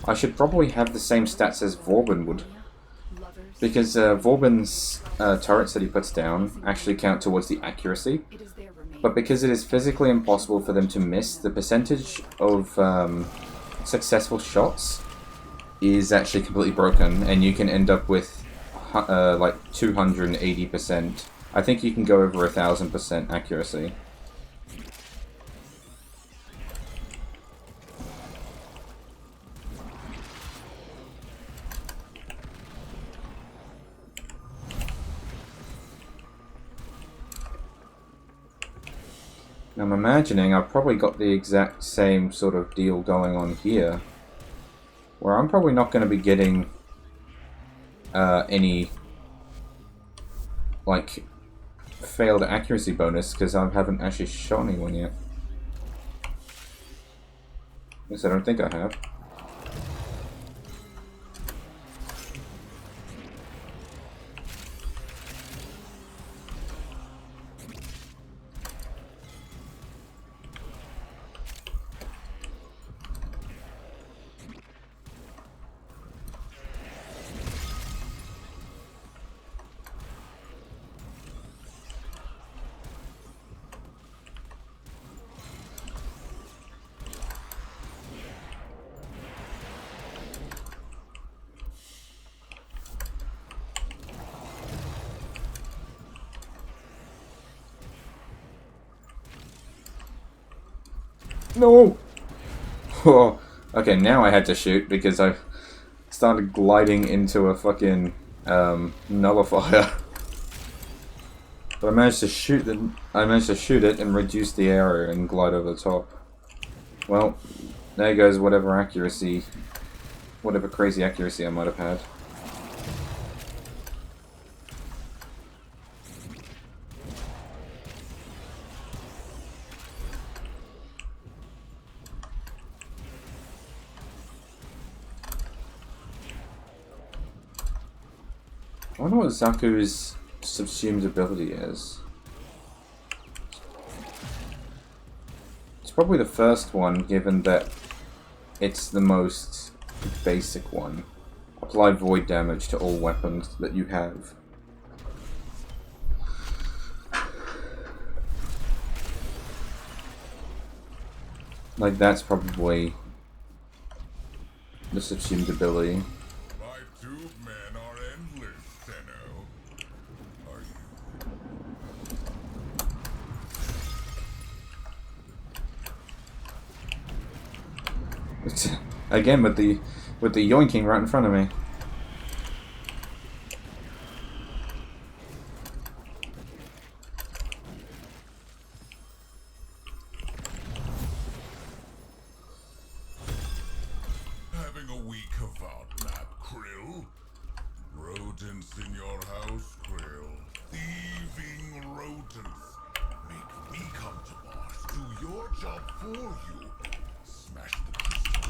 Speaker 1: I should probably have the same stats as Vauban would. Because Vauban's turrets that he puts down actually count towards the accuracy. But because it is physically impossible for them to miss, the percentage of successful shots is actually completely broken, and you can end up with like 280%. I think you can go over 1000% accuracy. I'm imagining I've probably got the exact same sort of deal going on here, where I'm probably not going to be getting any like failed accuracy bonus because I haven't actually shot anyone yet. At least I don't think I have. No! Oh, okay, now I had to shoot because I started gliding into a fucking nullifier. But I managed to shoot it and reduce the area and glide over the top. Well, there goes whatever crazy accuracy I might have had. I wonder what Zaku's subsumed ability is. It's probably the first one, given that it's the most basic one. Apply void damage to all weapons that you have. Like, that's probably the subsumed ability.
Speaker 6: My tube men are endless, Tenno. Are you?
Speaker 1: Again with the yoinking right in front of me.
Speaker 6: Having a week of map, Krill? Rodents in your house, Krill. Thieving rodents. Make me come to Mars, do your job for you. Smash the crystal,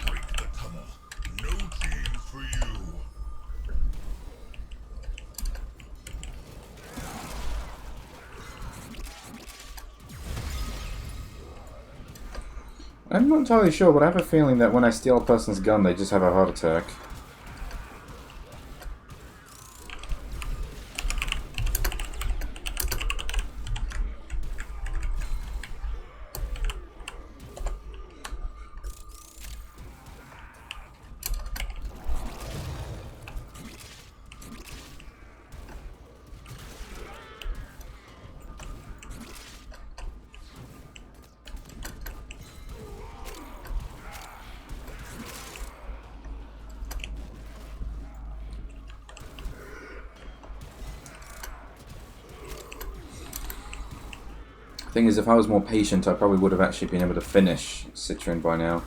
Speaker 6: break the tunnel. No genes for you.
Speaker 1: I'm not entirely sure, but I have a feeling that when I steal a person's gun, they just have a heart attack. Thing is, if I was more patient, I probably would have actually been able to finish Citroen by now.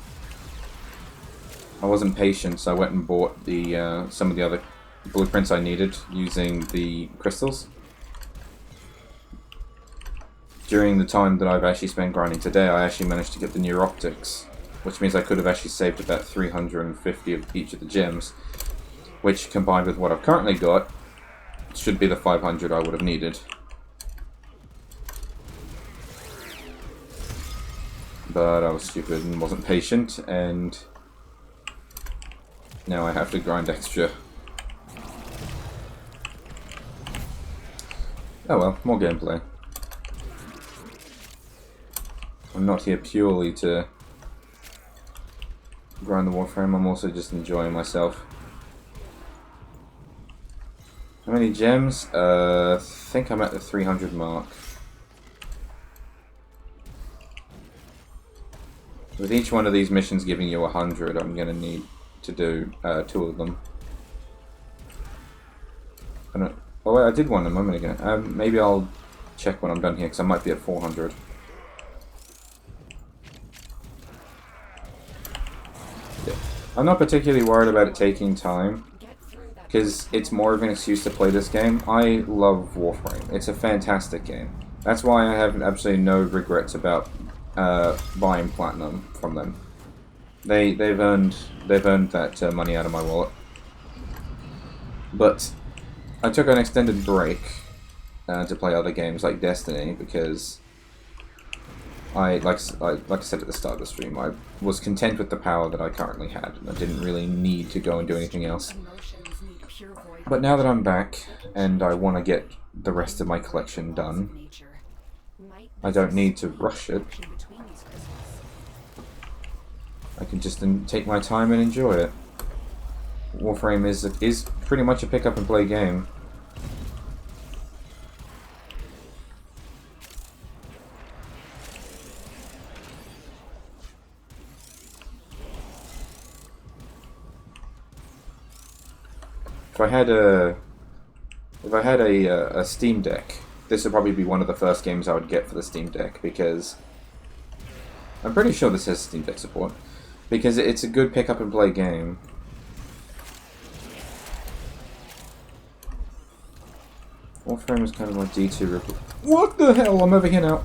Speaker 1: I wasn't patient, so I went and bought the some of the other blueprints I needed using the crystals. During the time that I've actually spent grinding today, I actually managed to get the new optics, which means I could have actually saved about 350 of each of the gems, which combined with what I've currently got, should be the 500 I would have needed. But I was stupid and wasn't patient, and now I have to grind extra. Oh well, more gameplay. I'm not here purely to grind the Warframe, I'm also just enjoying myself. How many gems? I think I'm at the 300 mark. With each one of these missions giving you 100, I'm going to need to do 2 of them. Oh wait, I did one a moment ago. Maybe I'll check when I'm done here, because I might be at 400. Yeah. I'm not particularly worried about it taking time, because it's more of an excuse to play this game. I love Warframe. It's a fantastic game. That's why I have absolutely no regrets about buying platinum from them. They've earned that money out of my wallet. But I took an extended break to play other games like Destiny because like I said at the start of the stream, I was content with the power that I currently had, and I didn't really need to go and do anything else. But now that I'm back and I want to get the rest of my collection done, I don't need to rush it. I can just take my time and enjoy it. Warframe is pretty much a pick up and play game. If I had a Steam Deck, this would probably be one of the first games I would get for the Steam Deck, because I'm pretty sure this has Steam Deck support, because it's a good pick up and play game. Warframe is kind of like D2. What the hell? I'm over here now.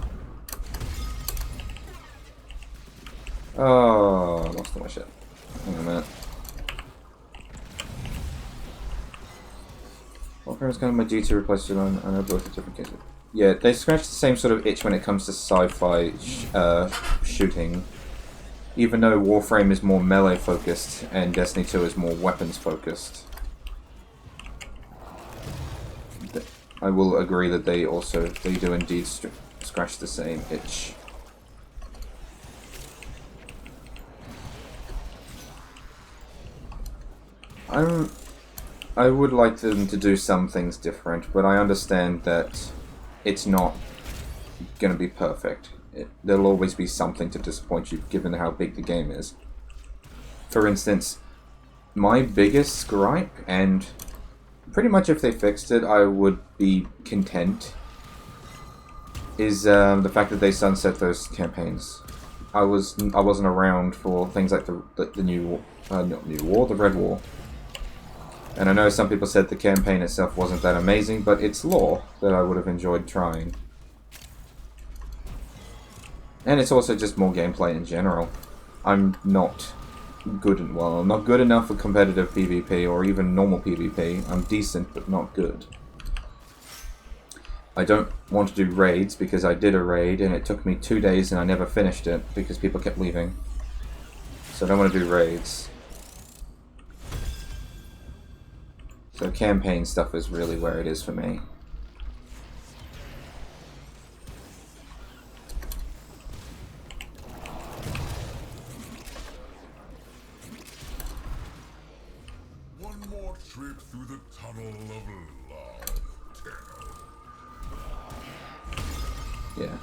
Speaker 1: Oh, I lost all my shit. Hang on a minute. Warframe is kind of my D2 replaced it on. I know both are different cases. Yeah, they scratch the same sort of itch when it comes to sci-fi shooting. Even though Warframe is more melee focused and Destiny 2 is more weapons focused. I will agree that they do indeed scratch the same itch. I would like them to do some things different, but I understand that it's not going to be perfect. There'll always be something to disappoint you, given how big the game is. For instance, my biggest gripe, and pretty much if they fixed it, I would be content, is the fact that they sunset those campaigns. I wasn't around for things like the new not New War, the Red War. And I know some people said the campaign itself wasn't that amazing, but it's lore that I would have enjoyed trying. And it's also just more gameplay in general. I'm not I'm not good enough for competitive PvP or even normal PvP. I'm decent, but not good. I don't want to do raids because I did a raid and it took me 2 days and I never finished it because people kept leaving. So I don't want to do raids. So campaign stuff is really where it is for me.
Speaker 6: One more trip through the tunnel of love, Tenno.
Speaker 1: Yeah.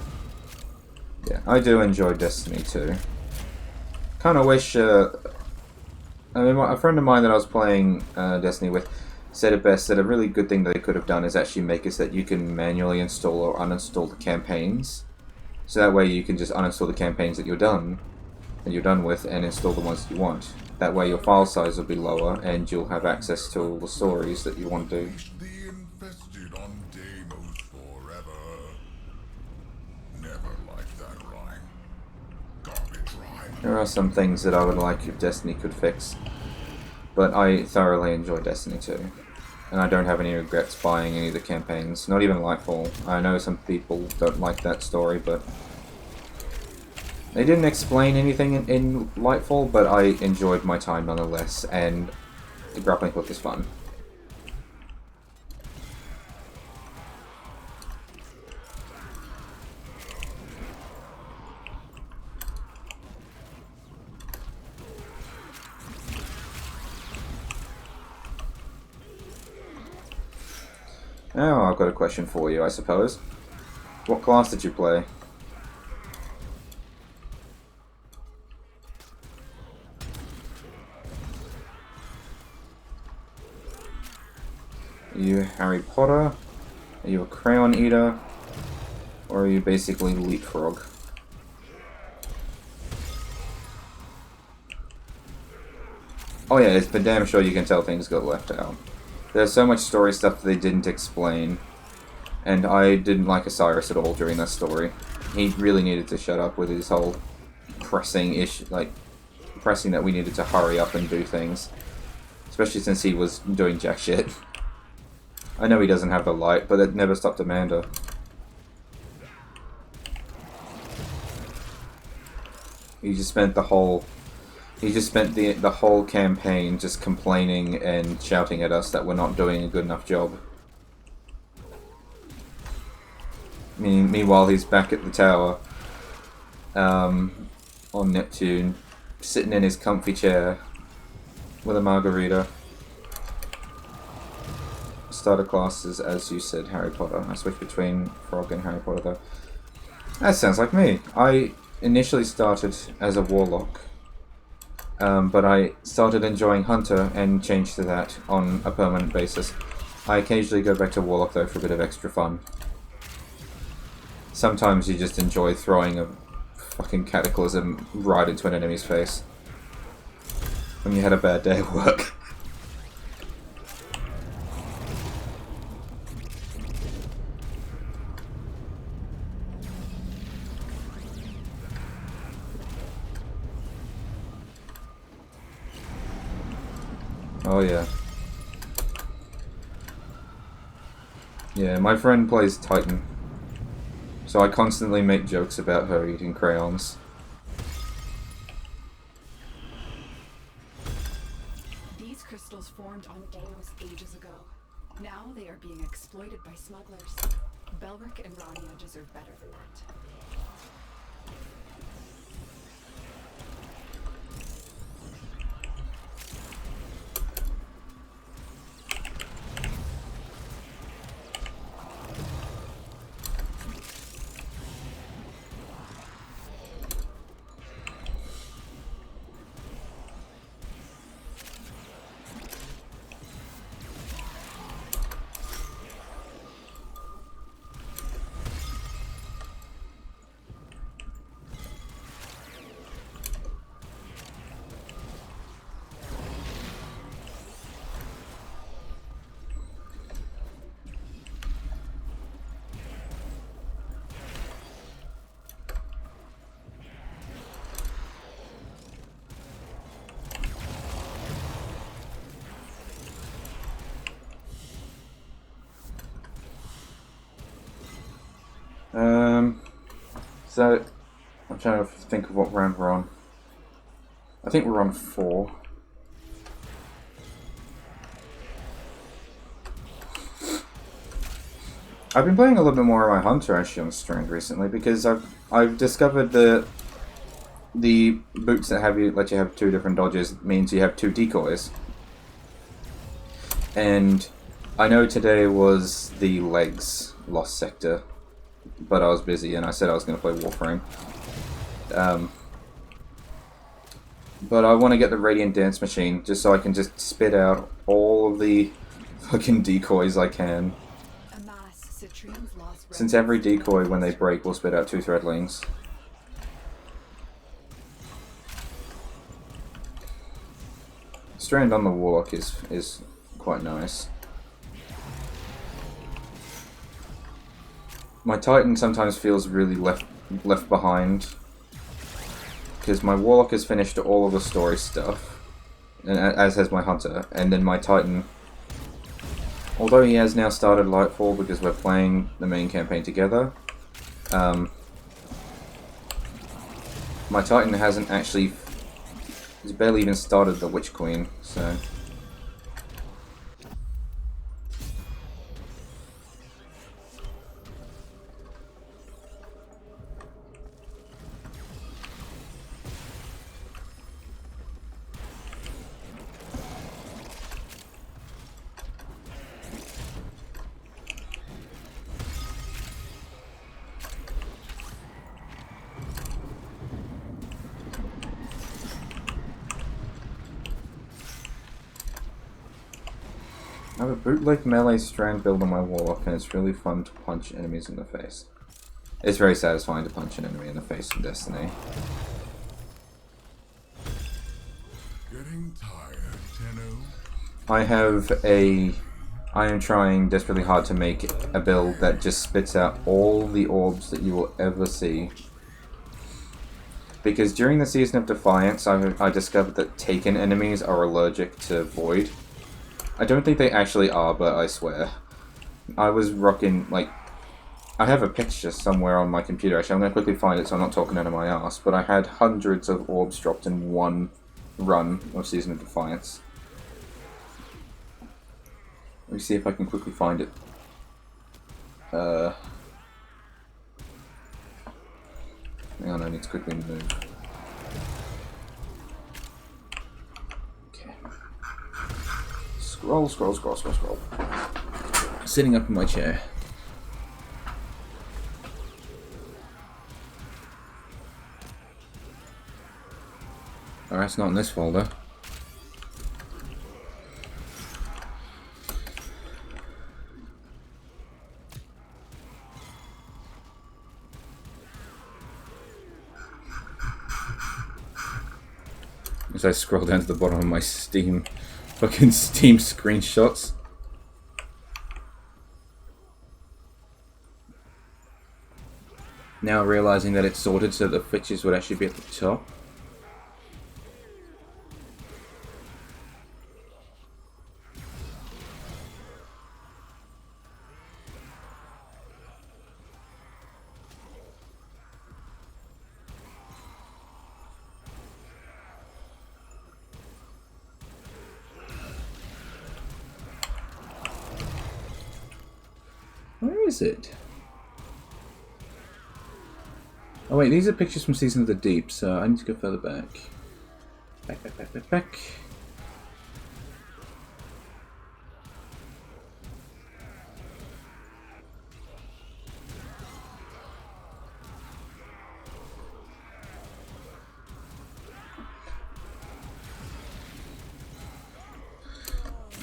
Speaker 1: Yeah, I do enjoy Destiny 2. Kind of wish... I mean, a friend of mine that I was playing Destiny with said it best, that a really good thing that they could have done is actually make it so that you can manually install or uninstall the campaigns. So that way you can just uninstall the campaigns that you're done with and install the ones that you want. That way your file size will be lower and you'll have access to all the stories that you want to do.
Speaker 6: The infested on Deimos forever. Never liked that rhyme. Garbage rhyme.
Speaker 1: There are some things that I would like if Destiny could fix. But I thoroughly enjoy Destiny 2. And I don't have any regrets buying any of the campaigns, not even Lightfall. I know some people don't like that story, but they didn't explain anything in Lightfall, but I enjoyed my time nonetheless, and the grappling hook is fun. Oh, I've got a question for you, I suppose. What class did you play? Are you Harry Potter? Are you a crayon eater? Or are you basically leapfrog? Oh yeah, it's for damn sure you can tell things got left out. There's so much story stuff that they didn't explain, and I didn't like Osiris at all during that story. He really needed to shut up with his whole pressing that we needed to hurry up and do things. Especially since he was doing jack shit. I know he doesn't have the light, but it never stopped Amanda. He just spent the whole campaign just complaining and shouting at us that we're not doing a good enough job. Meanwhile, he's back at the tower on Neptune, sitting in his comfy chair with a margarita. Starter classes, as you said, Harry Potter. I switched between Frog and Harry Potter, though. That sounds like me. I initially started as a Warlock. But I started enjoying Hunter and changed to that on a permanent basis. I occasionally go back to Warlock though for a bit of extra fun. Sometimes you just enjoy throwing a fucking cataclysm right into an enemy's face. When you had a bad day at work. Oh yeah. Yeah, my friend plays Titan. So I constantly make jokes about her eating crayons.
Speaker 2: These crystals formed on Deimos ages ago. Now they are being exploited by smugglers. Belric and Rania deserve better than that.
Speaker 1: So, I'm trying to think of what round we're on. I think we're on 4. I've been playing a little bit more of my Hunter actually on Strand recently because I've discovered that the boots that let you have 2 different dodges means you have 2 decoys. And I know today was the legs lost sector, but I was busy and I said I was going to play Warframe. But I want to get the Radiant Dance Machine just so I can just spit out all of the fucking decoys I can. Since every decoy, when they break, will spit out 2 threadlings. Strand on the Warlock is quite nice. My Titan sometimes feels really left behind because my Warlock has finished all of the story stuff, and as has my Hunter, and then my Titan, although he has now started Lightfall because we're playing the main campaign together, my Titan hasn't actually, he's barely even started the Witch Queen, so. I have a bootleg melee strand build on my Warlock, and it's really fun to punch enemies in the face. It's very satisfying to punch an enemy in the face in Destiny.
Speaker 6: Getting tired, Tenno?
Speaker 1: I am trying desperately hard to make a build that just spits out all the orbs that you will ever see. Because during the Season of Defiance, I discovered that Taken enemies are allergic to Void. I don't think they actually are, but I swear. I was rocking, like... I have a picture somewhere on my computer, actually. I'm going to quickly find it so I'm not talking out of my ass. But I had hundreds of orbs dropped in one run of Season of Defiance. Let me see if I can quickly find it. Hang on, I need to quickly move. Scroll. Sitting up in my chair. Alright, it's not in this folder. As I scroll down to the bottom of my fucking Steam screenshots. Now realizing that it's sorted so the pictures would actually be at the top. Where is it? Oh wait, these are pictures from Season of the Deep, so I need to go further back. Back.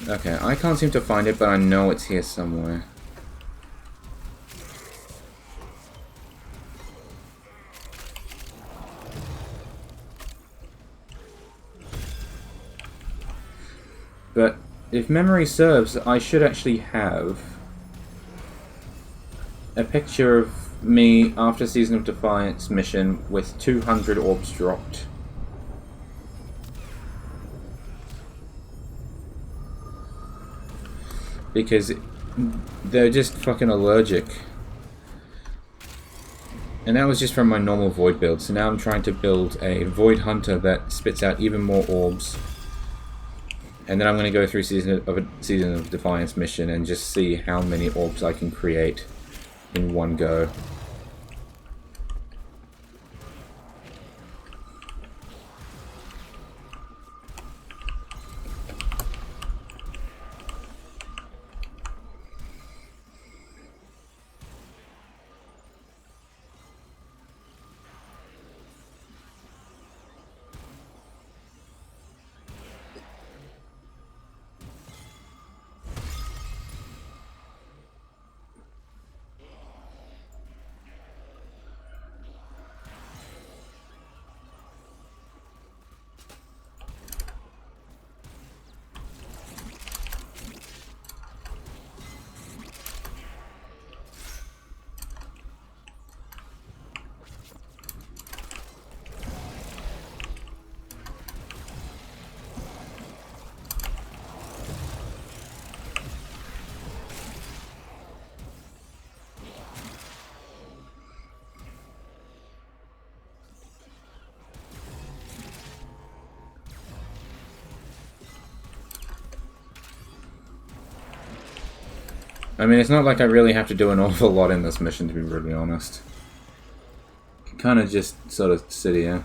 Speaker 1: Okay, I can't seem to find it, but I know it's here somewhere. But if memory serves, I should actually have a picture of me after Season of Defiance mission with 200 orbs dropped. Because they're just fucking allergic. And that was just from my normal Void build, so now I'm trying to build a Void Hunter that spits out even more orbs. And then I'm going to go through Season of Defiance mission and just see how many orbs I can create in one go. I mean, it's not like I really have to do an awful lot in this mission, to be brutally honest. I can kind of just sort of sit here.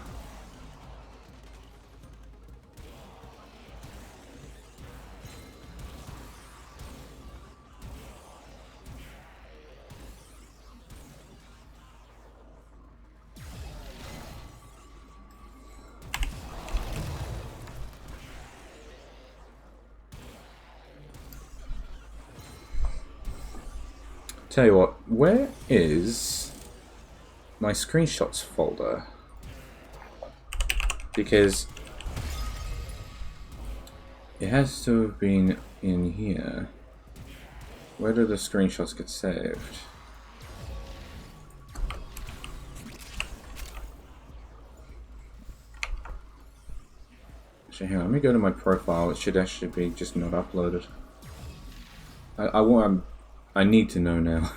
Speaker 1: Tell you what, where is my screenshots folder? Because it has to have been in here. Where do the screenshots get saved? Actually, hang on, let me go to my profile. It should actually be just not uploaded. I need to know now.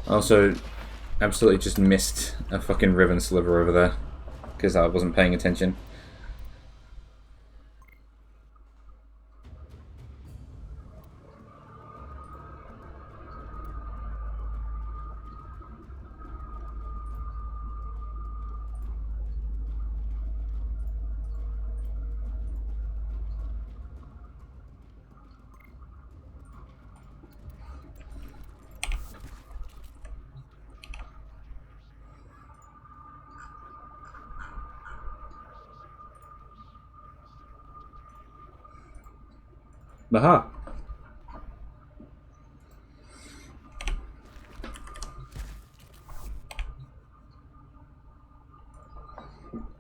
Speaker 1: Also, absolutely just missed a fucking ribbon sliver over there because I wasn't paying attention. Aha!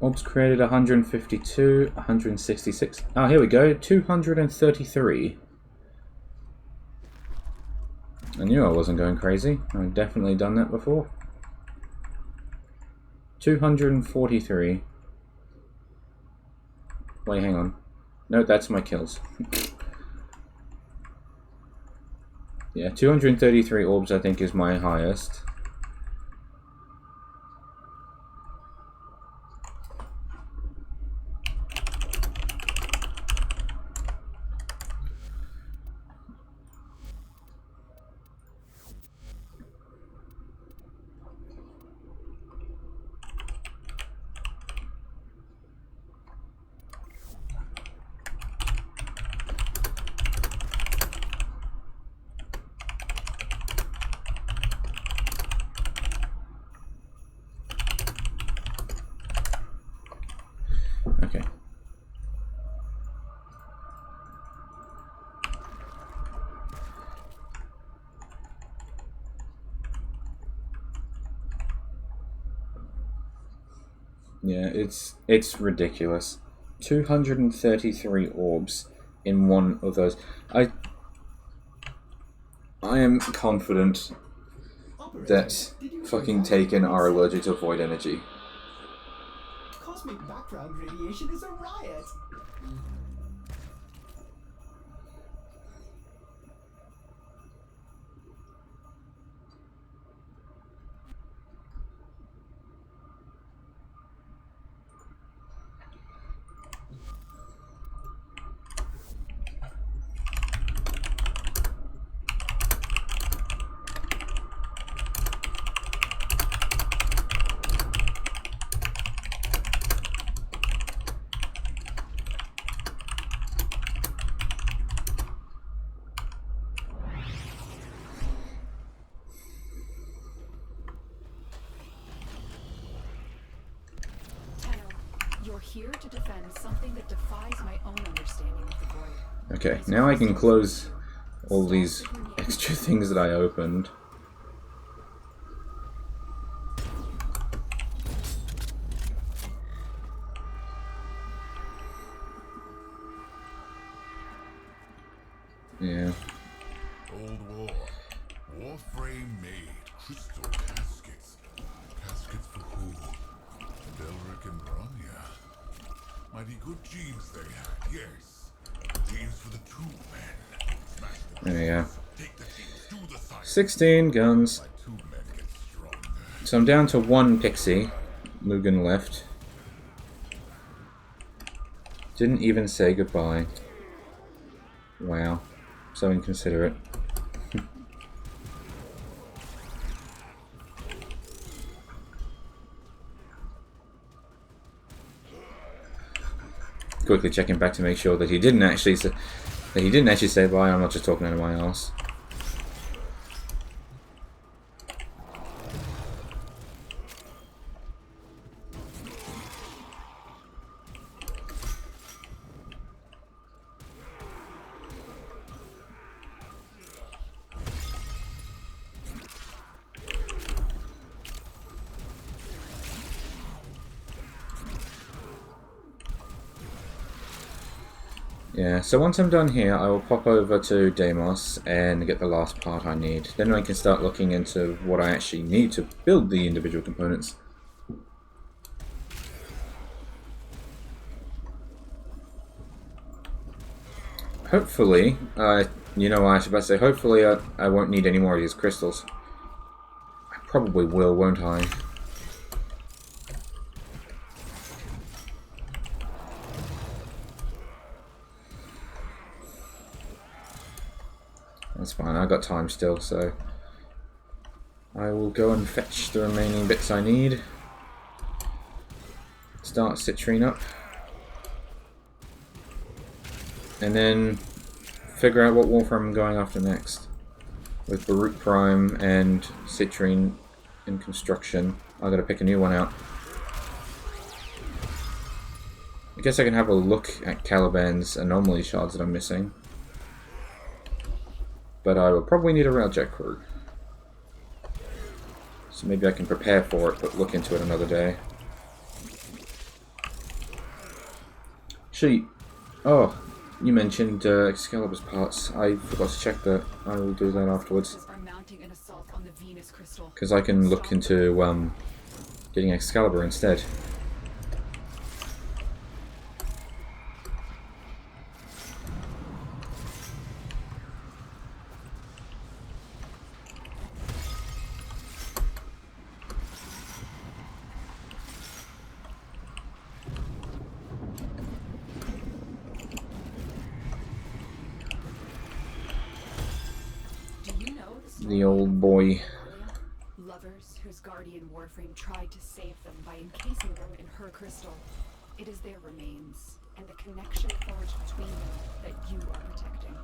Speaker 1: Orbs created 152, 166. Ah, here we go, 233. I knew I wasn't going crazy. I've definitely done that before. 243. Wait, hang on. No, that's my kills. Yeah, 233 orbs I think is my highest. Okay. Yeah, it's ridiculous. 233 orbs in one of those. I am confident
Speaker 3: operating. Did you
Speaker 1: fucking
Speaker 3: realize
Speaker 1: taken
Speaker 3: that
Speaker 1: are allergic to void energy.
Speaker 3: cosmic background radiation is a riot?
Speaker 2: You're here to defend something that defies my own understanding of the void.
Speaker 1: Okay, now I can close all these extra things that I opened. Yeah.
Speaker 6: Old War. Warframe made crystal caskets. Caskets for who? Belric and Bronya. Mighty good genes they had, yes. Genes for the two men. Smash the
Speaker 1: There we go.
Speaker 6: take the genes, do the science.
Speaker 1: 16 guns.
Speaker 6: My two men get stronger.
Speaker 1: So I'm down to 1 pixie. Lugan left. Didn't even say goodbye. Wow. So inconsiderate. Quickly checking back to make sure that he didn't actually say bye. I'm not just talking out of my arse. Yeah, so once I'm done here, I will pop over to Deimos and get the last part I need. Then I can start looking into what I actually need to build the individual components. Hopefully, you know, I should about to say, hopefully I won't need any more of these crystals. I probably will, won't I? That's fine, I got time still, so I will go and fetch the remaining bits I need. Start Citrine up. And then figure out what Warframe I'm going after next. With Baruch Prime and Citrine in construction, I gotta pick a new one out. I guess I can have a look at Caliban's anomaly shards that I'm missing. But I will probably need a railjet crew. So maybe I can prepare for it, but look into it another day. Actually, oh, you mentioned Excalibur's parts. I forgot to check that. I will do that afterwards. Because I can look into getting Excalibur instead. The old boy.
Speaker 2: Lovers whose guardian Warframe tried to save them by encasing them in her crystal. It is their remains and the connection forged between them that you are protecting.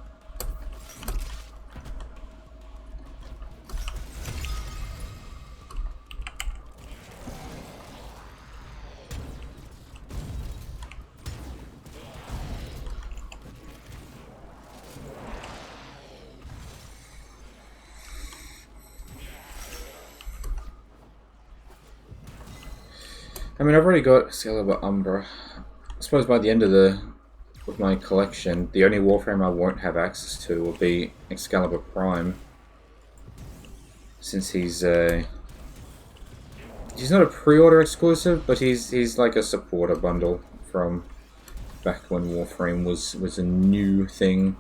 Speaker 1: I mean, I've already got Excalibur Umbra. I suppose by the end of my collection, the only Warframe I won't have access to will be Excalibur Prime. since he's not a pre-order exclusive, but he's like a supporter bundle from back when Warframe was a new thing.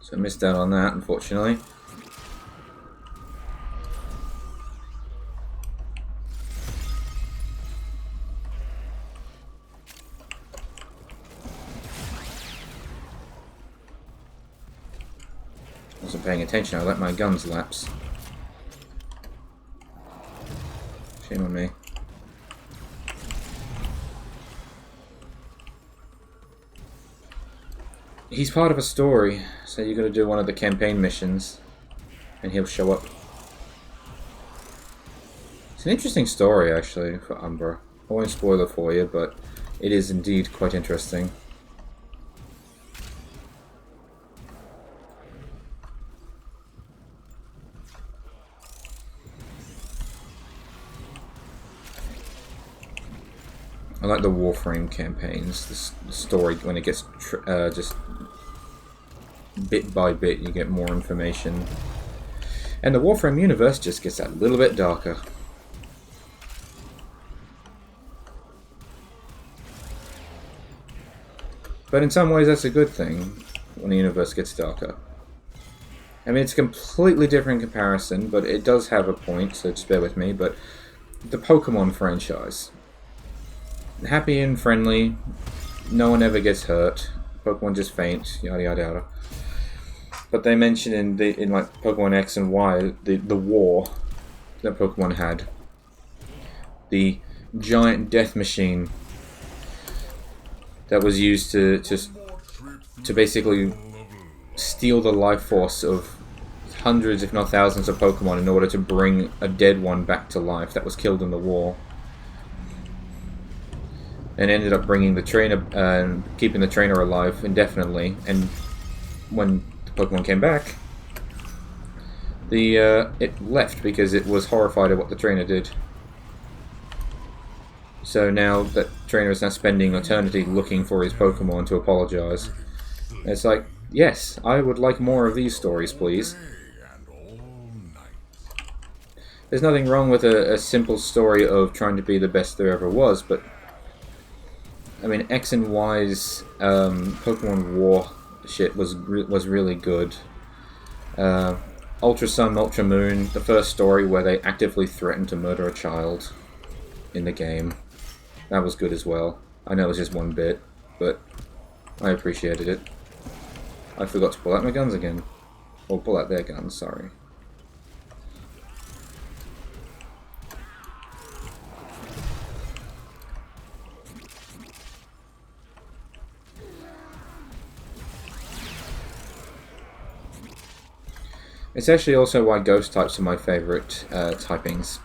Speaker 1: So I missed out on that, unfortunately. Wasn't paying attention, I let my guns lapse. Shame on me. He's part of a story, so you gotta do one of the campaign missions, and he'll show up. It's an interesting story, actually, for Umbra. I won't spoil it for you, but it is indeed quite interesting. I like the Warframe campaigns. The story, when it gets just bit by bit, you get more information. And the Warframe universe just gets a little bit darker. But in some ways, that's a good thing, when the universe gets darker. I mean, it's a completely different comparison, but it does have a point, so just bear with me. But the Pokemon franchise. Happy and friendly, no one ever gets hurt, Pokemon just faint, yada yada yada. But they mention in like Pokemon X and Y the war that Pokemon had, the giant death machine that was used to basically steal the life force of hundreds, if not thousands, of Pokemon in order to bring a dead one back to life that was killed in the war. And ended up bringing the trainer, keeping the trainer alive indefinitely. And when the Pokemon came back, it left because it was horrified at what the trainer did. So now that trainer is now spending eternity looking for his Pokemon to apologize. And it's like, yes, I would like more of these stories, please. There's nothing wrong with a simple story of trying to be the best there ever was, but I mean, X and Y's Pokemon War shit was really good. Ultra Sun, Ultra Moon, the first story where they actively threatened to murder a child in the game. That was good as well. I know it was just one bit, but I appreciated it. I forgot to pull out my guns again. Or pull out their guns, sorry. It's actually also why ghost types are my favourite typings.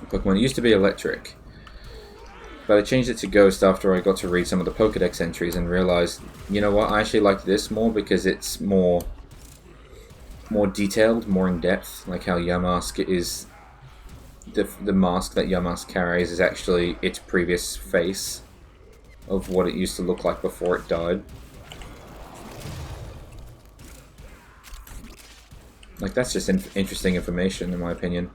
Speaker 1: Pokemon. It used to be electric, but I changed it to ghost after I got to read some of the Pokedex entries and realised, you know what, I actually like this more because it's more detailed, more in depth, like how Yamask is, the mask that Yamask carries is actually its previous face of what it used to look like before it died. Like, that's just interesting information, in my opinion.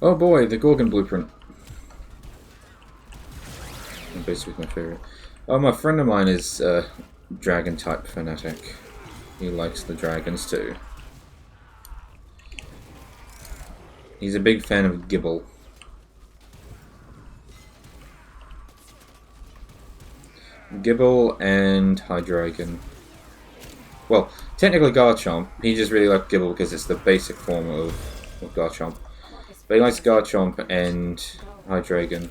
Speaker 1: Oh boy, the Gorgon Blueprint. Basically my favorite. Oh, my friend of mine is dragon type fanatic. He likes the dragons too. He's a big fan of Gibble. Gibble and Hydreigon. Well, technically Garchomp. He just really likes Gibble because it's the basic form of Garchomp. But he likes Garchomp and Hydreigon.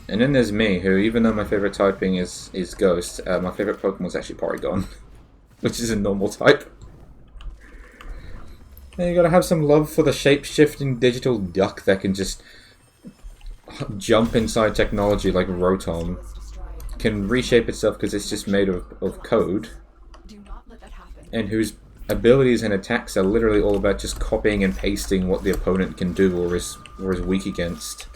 Speaker 1: And then there's me, who, even though my favorite typing is Ghost, my favorite Pokemon is actually Porygon, which is a normal type. And you gotta have some love for the shape-shifting digital duck that can just jump inside technology like Rotom. Can reshape itself because it's just made of code.
Speaker 2: Do not let that happen.
Speaker 1: And whose abilities and attacks are literally all about just copying and pasting what the opponent can do or is weak against.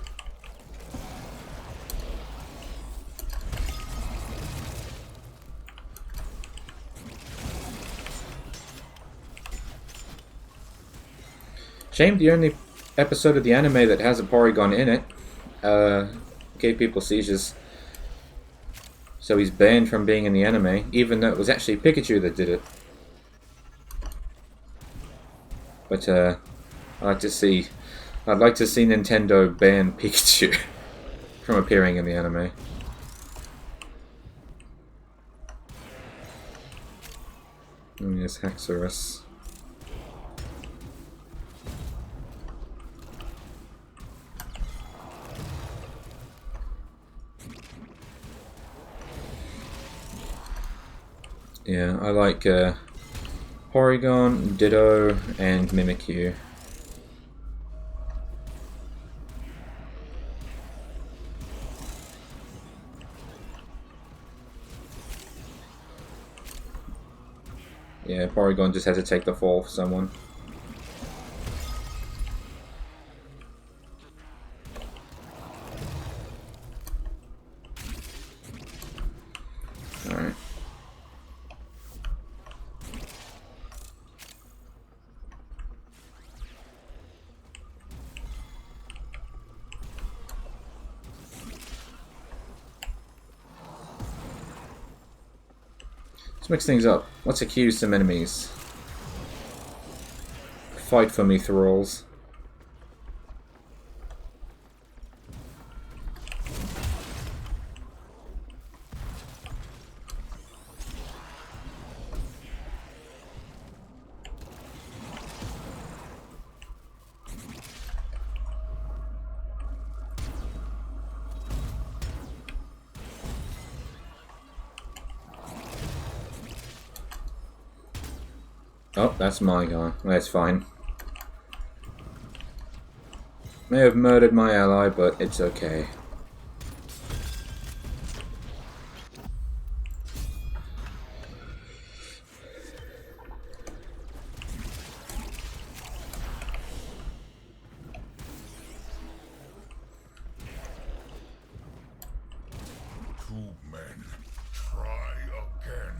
Speaker 1: Shame the only episode of the anime that has a Porygon in it gave people seizures. So he's banned from being in the anime, even though it was actually Pikachu that did it. But I'd like to see Nintendo ban Pikachu from appearing in the anime. And yes, Haxorus. Yeah, I like Porygon, Ditto, and Mimikyu. Yeah, Porygon just had to take the fall for someone. Alright. Let's mix things up. Let's accuse some enemies. Fight for me, thralls. Oh, that's my guy. That's fine. May have murdered my ally, but it's okay.
Speaker 6: Two men. Try again.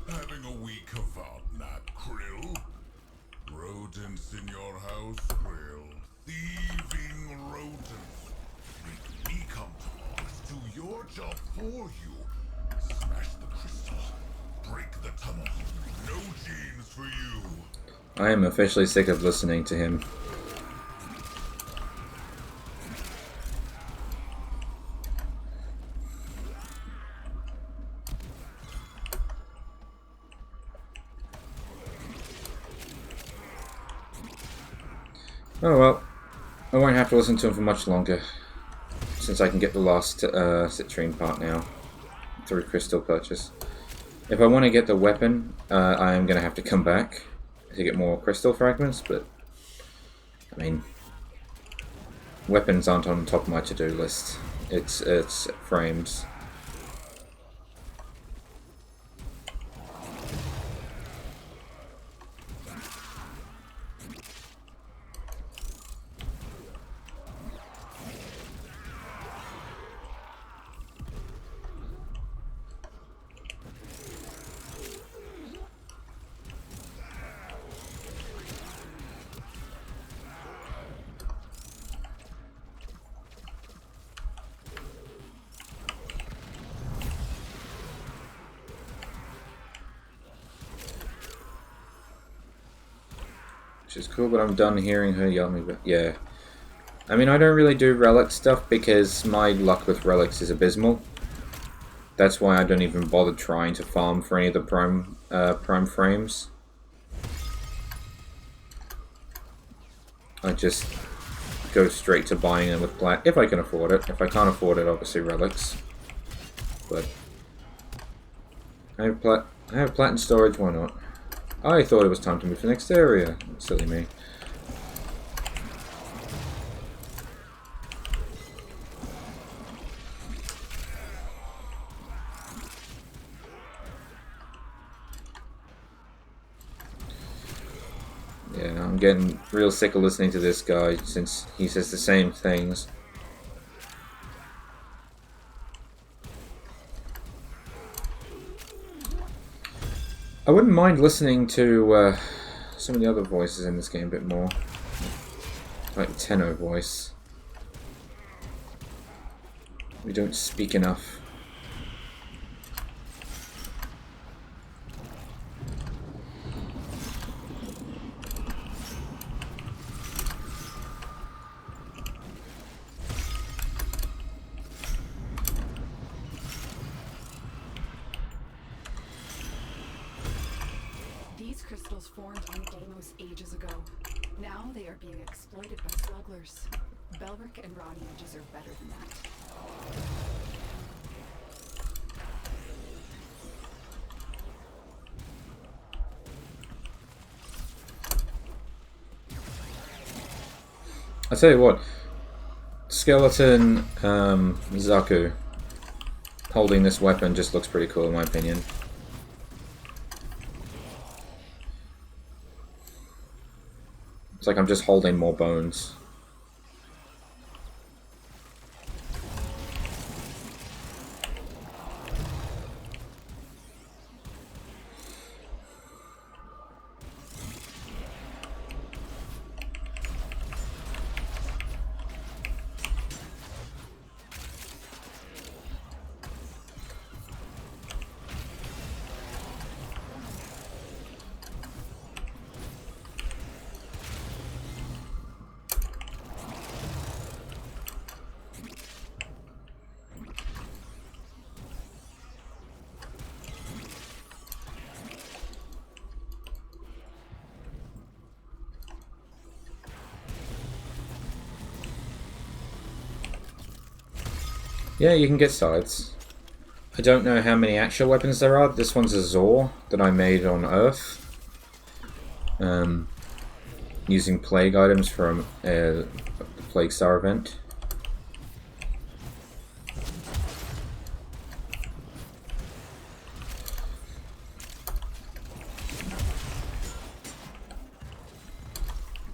Speaker 6: Having a week of nap, Krill? Rodents in your house, Krill. Thieving rodents. Make me come to Mars, do your job for you. Smash the crystal. Break the tunnel. No genes for you.
Speaker 1: I am officially sick of listening to him. Oh well, I won't have to listen to him for much longer, since I can get the last citrine part now, through crystal purchase. If I want to get the weapon, I am going to have to come back to get more crystal fragments, but, I mean, weapons aren't on top of my to-do list. It's frames. which is cool, but I'm done hearing her yell at me, but yeah. I mean, I don't really do relic stuff because my luck with relics is abysmal. That's why I don't even bother trying to farm for any of the prime frames. I just go straight to buying them with plat if I can afford it. If I can't afford it, obviously relics. But I have plat in storage. Why not? I thought it was time to move to the next area. Silly me. Yeah, I'm getting real sick of listening to this guy since he says the same things. I wouldn't mind listening to some of the other voices in this game a bit more. Like the Tenno voice. We don't speak enough.
Speaker 2: These crystals formed on Deimos ages ago. Now they are being exploited by smugglers. Belric and Rania deserve better than that.
Speaker 1: I tell you what, skeleton Zaku holding this weapon just looks pretty cool in my opinion. It's like I'm just holding more bones. Yeah, you can get sides. I don't know how many actual weapons there are. This one's a Zor that I made on Earth. Using plague items from the Plague Star event.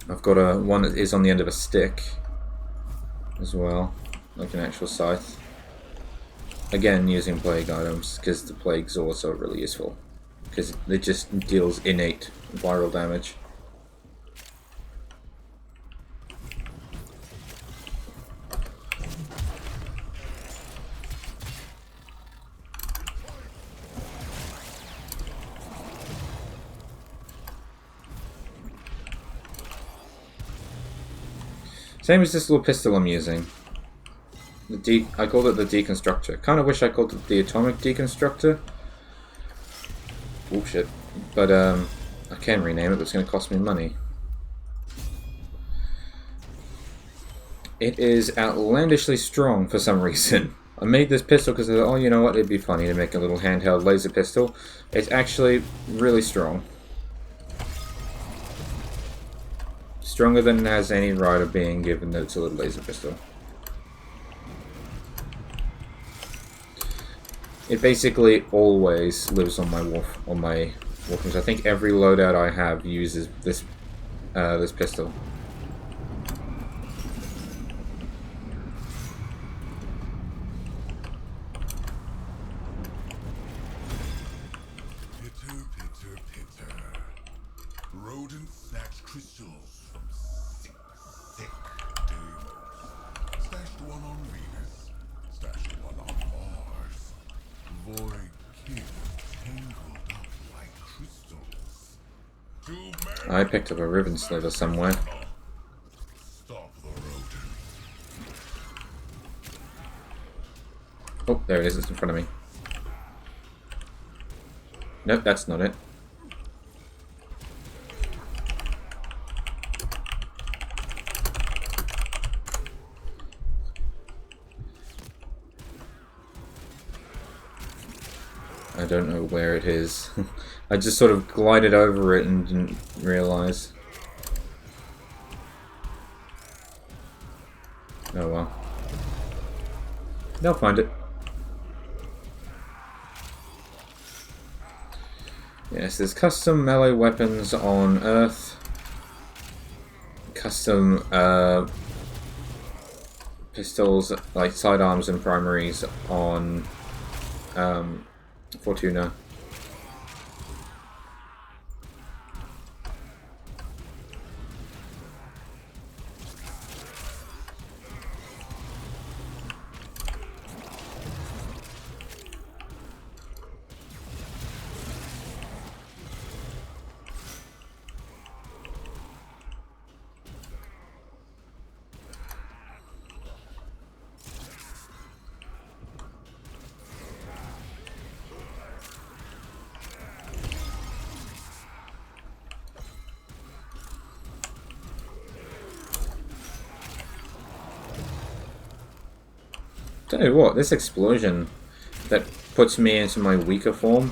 Speaker 1: I've got one that is on the end of a stick as well, like an actual scythe. Again, using plague items, because the plagues are also really useful. Because it just deals innate viral damage. Same as this little pistol I'm using. I called it the Deconstructor. Kind of wish I called it the Atomic Deconstructor. Oh shit. But I can rename it, but it's going to cost me money. It is outlandishly strong for some reason. I made this pistol because I thought, oh, you know what, it'd be funny to make a little handheld laser pistol. It's actually really strong. Stronger than it has any right of being, given that it's a little laser pistol. It basically always lives on my Warframes. I think every loadout I have uses this this pistol.
Speaker 6: Pitter, pitter, pitter. Rodents snatch crystals from sick Deimos. Stashed one on Venus. Stashed one on Mars. Void kin tangled up like crystals. To
Speaker 1: I picked up a ribbon sliver somewhere.
Speaker 6: Stop the rodent.
Speaker 1: Oh, there it is. It's in front of me. Nope, that's not it. I don't know where it is. I just sort of glided over it and didn't realize. Oh well. They'll find it. Yes, there's custom melee weapons on Earth. Custom pistols, like sidearms and primaries on Fortuna. Tell you what, this explosion that puts me into my weaker form,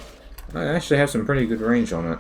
Speaker 1: I actually have some pretty good range on it.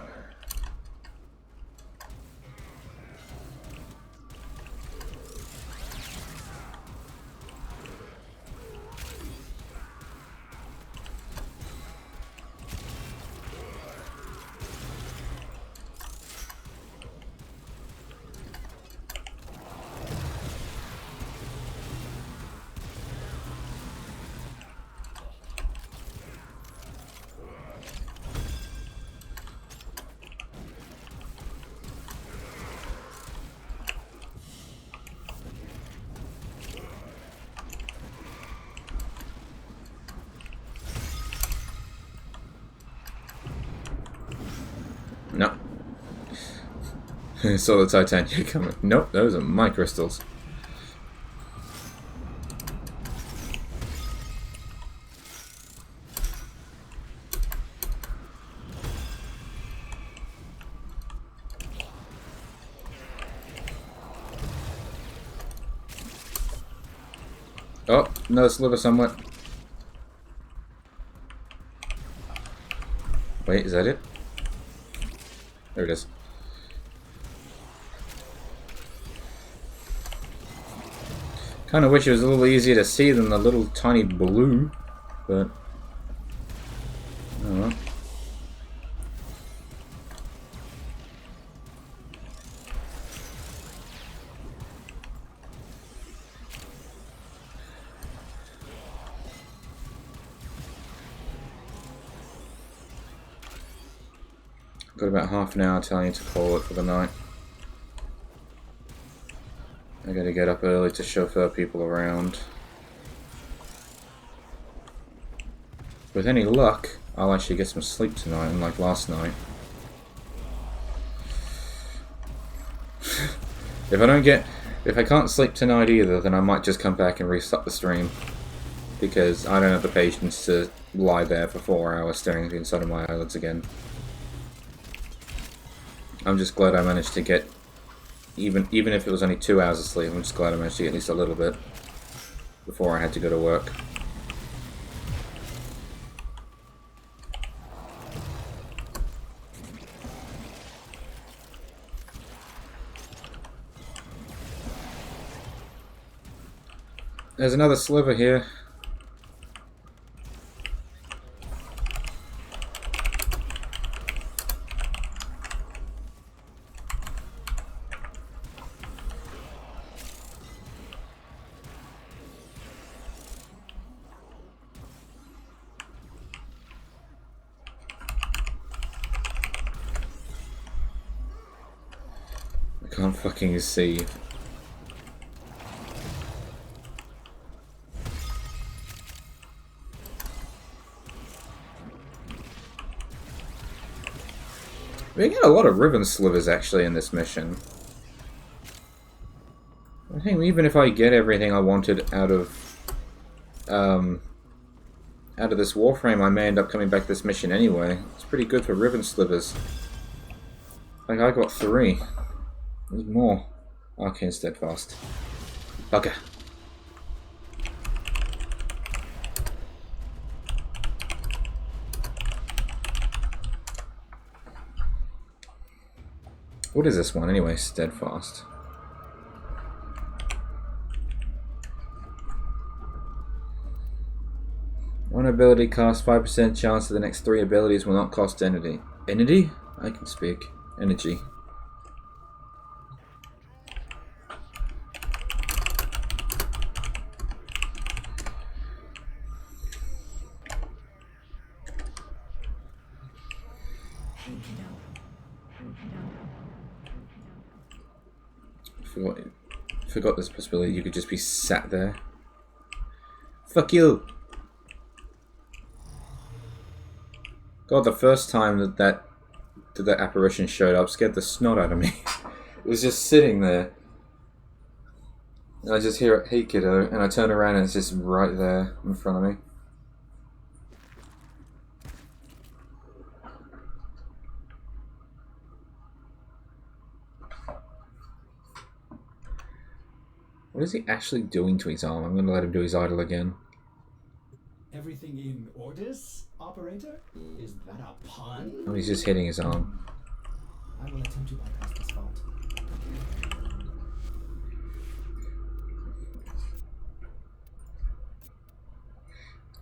Speaker 1: No. Saw the Titania coming. Nope, those are my crystals. Oh, another sliver somewhere. Wait, is that it? There it is. Kind of wish it was a little easier to see than the little tiny blue, but oh well. Got about half an hour till I need to call it for the night. I gotta get up early to chauffeur people around. With any luck, I'll actually get some sleep tonight, unlike last night. If I can't sleep tonight either, then I might just come back and restart the stream. Because I don't have the patience to lie there for 4 hours staring at the inside of my eyelids again. I'm just glad I managed to get, even if it was only 2 hours of sleep, I'm just glad I managed to get at least a little bit before I had to go to work. There's another sliver here. I can't fucking see. We get a lot of ribbon slivers actually in this mission. I think even if I get everything I wanted out of this Warframe, I may end up coming back this mission anyway. It's pretty good for ribbon slivers. Like, I got 3. There's more. Arcane Steadfast. Okay. What is this one anyway? Steadfast. One ability costs 5% chance that the next 3 abilities will not cost entity. Entity? I can speak. Energy. Forgot this possibility. You could just be sat there. Fuck you! God, the first time that apparition showed up scared the snot out of me. It was just sitting there. And I just hear it, "Hey kiddo," and I turn around and it's just right there in front of me. What is he actually doing to his arm? I'm going to let him do his idol again.
Speaker 3: Everything in orders, operator? Is that a pun?
Speaker 1: Oh, he's just hitting his arm.
Speaker 3: I will attempt to bypass this fault.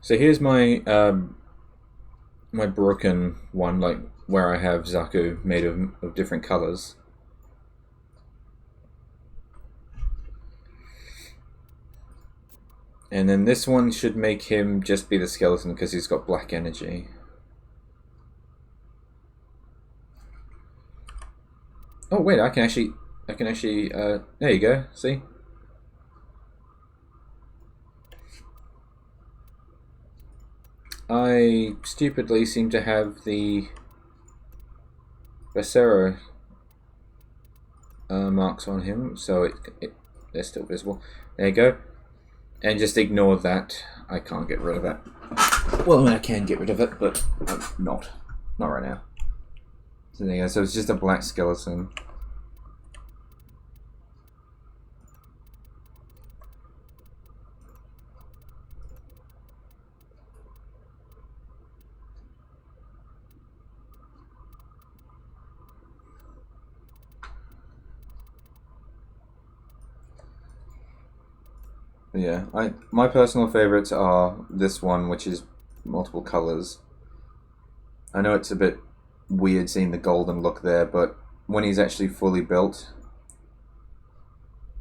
Speaker 1: So here's my my broken one, like where I have Zaku made of different colors. And then this one should make him just be the skeleton because he's got black energy. Oh wait, I can actually there you go, see? I stupidly seem to have the Becerra marks on him, so they're still visible. There you go. And just ignore that. I can't get rid of that. Well, I mean, I can get rid of it, but not right now. So there you go. So it's just a black skeleton. Yeah, my personal favorites are this one, which is multiple colors. I know it's a bit weird seeing the golden look there, but when he's actually fully built,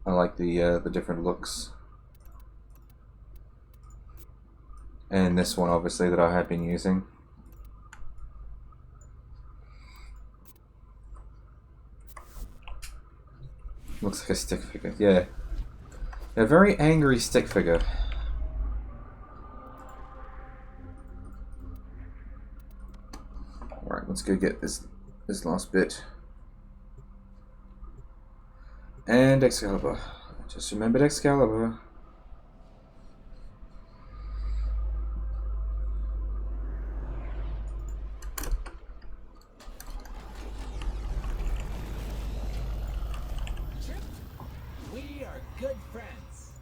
Speaker 1: I like the different looks. And this one, obviously, that I have been using. Looks like a stick figure, yeah. A very angry stick figure. Alright, let's go get this last bit. And Excalibur. Just remembered Excalibur.
Speaker 8: We are good friends.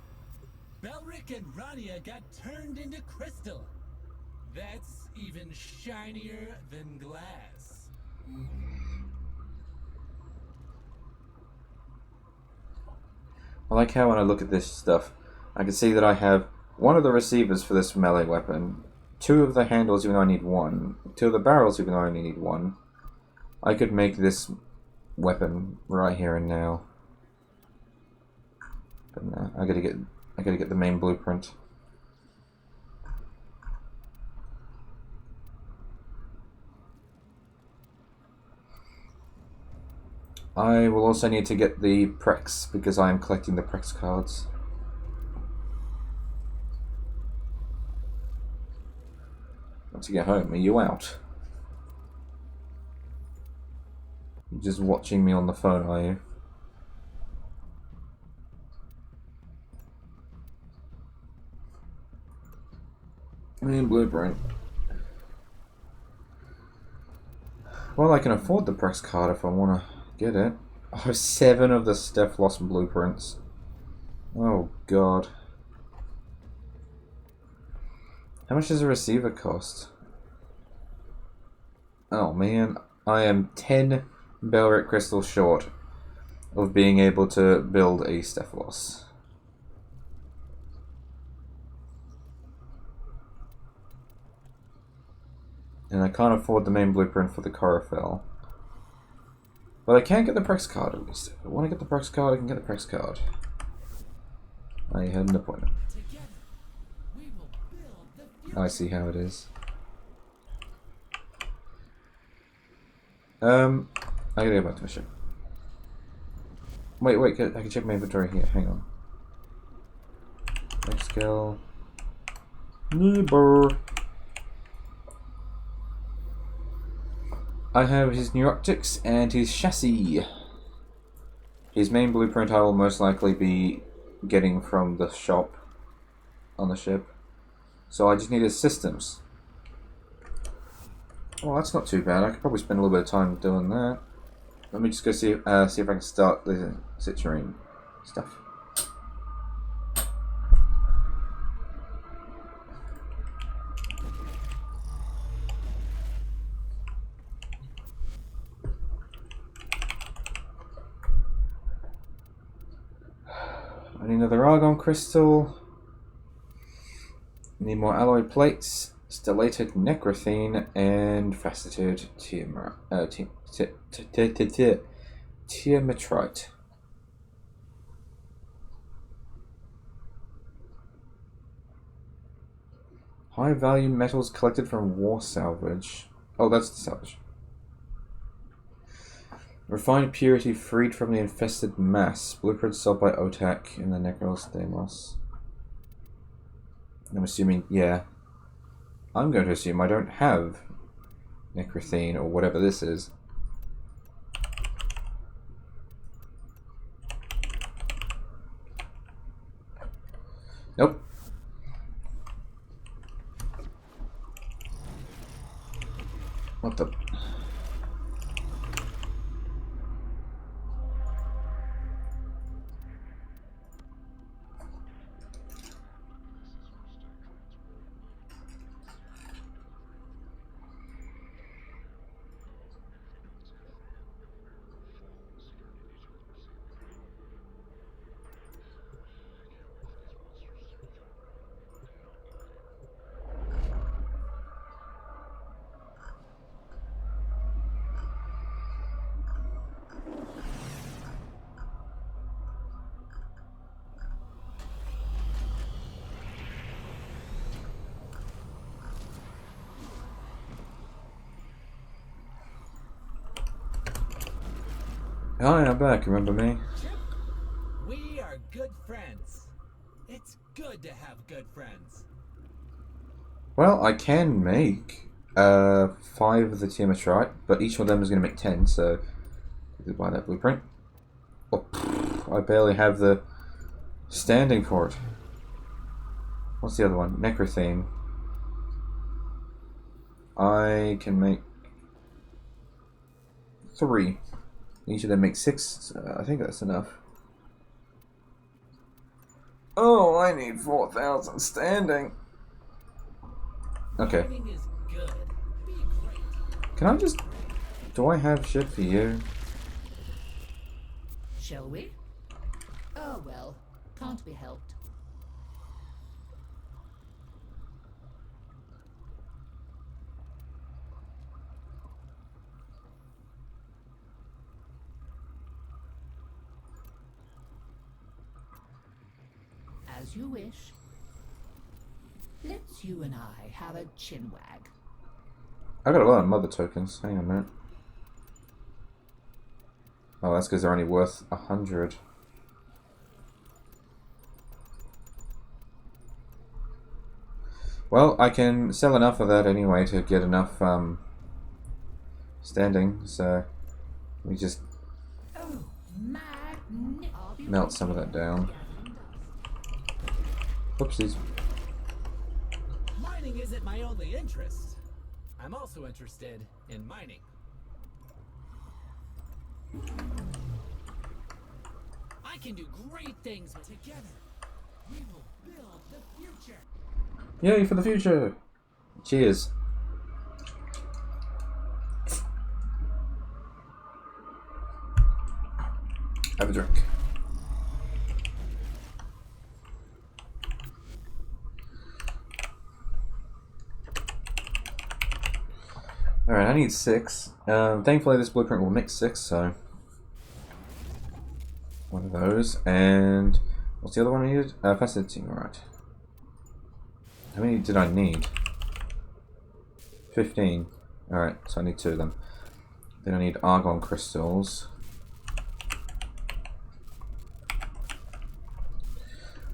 Speaker 8: Belric and Rania got turned into crystal. That's even shinier than glass.
Speaker 1: I like how when I look at this stuff, I can see that I have one of the receivers for this melee weapon, 2 of the handles even though I need 1, 2 of the barrels even though I only need 1. I could make this weapon right here and now. But no, I gotta get the main blueprint. I will also need to get the Prex because I am collecting the Prex cards. Once you get home, are you out? just watching me on the phone, are you? Main blueprint. Well, I can afford the press card if I want to get it. I have 7 of the Stephalos blueprints. Oh god. How much does a receiver cost? Oh man, I am 10 Belric crystals short of being able to build a Stephalos. And I can't afford the main blueprint for the Chorophel. But I can get the Prex card at least. If I want to get the Prex card, I can get the Prex card. I had an appointment. I see how it is. I gotta go back to my ship. Wait, I can check my inventory here. Hang on. Next skill. Neighbor. I have his new optics and his chassis. His main blueprint I will most likely be getting from the shop on the ship. So I just need his systems. Well, that's not too bad. I could probably spend a little bit of time doing that. Let me just go see if I can start the citrine stuff. I need another argon crystal. Need more alloy plates, stellated necrothene, and faceted tiametrite. High value metals collected from war salvage. Oh, that's the salvage. Refined purity freed from the infested mass. Blueprint sold by Otak in the Necros Deimos. I'm assuming, yeah. I'm going to assume I don't have necrothene or whatever this is. Nope. What the... Hi, I'm back. Remember me?
Speaker 8: Chip, we are good friends. It's good to have good friends.
Speaker 1: Well, I can make 5 of the tiametrite, but each one of them is going to make 10, so I could buy that blueprint. Oh, I barely have the standing for it. What's the other one? Necrothene. I can make 3. Each of them makes 6, so I think that's enough. Oh, I need 4,000 standing. Okay.
Speaker 8: Living is good. Be great.
Speaker 1: Can I just... Do I have shit for you?
Speaker 9: Shall we? Oh well, can't be helped. As you wish. Let's you and I have a chinwag.
Speaker 1: I got a lot of mother tokens. Hang on a minute. Oh, that's because they're only worth 100. Well, I can sell enough of that anyway to get enough standing, so Let me just
Speaker 9: Oh,
Speaker 1: melt some of that down. Oopsies.
Speaker 8: Mining isn't my only interest. I'm also interested in mining. I can do great things together. We will build the future.
Speaker 1: Yay for the future! Cheers. Have a drink. Alright, I need 6. Thankfully this blueprint will make 6, so... one of those, and... what's the other one I needed? Fascinating, alright. How many did I need? 15. Alright, so I need 2 of them. Then I need argon crystals.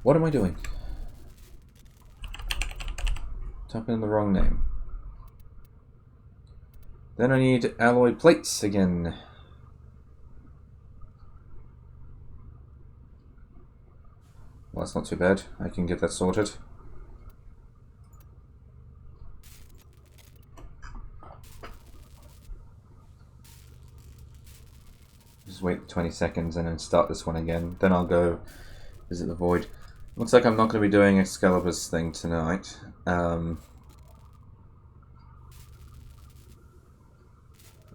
Speaker 1: What am I doing? Typing in the wrong name. Then I need alloy plates again. Well, that's not too bad. I can get that sorted. Just wait 20 seconds and then start this one again. Then I'll go visit the void. Looks like I'm not going to be doing Excalibur's thing tonight.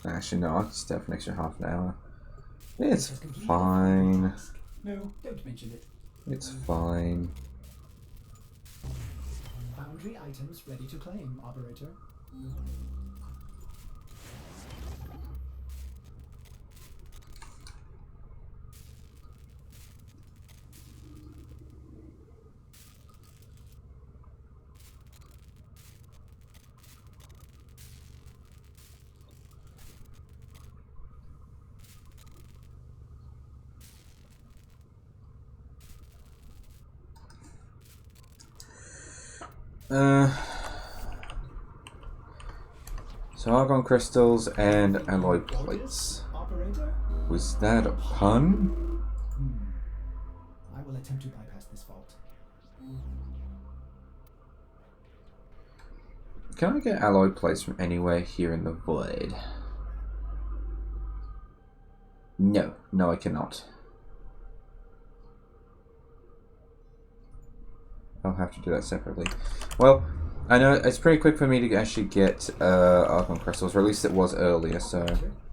Speaker 1: Actually, no, I'll just stay for an extra half an hour. It's fine.
Speaker 3: No, don't mention it.
Speaker 1: It's fine.
Speaker 3: Foundry items ready to claim, operator.
Speaker 1: So argon crystals and alloy plates.
Speaker 3: Operator?
Speaker 1: Was that a pun?
Speaker 3: I will attempt to bypass this fault.
Speaker 1: Can I get alloy plates from anywhere here in the void? No, no I cannot. I'll have to do that separately. Well, I know it's pretty quick for me to actually get argon crystals, or at least it was earlier, so...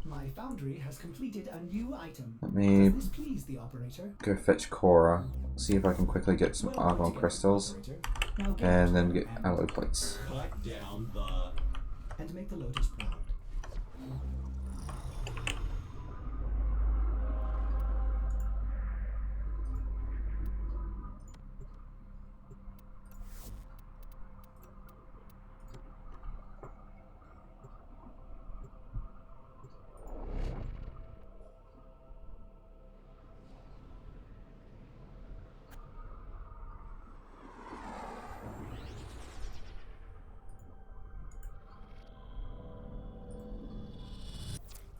Speaker 3: My foundry has completed a new item.
Speaker 1: Let me
Speaker 3: Does this please the operator?
Speaker 1: go fetch Cora, see if I can quickly get some argon crystals, and then get alloy plates.
Speaker 3: Cut down the... and make the Lotus proud.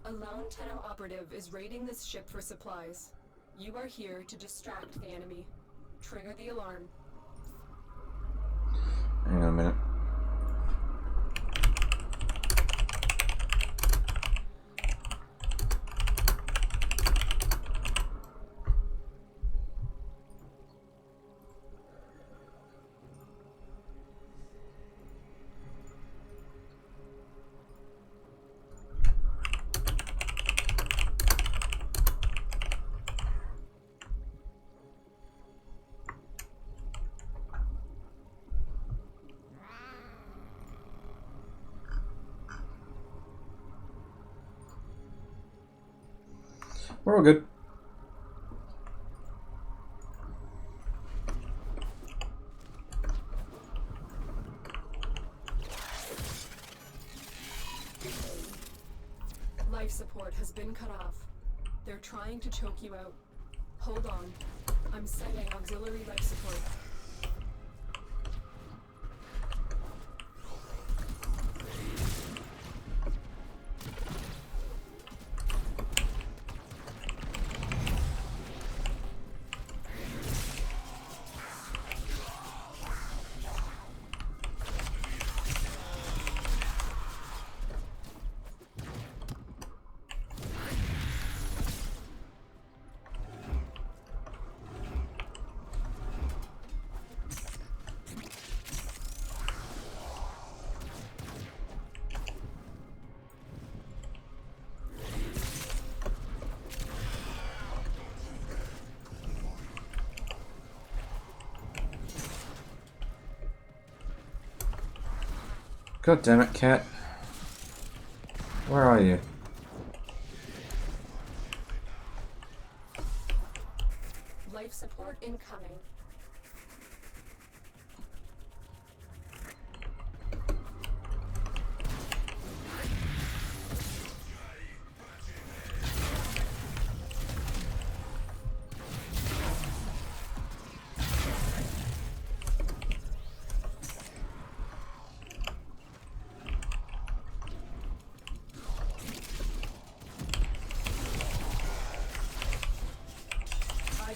Speaker 2: A lone Tenno operative is raiding this ship for supplies. You are here to distract the enemy. Trigger the alarm.
Speaker 1: Hang on a minute. We're all good.
Speaker 2: Life support has been cut off. They're trying to choke you out. Hold on. I'm sending auxiliary life support.
Speaker 1: God damn it, cat. Where are you?
Speaker 2: Life support incoming.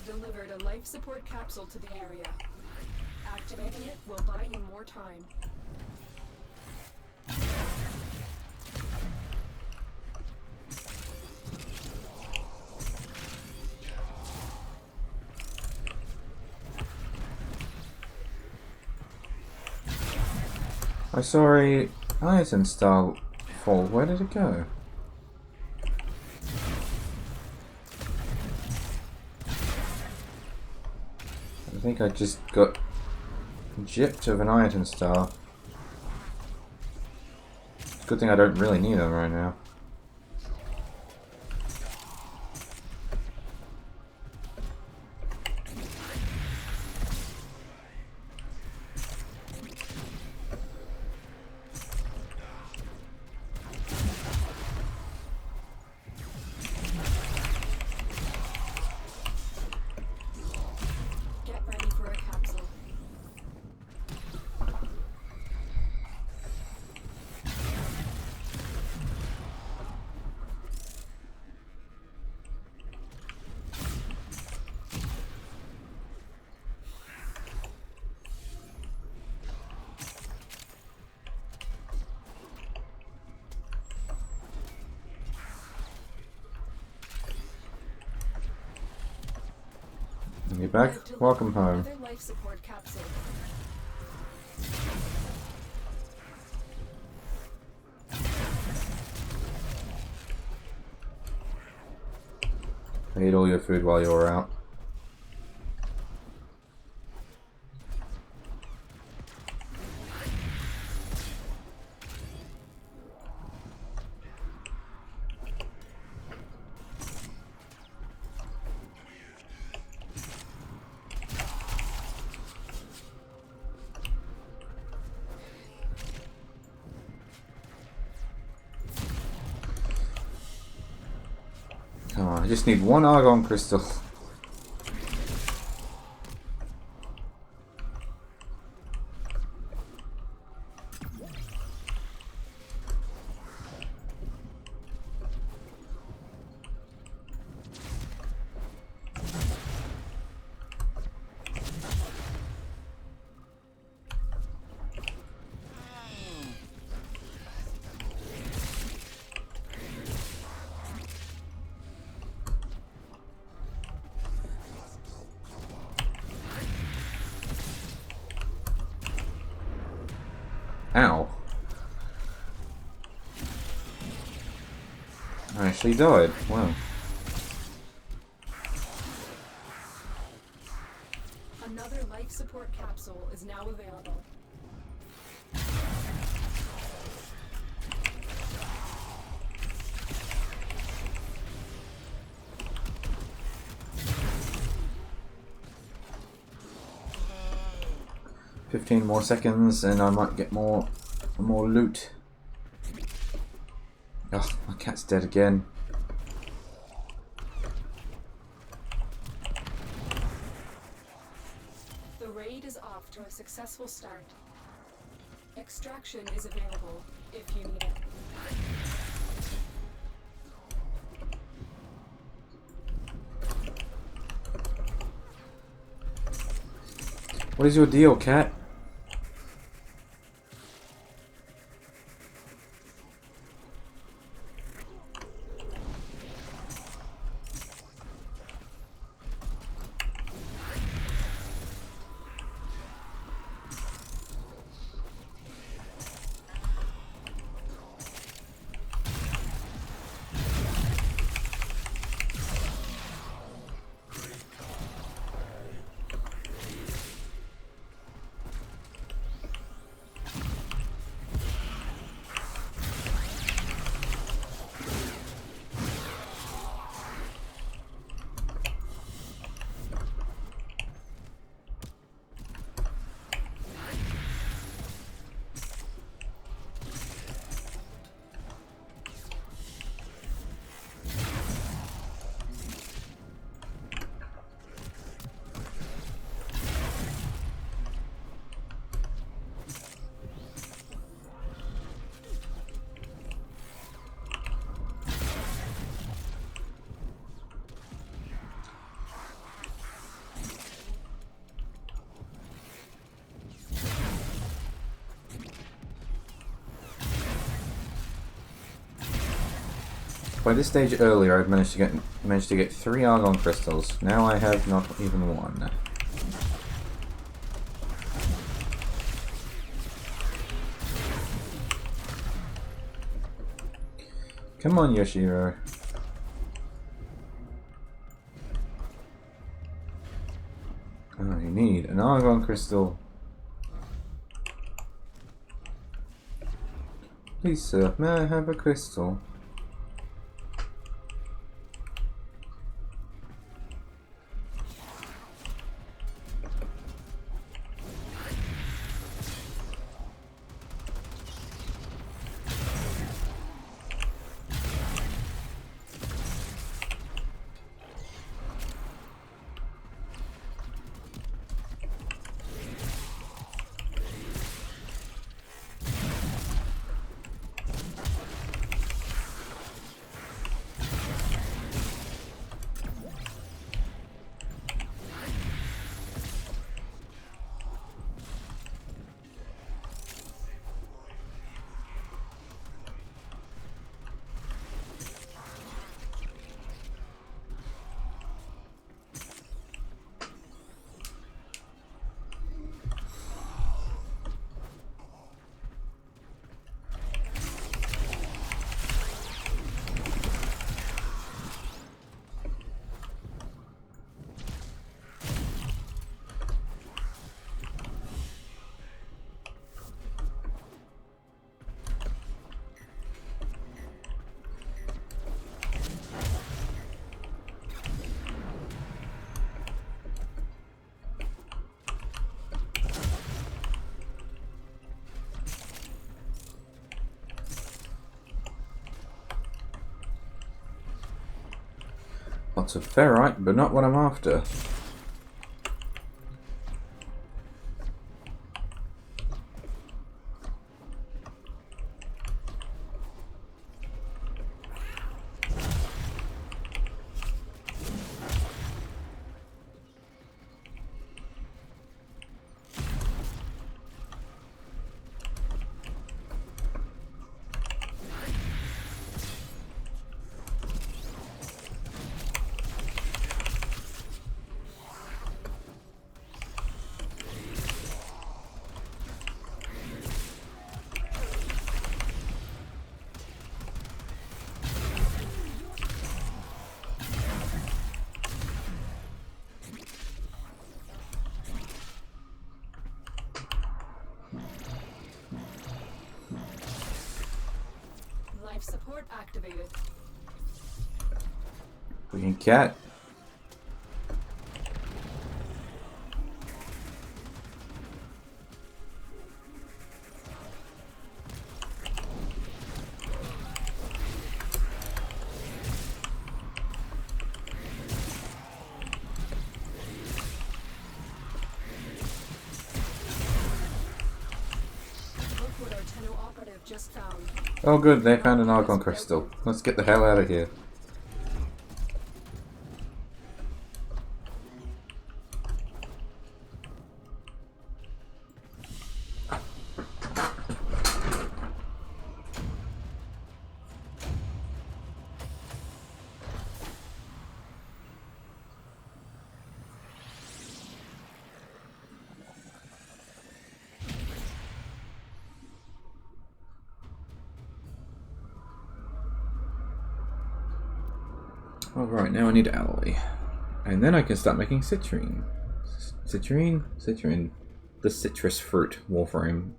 Speaker 2: Delivered a life support capsule to the area. Activating it will buy you more time.
Speaker 1: I saw a item star fall. Where did it go? I think I just got gypped of an item star. Good thing I don't really need them right now. You back? Welcome home.
Speaker 2: Another life support capsule.
Speaker 1: I ate all your food while you were out. Come on, I just need one argon crystal. Ow. I actually died. Wow.
Speaker 2: Another life support capsule is now available.
Speaker 1: $15 more seconds and I might get more loot. Ugh, my cat's dead again.
Speaker 2: The raid is off to a successful start. Extraction is available if you need it.
Speaker 1: What is your deal, cat? By this stage earlier, I'd managed to get 3 argon crystals. Now I have not even 1. Come on, Yoshiro. Oh, you need an argon crystal. Please, sir, may I have a crystal? Lots of ferrite, but not what I'm after.
Speaker 2: Life support activated.
Speaker 1: Freaking cat.
Speaker 2: Look what our Tenno operative just found.
Speaker 1: Oh good, they found an argon crystal. Let's get the hell out of here. Alright, now I need alloy. And then I can start making citrine. Citrine? Citrine. The citrus fruit, Warframe.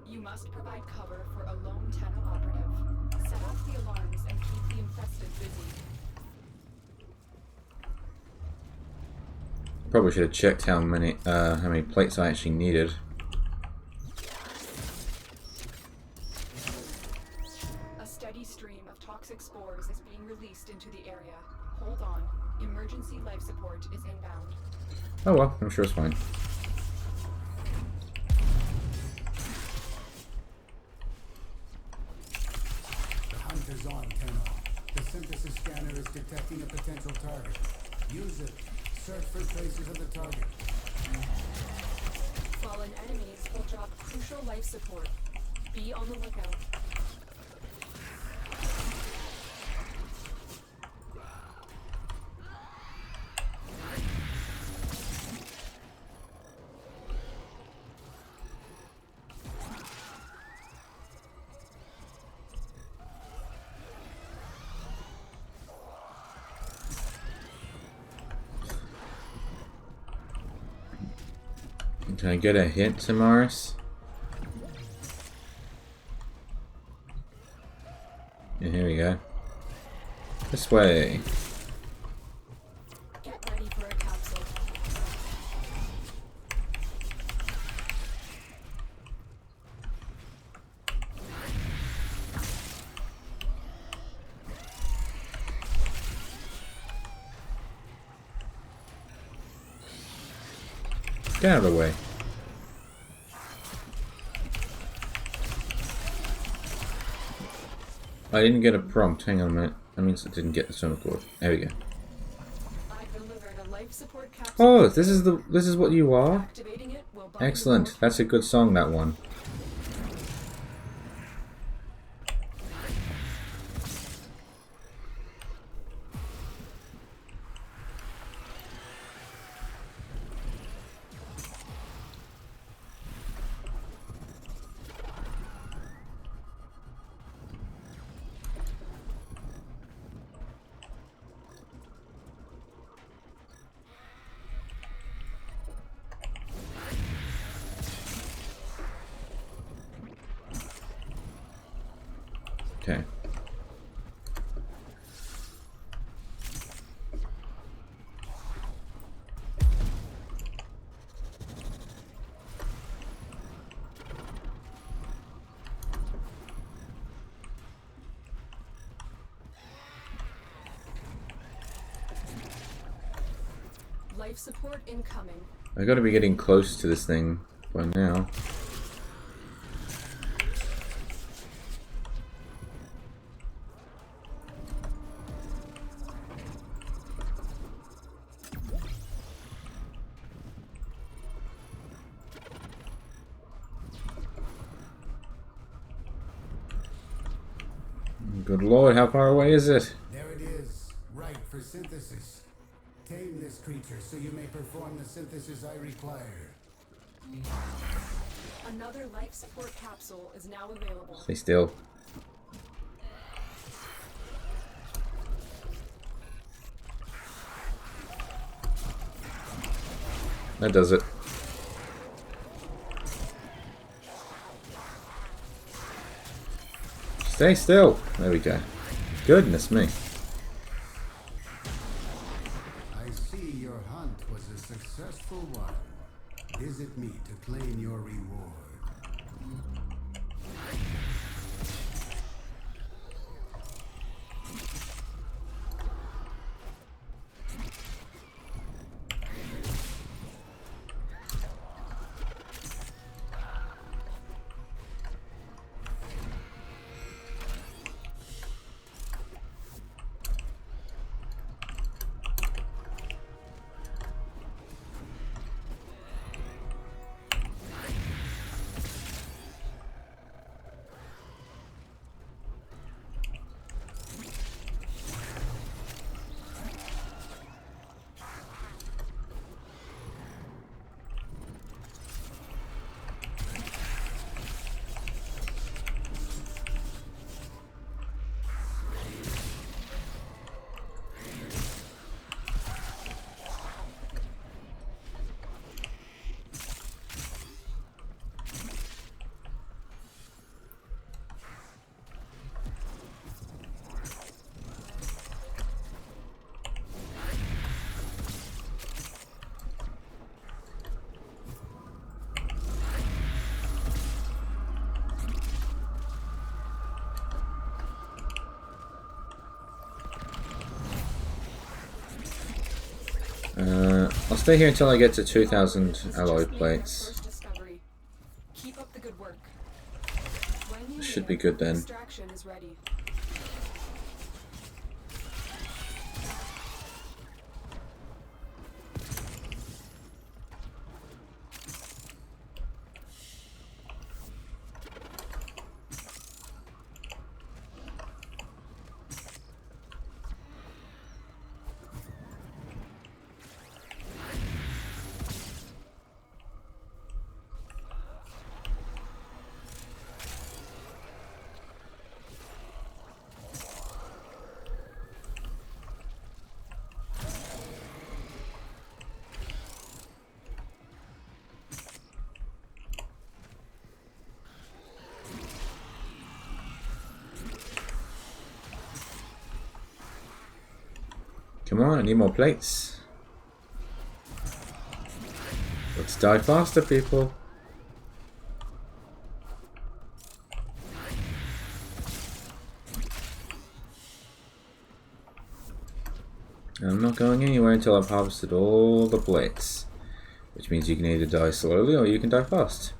Speaker 2: You must provide cover for a lone Tenno operative. Set off the alarms and keep the infested busy.
Speaker 1: Probably should have checked how many plates I actually needed.
Speaker 2: A steady stream of toxic spores is being released into the area. Hold on. Emergency life support is inbound.
Speaker 1: Oh well, I'm sure it's fine.
Speaker 4: The hunt is on, Tenno. The synthesis scanner is detecting a potential target. Use it. Search for traces of the target.
Speaker 2: Fallen enemies will drop crucial life support. Be on the lookout.
Speaker 1: Can I get a hint, Tamaris? Yeah, here we go. This way.
Speaker 2: Get ready for a capsule.
Speaker 1: Get out of the way. I didn't get a prompt. Hang on a minute. That means I didn't get the stomach cord. There we go.
Speaker 2: I've delivered a life support capsule.
Speaker 1: Oh, this is what you are?
Speaker 2: Activating it will bind
Speaker 1: Excellent.
Speaker 2: the
Speaker 1: That's a good song, that one. Okay.
Speaker 2: life support incoming.
Speaker 1: I gotta be getting close to this thing by now. Good lord, how far away is it?
Speaker 4: There it is, right for synthesis. Tame this creature so you may perform the synthesis I require.
Speaker 2: Another life support capsule is now available.
Speaker 1: Stay still. That does it. Stay still. There we go. Goodness me.
Speaker 4: I see your hunt was a successful one. Visit me to claim your reward.
Speaker 1: I'll stay here until I get to 2,000 alloy plates.
Speaker 2: First discovery. Keep up the good work. When you
Speaker 1: Should
Speaker 2: near,
Speaker 1: be good then.
Speaker 2: Extraction is ready.
Speaker 1: Come on, I need more plates. Let's die faster, people. I'm not going anywhere until I've harvested all the plates. Which means you can either die slowly or you can die fast.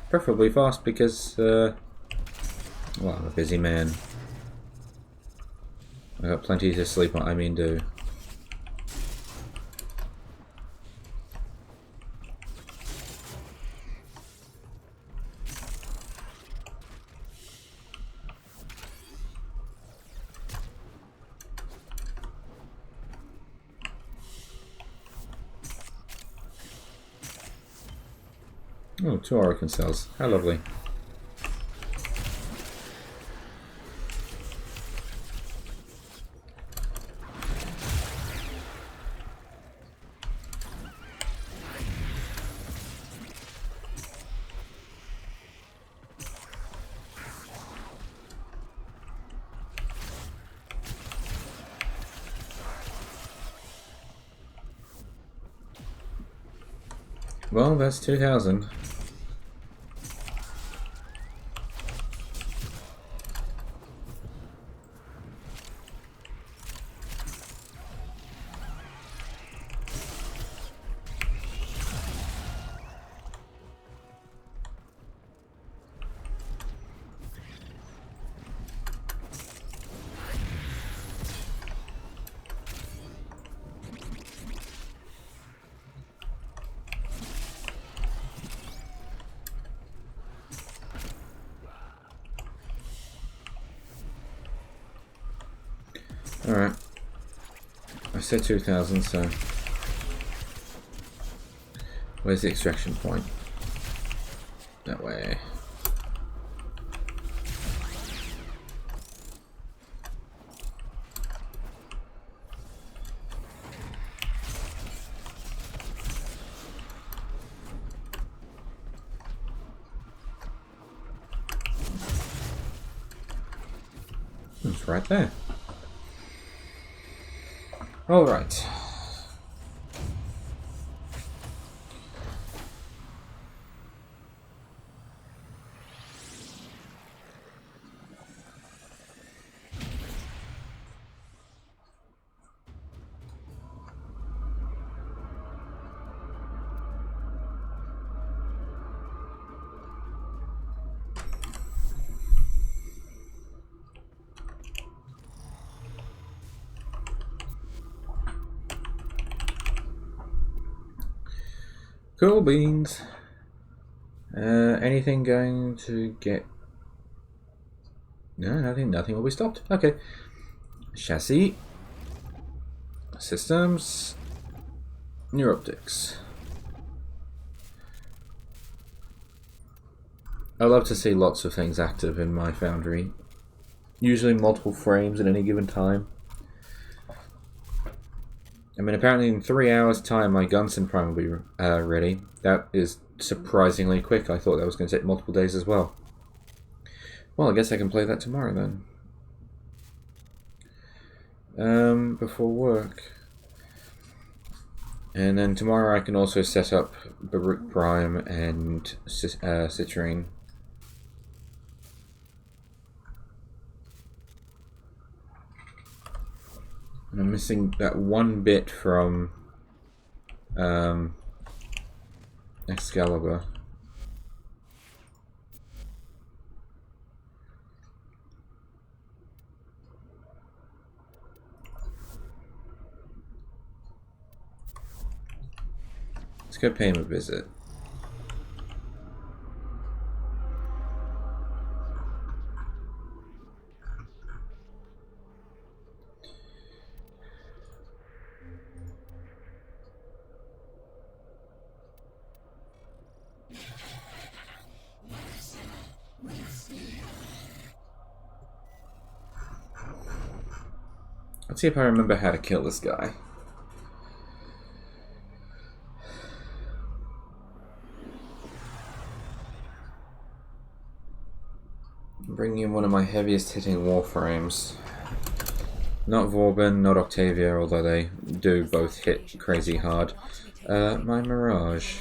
Speaker 1: Preferably fast because, well, I'm a busy man. I got plenty to sleep on, do. Oh, 2 Oracle cells. How lovely. Well, that's 2,000. Alright. I said 2,000, so... Where's the extraction point? That way. It's right there. All right. Cool beans. Anything going to get... No, nothing will be stopped. Okay. Chassis. Systems. Neuroptics. I love to see lots of things active in my foundry. Usually multiple frames at any given time. I mean, apparently in 3 hours' time my Gunson Prime will be ready. That is surprisingly quick. I thought that was going to take multiple days as well. Well, I guess I can play that tomorrow then. Before work. And then tomorrow I can also set up Baruch Prime and Citrine. And I'm missing that one bit from Excalibur. Let's go pay him a visit. Let's see if I remember how to kill this guy. I'm bringing in one of my heaviest hitting Warframes. Not Vauban, not Octavia, although they do both hit crazy hard. My Mirage.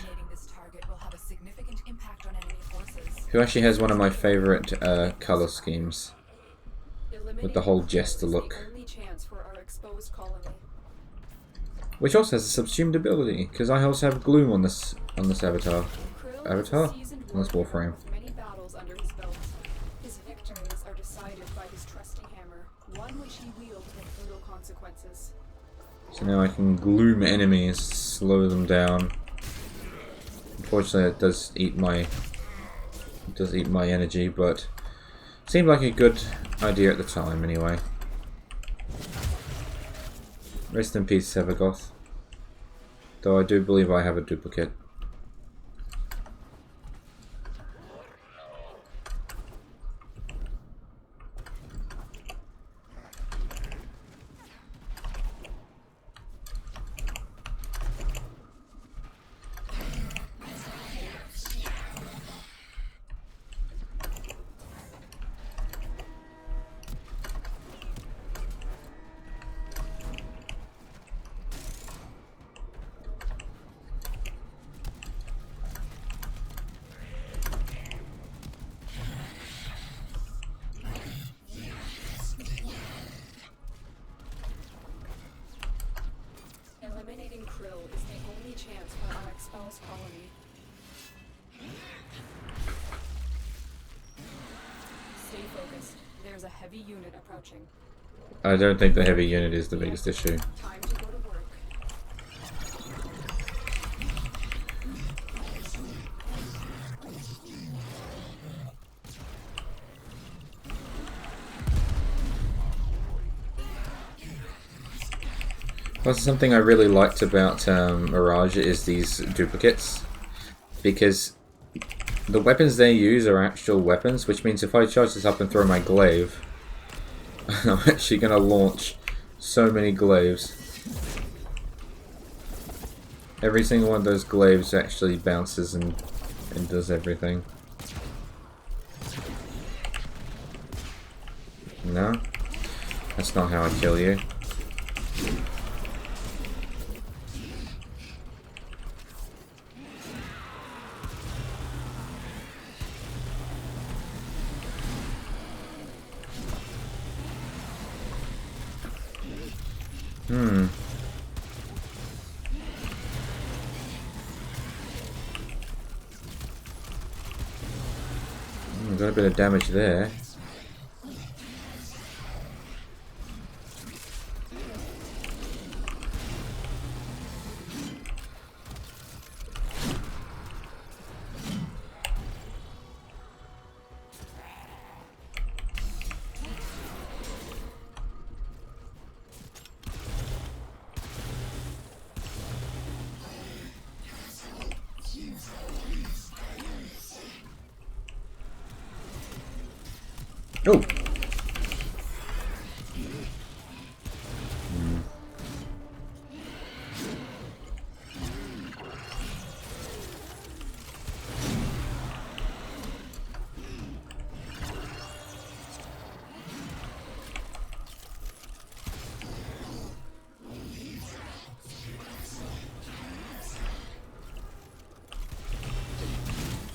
Speaker 1: Who actually has one of my favourite colour schemes. With the whole Jester look. Which also has a subsumed ability, because I also have Gloom on this avatar. On this Warframe.
Speaker 2: His victories are decided by his trusty hammer, one which he wields with brutal consequences.
Speaker 1: So now I can gloom enemies, slow them down. Unfortunately, it does eat my energy, but seemed like a good idea at the time, anyway. Rest in peace, Sevagoth. Though I do believe I have a duplicate.
Speaker 2: Eliminating Krill is the only chance for our expelled colony. Stay focused. There's a heavy unit approaching.
Speaker 1: I don't think the heavy unit is the biggest issue.
Speaker 2: Time to go to work.
Speaker 1: Plus, something I really liked about Mirage is these duplicates, because the weapons they use are actual weapons, which means if I charge this up and throw my glaive, I'm actually going to launch so many glaives. Every single one of those glaives actually bounces and does everything. No? That's not how I kill you. Got a bit of damage there. Oh!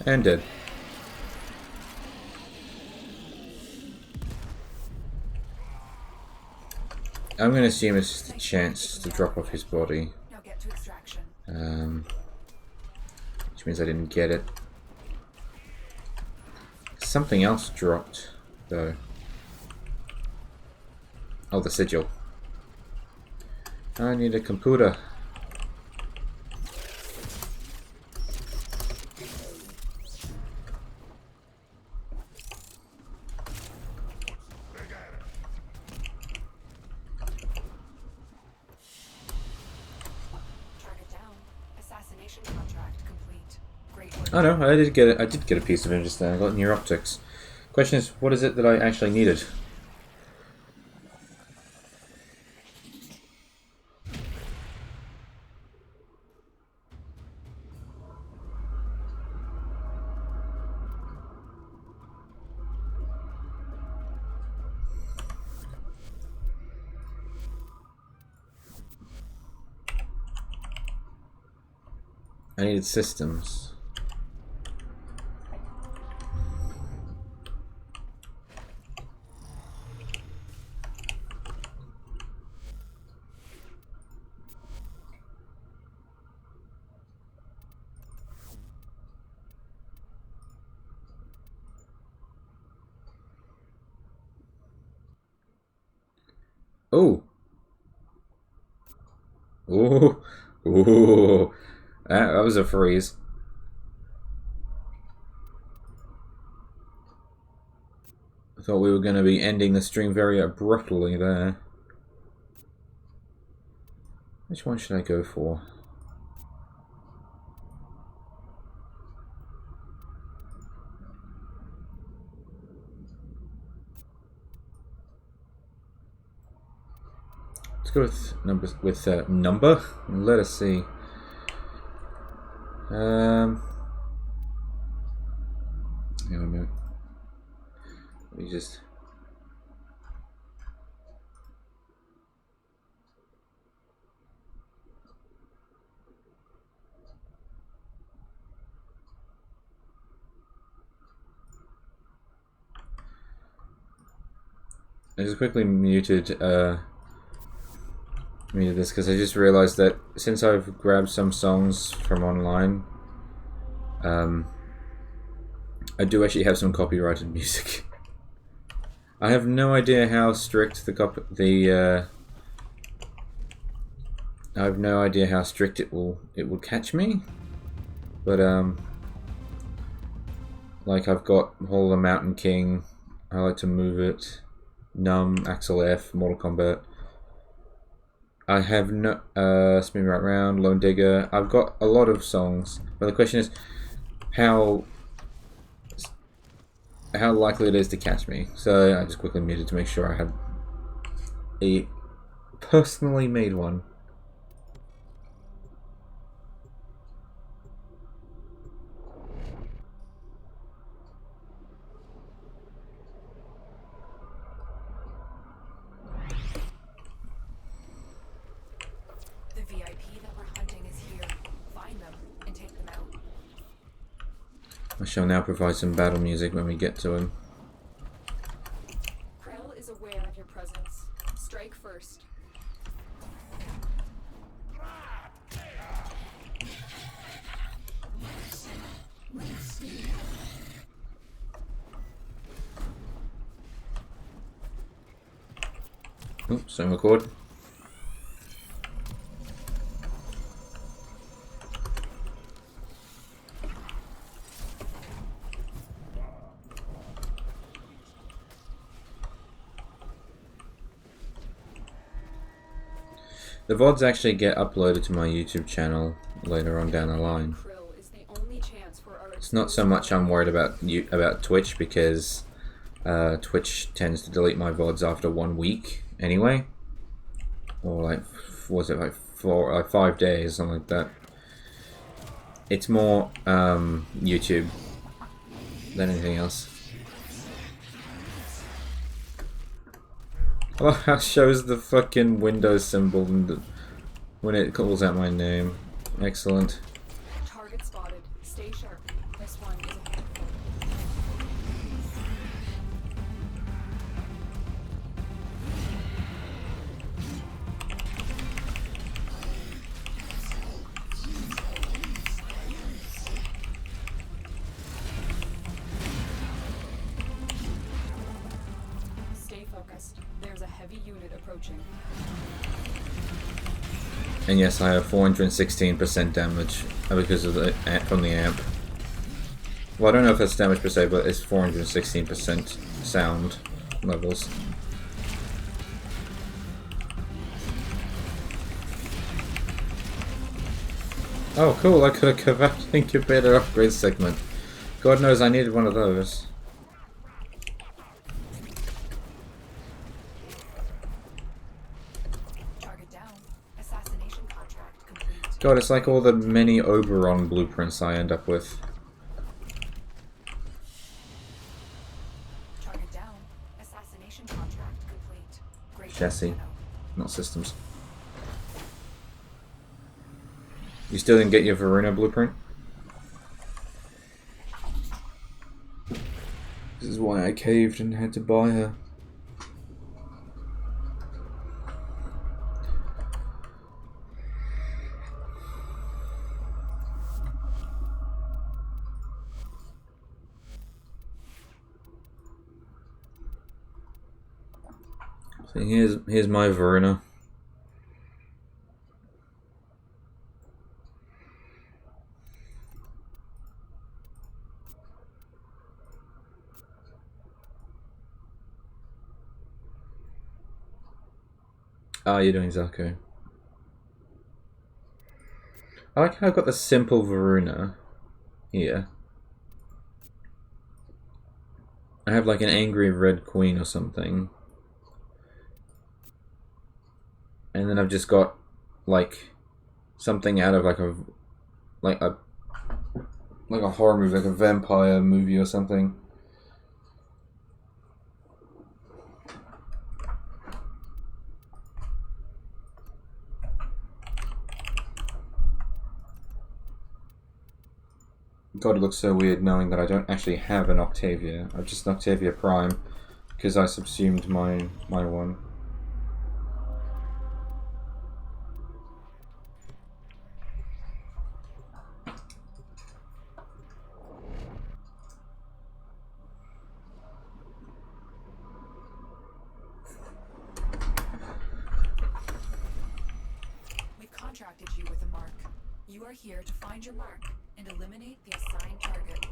Speaker 1: And dead. I'm going to assume it's just a chance to drop off his body.
Speaker 2: Now get to extraction.
Speaker 1: Which means I didn't get it. Something else dropped, though. Oh, the sigil. I need a computer. Oh no, I did get it. I did get a piece of him just then. I got near optics. Question is, what is it that I actually needed? I needed systems. Oh! Ooh! Ooh! That was a freeze. I thought we were going to be ending the stream very abruptly there. Which one should I go for? Let's go with number. Let us see. Hang on a minute. Let me just. I just quickly muted this because I just realized that since I've grabbed some songs from online, I do actually have some copyrighted music. I have no idea how strict I have no idea how strict it will catch me, but like I've got Hall of the Mountain King, I Like to Move It, Numb, Axel F, Mortal Kombat. I have no Spin Me Right Round, Lone Digger. I've got a lot of songs, but the question is how likely it is to catch me. So I just quickly muted to make sure I had a personally made one.
Speaker 2: The VIP that we're hunting is here. Find them and take them out.
Speaker 1: I shall now provide some battle music when we get to him.
Speaker 2: Krill is aware of your presence. Strike first.
Speaker 1: Oops, same record. The VODs actually get uploaded to my YouTube channel later on down the line.
Speaker 2: Krill is the only chance for our
Speaker 1: It's not so much I'm worried about Twitch because Twitch tends to delete my VODs after 1 week anyway, or like was it like 5 days, something like that. It's more YouTube than anything else. I love how it shows the fucking Windows symbol when it calls out my name. Excellent.
Speaker 2: Target spotted. Stay sharp. This one is a handful. focused. There's a heavy unit approaching.
Speaker 1: And yes, I have 416% damage because of the from the amp. Well, I don't know if that's damage per se, but it's 416% sound levels. Oh, cool! I could have come out incubator upgrade segment. God knows I needed one of those.
Speaker 2: Target down. Assassination contract complete.
Speaker 1: God, it's like all the many Oberon blueprints I end up with.
Speaker 2: Target down. Assassination contract complete. Great.
Speaker 1: Chassis, not systems. You still didn't get your Varuna blueprint? This is why I caved and had to buy her. So here's my Varuna. Ah, you're doing Zaku. I like how I've got the simple Varuna here. I have like an angry red queen or something. And then I've just got like something out of like a horror movie, like a vampire movie or something. God, it looks so weird knowing that I don't actually have an Octavia. I've just an Octavia Prime because I subsumed my one.
Speaker 2: We've contracted you with a mark. You are here to find your mark and eliminate the assigned target.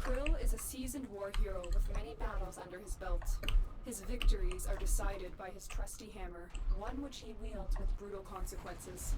Speaker 2: Krill is a seasoned war hero with many battles under his belt. His victories are decided by his trusty hammer, one which he wields with brutal consequences.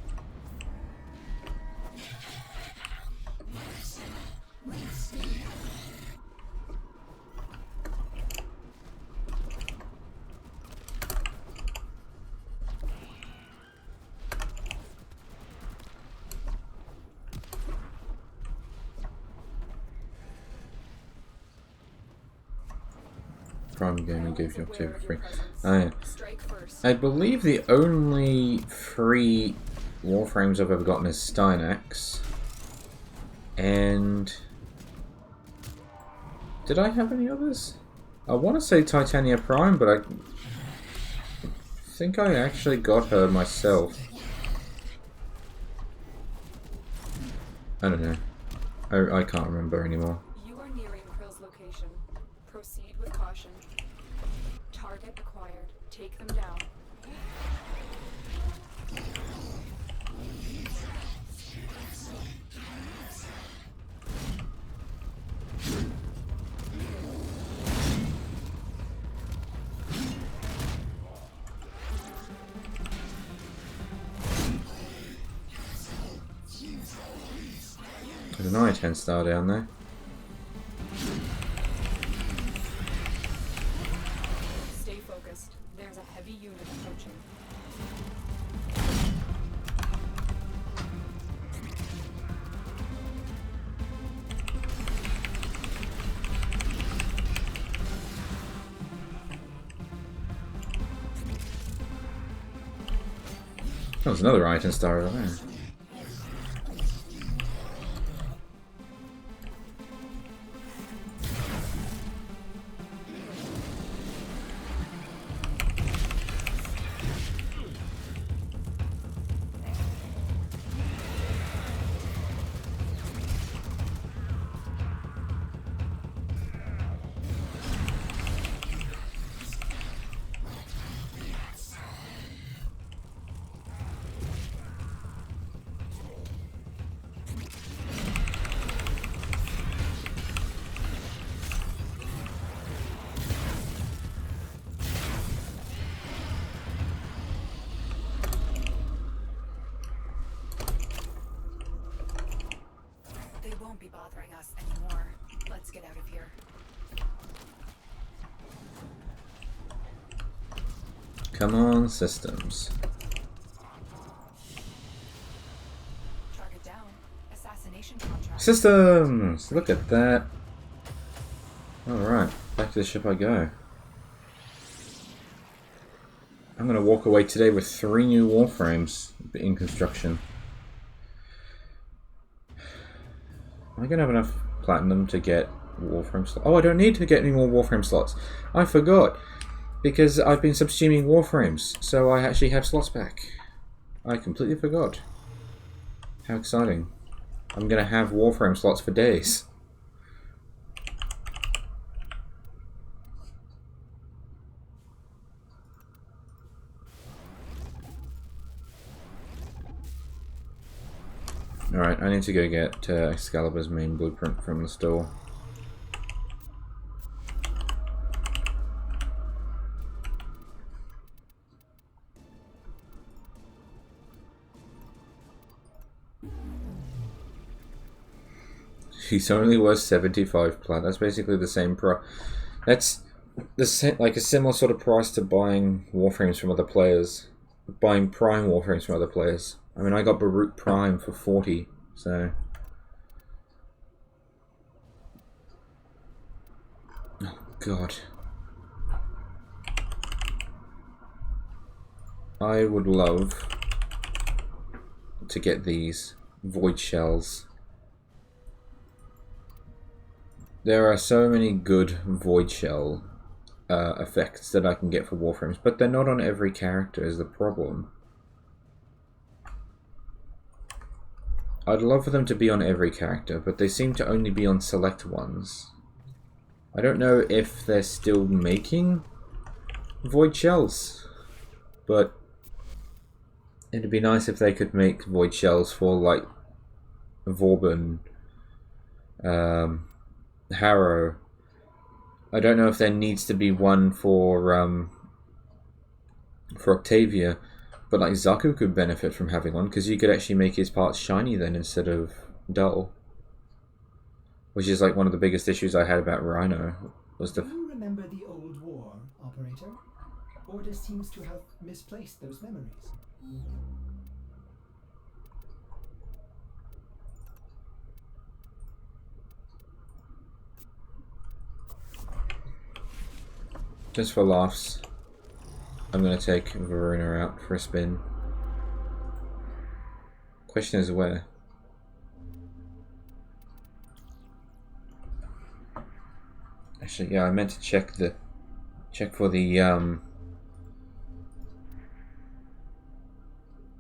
Speaker 1: Prime Gaming gave you Octavia free.
Speaker 2: Strike first.
Speaker 1: I believe the only free Warframes I've ever gotten is Stynax. And did I have any others? I want to say Titania Prime, but I think I actually got her myself. I don't know. I can't remember anymore.
Speaker 2: You are nearing Krill's location. Proceed with caution. Target acquired. Take them down.
Speaker 1: There's an I-10 star down there.
Speaker 2: Stay focused. There's a heavy unit approaching.
Speaker 1: Oh, there's another I-10 star over there.
Speaker 2: bothering us anymore. Let's get out of here.
Speaker 1: Come on, systems.
Speaker 2: Target down. Assassination contract.
Speaker 1: Systems! Look at that. Alright, back to the ship I go. I'm going to walk away today with 3 new Warframes in construction. Am I going to have enough platinum to get Warframe slots? Oh, I don't need to get any more Warframe slots. I forgot. Because I've been subsuming Warframes, so I actually have slots back. I completely forgot. How exciting. I'm going to have Warframe slots for days. Alright, I need to go get Excalibur's main blueprint from the store. He's only worth 75 plat. That's basically the same price. That's like a similar sort of price to buying Warframes from other players. Buying Prime Warframes from other players. I mean, I got Baruch Prime for 40, so... Oh, God. I would love to get these Void Shells. There are so many good Void Shell effects that I can get for Warframes, but they're not on every character is the problem. I'd love for them to be on every character, but they seem to only be on select ones. I don't know if they're still making Void Shells, but it'd be nice if they could make Void Shells for, like, Vauban, Harrow. I don't know if there needs to be one for Octavia, but like Zaku could benefit from having one because you could actually make his parts shiny then instead of dull, which is like one of the biggest issues I had about Rhino. Was the
Speaker 3: Do you remember the old war, Operator? Order seems to have misplaced those memories.
Speaker 1: Just for laughs, I'm gonna take Varuna out for a spin. Question is where? Actually, yeah, I meant to check for the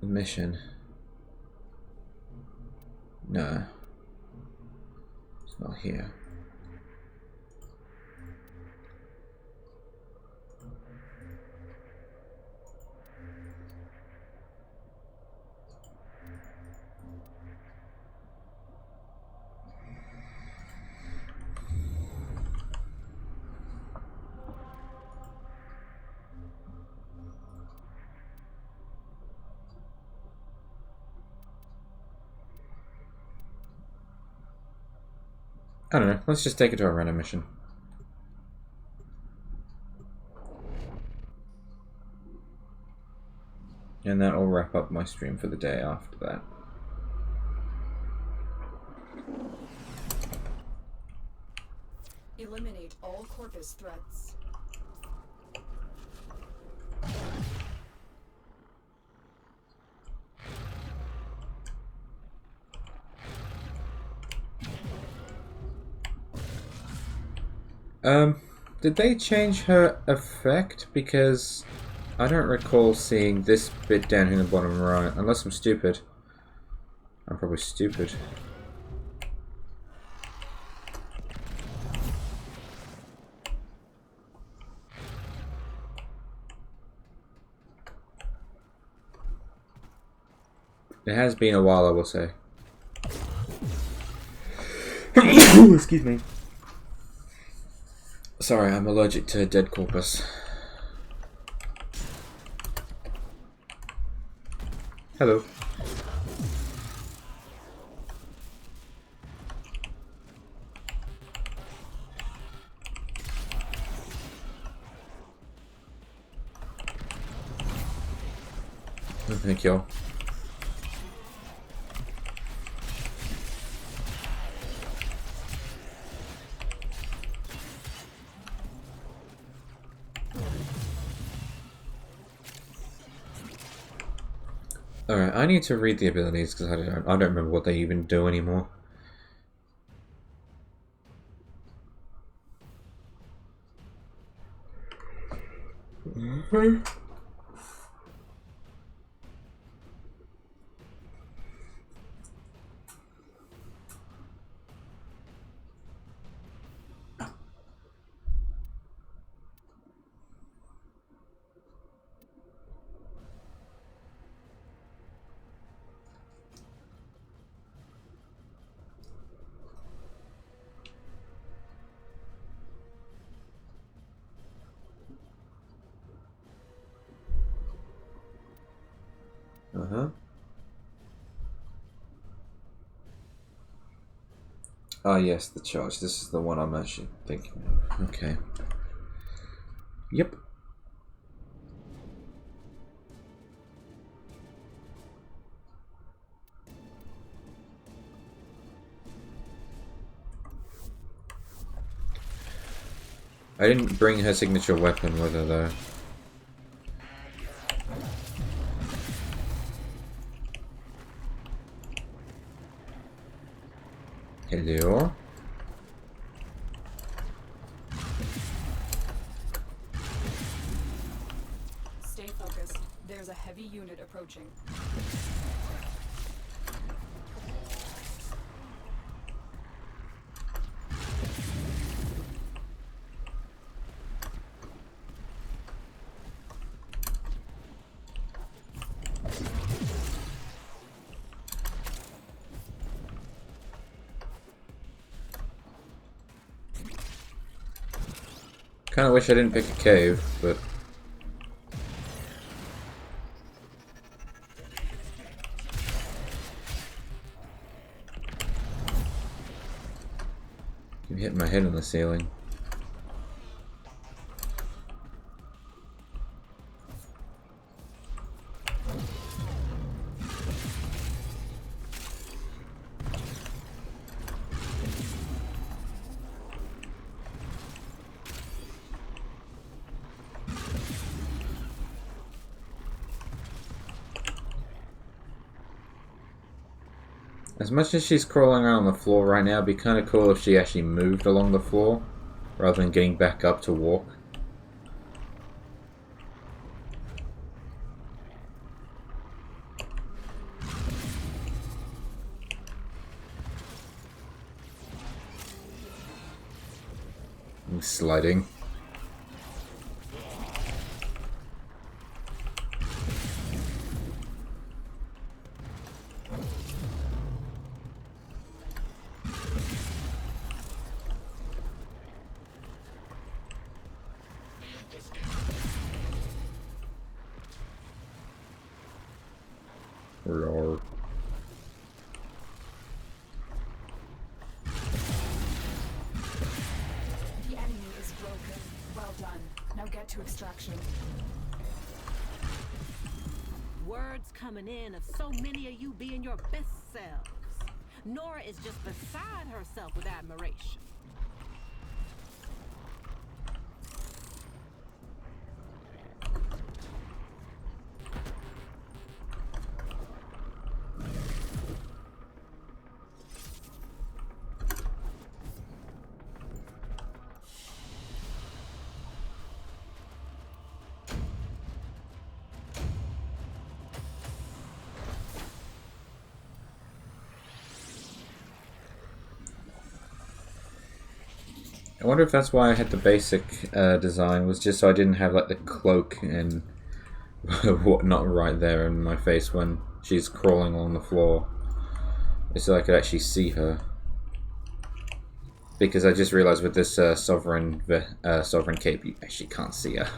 Speaker 1: mission. No, it's not here. I don't know, let's just take it to a random mission. And that'll wrap up my stream for the day after that.
Speaker 2: Eliminate all Corpus threats.
Speaker 1: Did they change her effect? Because I don't recall seeing this bit down here in the bottom right, unless I'm stupid. I'm probably stupid. It has been a while, I will say. Excuse me. Sorry, I'm allergic to dead corpus. Hello. Thank you. Alright, I need to read the abilities because I don't remember what they even do anymore. Uh-huh. Ah, yes, the charge. This is the one I'm actually thinking of. Okay. Yep. I didn't bring her signature weapon with her, though. Hello?
Speaker 2: Stay focused. There's a heavy unit approaching.
Speaker 1: Kinda wish I didn't pick a cave, but... keep hitting my head on the ceiling. As much as she's crawling around on the floor right now, it'd be kind of cool if she actually moved along the floor, rather than getting back up to walk. I'm sliding. Roar.
Speaker 2: The enemy is broken. Well done. Now get to extraction.
Speaker 7: Words coming in of so many of you being your best selves. Nora is just beside herself with admiration.
Speaker 1: I wonder if that's why I had the basic design, was just so I didn't have like the cloak and whatnot right there in my face when she's crawling on the floor. Just so I could actually see her. Because I just realized with this sovereign cape, you actually can't see her.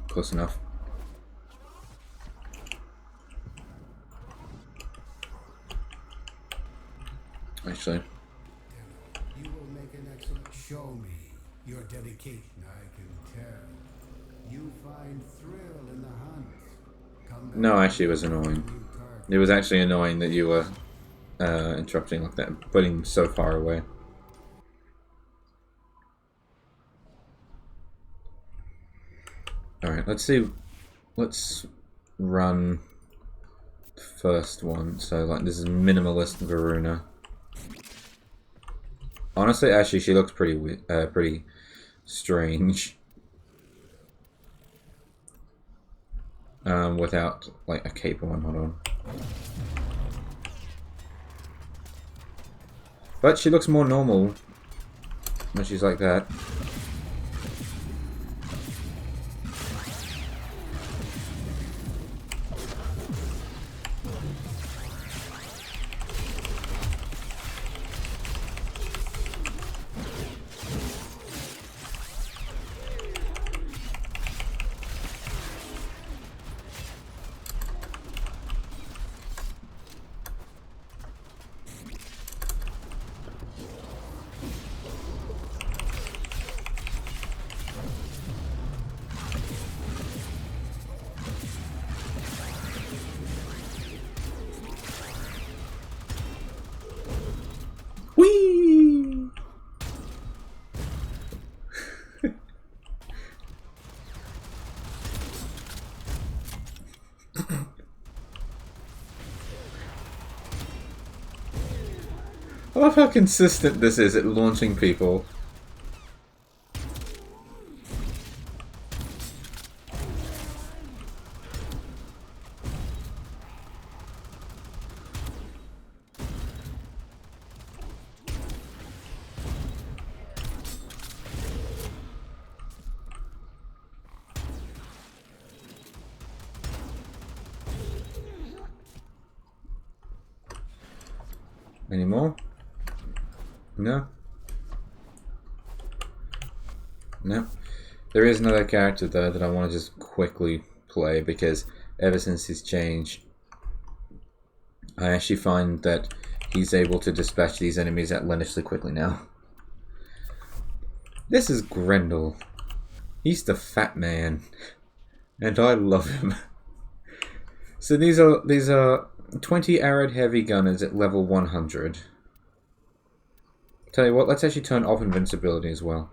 Speaker 1: Close enough. Actually.
Speaker 4: You will make an excellent. Show me your dedication. I can tell. You find thrill in the hunt. Come back.
Speaker 1: No, actually, it was annoying. It was actually annoying that you were interrupting like that, and putting so far away. Alright, let's see. Let's run the first one. So, like, this is minimalist Varuna. Honestly, actually, she looks pretty strange. Without, like, a cape on. Hold on. But she looks more normal when she's like that. Whee! I love how consistent this is at launching people. Any more? No? No. There is another character though that I want to just quickly play because ever since his change, I actually find that he's able to dispatch these enemies outlandishly quickly now. This is Grendel. He's the fat man, and I love him. So these are 20 arrowed heavy gunners at level 100. Tell you what, let's actually turn off invincibility as well.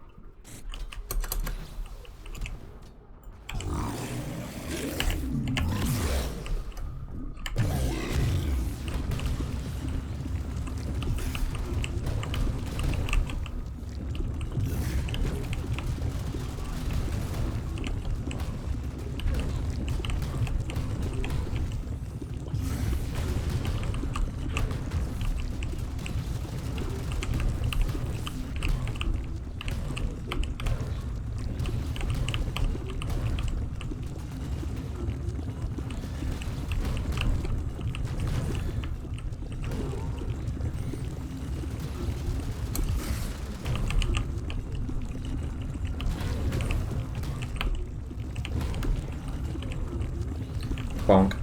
Speaker 1: Bonk.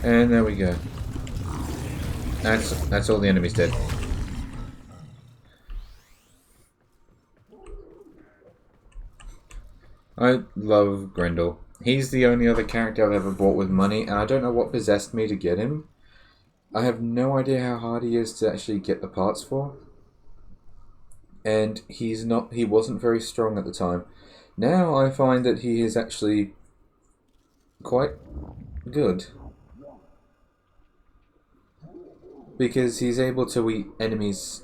Speaker 1: And there we go. That's all the enemies dead. I love Grendel. He's the only other character I've ever bought with money, and I don't know what possessed me to get him. I have no idea how hard he is to actually get the parts for. And he wasn't very strong at the time. Now I find that he is actually quite good. Because he's able to eat enemies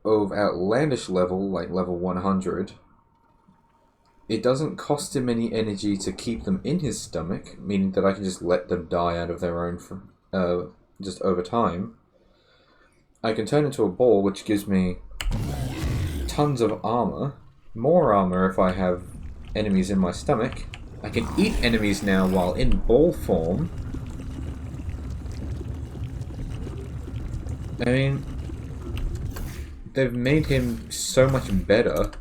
Speaker 1: of outlandish level, like level 100. It doesn't cost him any energy to keep them in his stomach, meaning that I can just let them die out of their own just over time. I can turn into a ball, which gives me tons of armor. More armor if I have enemies in my stomach. I can eat enemies now while in ball form. I mean, they've made him so much better.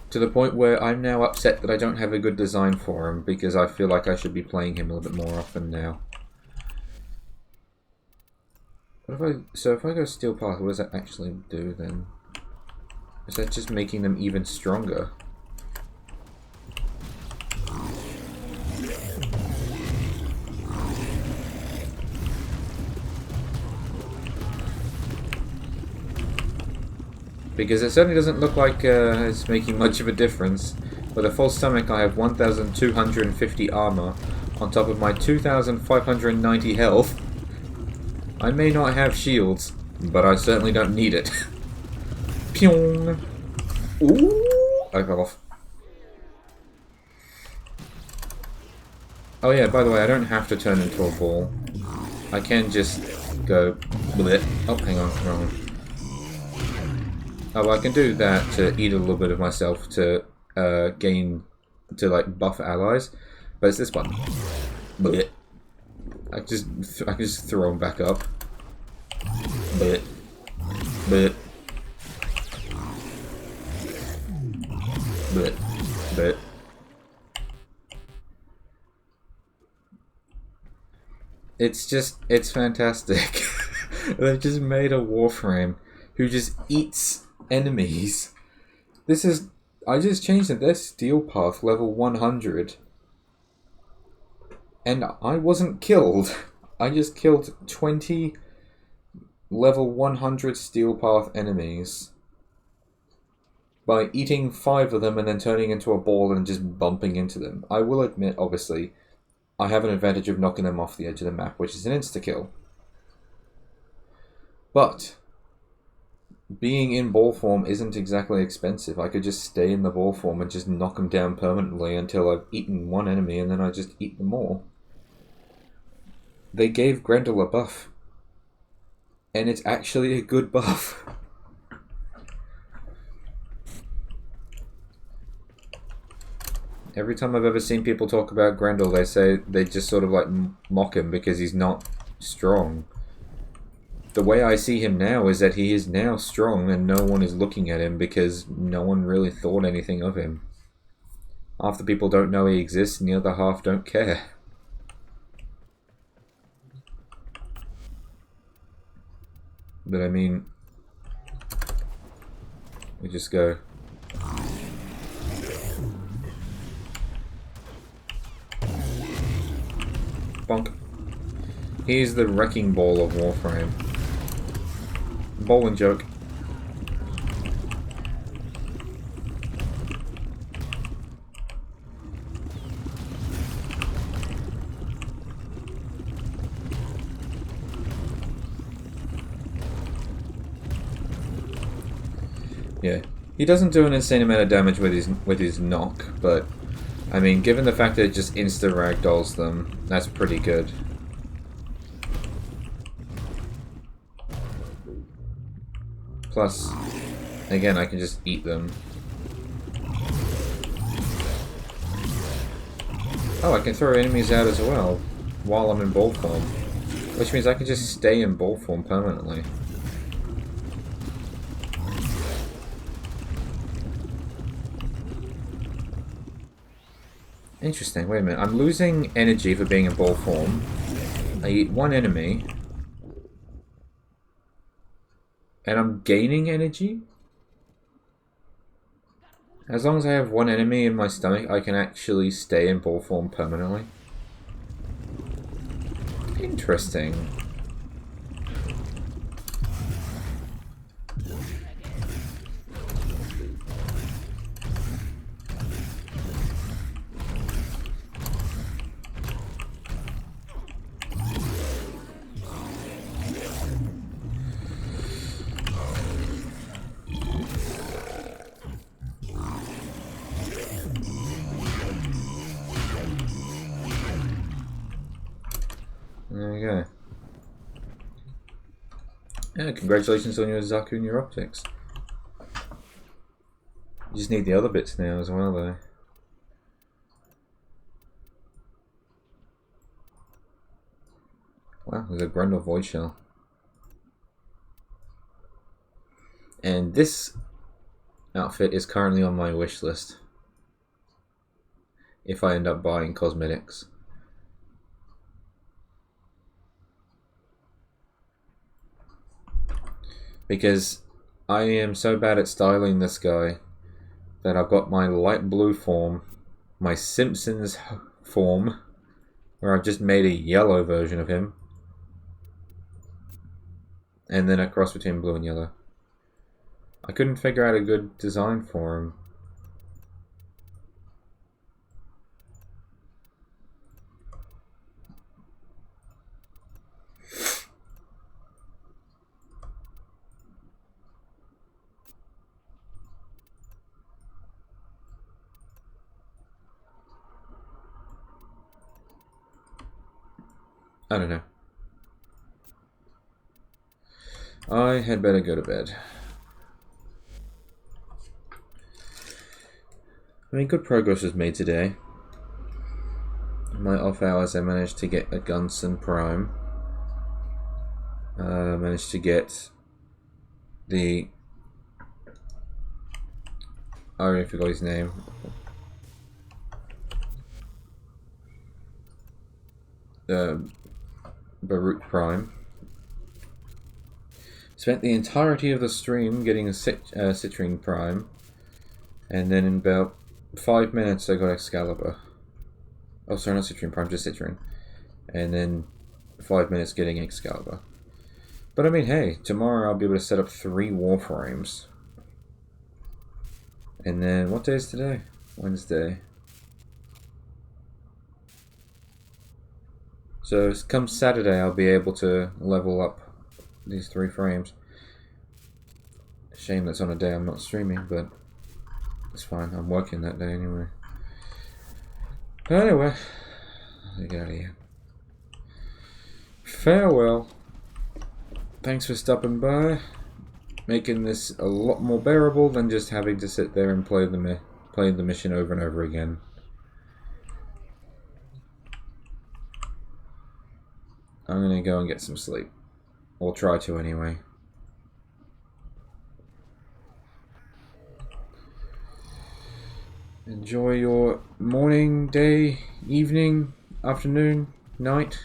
Speaker 1: To the point where I'm now upset that I don't have a good design for him, because I feel like I should be playing him a little bit more often now. What if so if I go Steel Path, what does that actually do then? Is that just making them even stronger? Because it certainly doesn't look like it's making much of a difference. With a full stomach, I have 1,250 armor on top of my 2,590 health. I may not have shields, but I certainly don't need it. Pyong! Ooh! I fell off. Oh yeah, by the way, I don't have to turn into a ball. I can just go bleh. Oh, hang on, wrong one. Oh, well, I can do that to eat a little bit of myself to like buff allies, but it's this one. Blech. I can just throw them back up. Blech. Blech. Blech. Blech. It's fantastic. They've just made a Warframe who just eats enemies. I just changed it. There's Steel Path level 100. And I wasn't killed. I just killed 20 level 100 Steel Path enemies by eating 5 of them and then turning into a ball and just bumping into them. I will admit, obviously, I have an advantage of knocking them off the edge of the map, which is an insta-kill. But being in ball form isn't exactly expensive. I could just stay in the ball form and just knock them down permanently until I've eaten one enemy, and then I just eat them all. They gave Grendel a buff. And it's actually a good buff. Every time I've ever seen people talk about Grendel, they say they just sort of like mock him because he's not strong. The way I see him now is that he is now strong and no one is looking at him because no one really thought anything of him. Half the people don't know he exists and the other half don't care. But I mean, we just go. Bonk. He's the wrecking ball of Warframe. Bowling joke. Yeah, he doesn't do an insane amount of damage with his knock, but I mean, given the fact that it just insta ragdolls them, that's pretty good. Plus, again, I can just eat them. Oh, I can throw enemies out as well while I'm in ball form, which means I can just stay in ball form permanently. Interesting, wait a minute. I'm losing energy for being in ball form. I eat one enemy. And I'm gaining energy? As long as I have one enemy in my stomach, I can actually stay in ball form permanently. Interesting. There we go. Yeah, congratulations on your Zaku and your optics. You just need the other bits now as well, though. Wow, there's a Grundle Void Shell. And this outfit is currently on my wish list. If I end up buying cosmetics. Because I am so bad at styling this guy that I've got my light blue form, my Simpsons form, where I've just made a yellow version of him, and then a cross between blue and yellow. I couldn't figure out a good design for him. I don't know. I had better go to bed. I mean, good progress was made today. In my off hours, I managed to get a Gunson Prime. Managed to get the... I already forgot his name. Baruch Prime. Spent the entirety of the stream getting a Citrine Prime, and then in about 5 minutes I got Excalibur. Oh, sorry, not Citrine Prime, just Citrine. And then 5 minutes getting Excalibur. But I mean, hey, tomorrow I'll be able to set up 3 Warframes. And then, what day is today? Wednesday. So come Saturday, I'll be able to level up these 3 frames. Shame that's on a day I'm not streaming, but it's fine. I'm working that day anyway. But anyway, let me get out of here. Farewell. Thanks for stopping by, making this a lot more bearable than just having to sit there and play the mission over and over again. I'm gonna go and get some sleep. Or try to anyway. Enjoy your morning, day, evening, afternoon, night,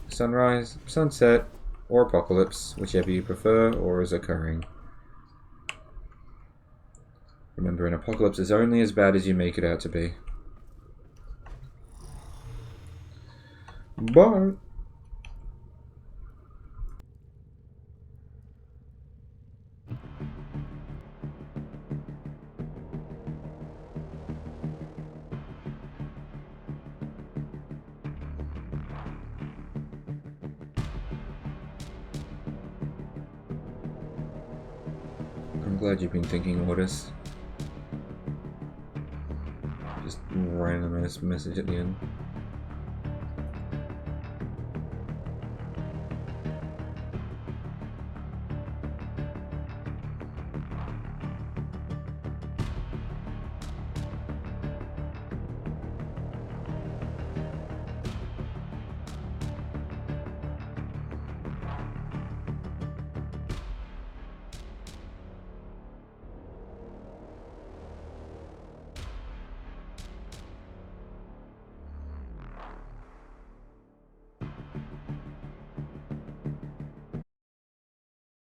Speaker 1: sunrise, sunset, or apocalypse, whichever you prefer or is occurring. Remember, an apocalypse is only as bad as you make it out to be. Bye! I'm glad you've been thinking orders. Just random ass message at the end.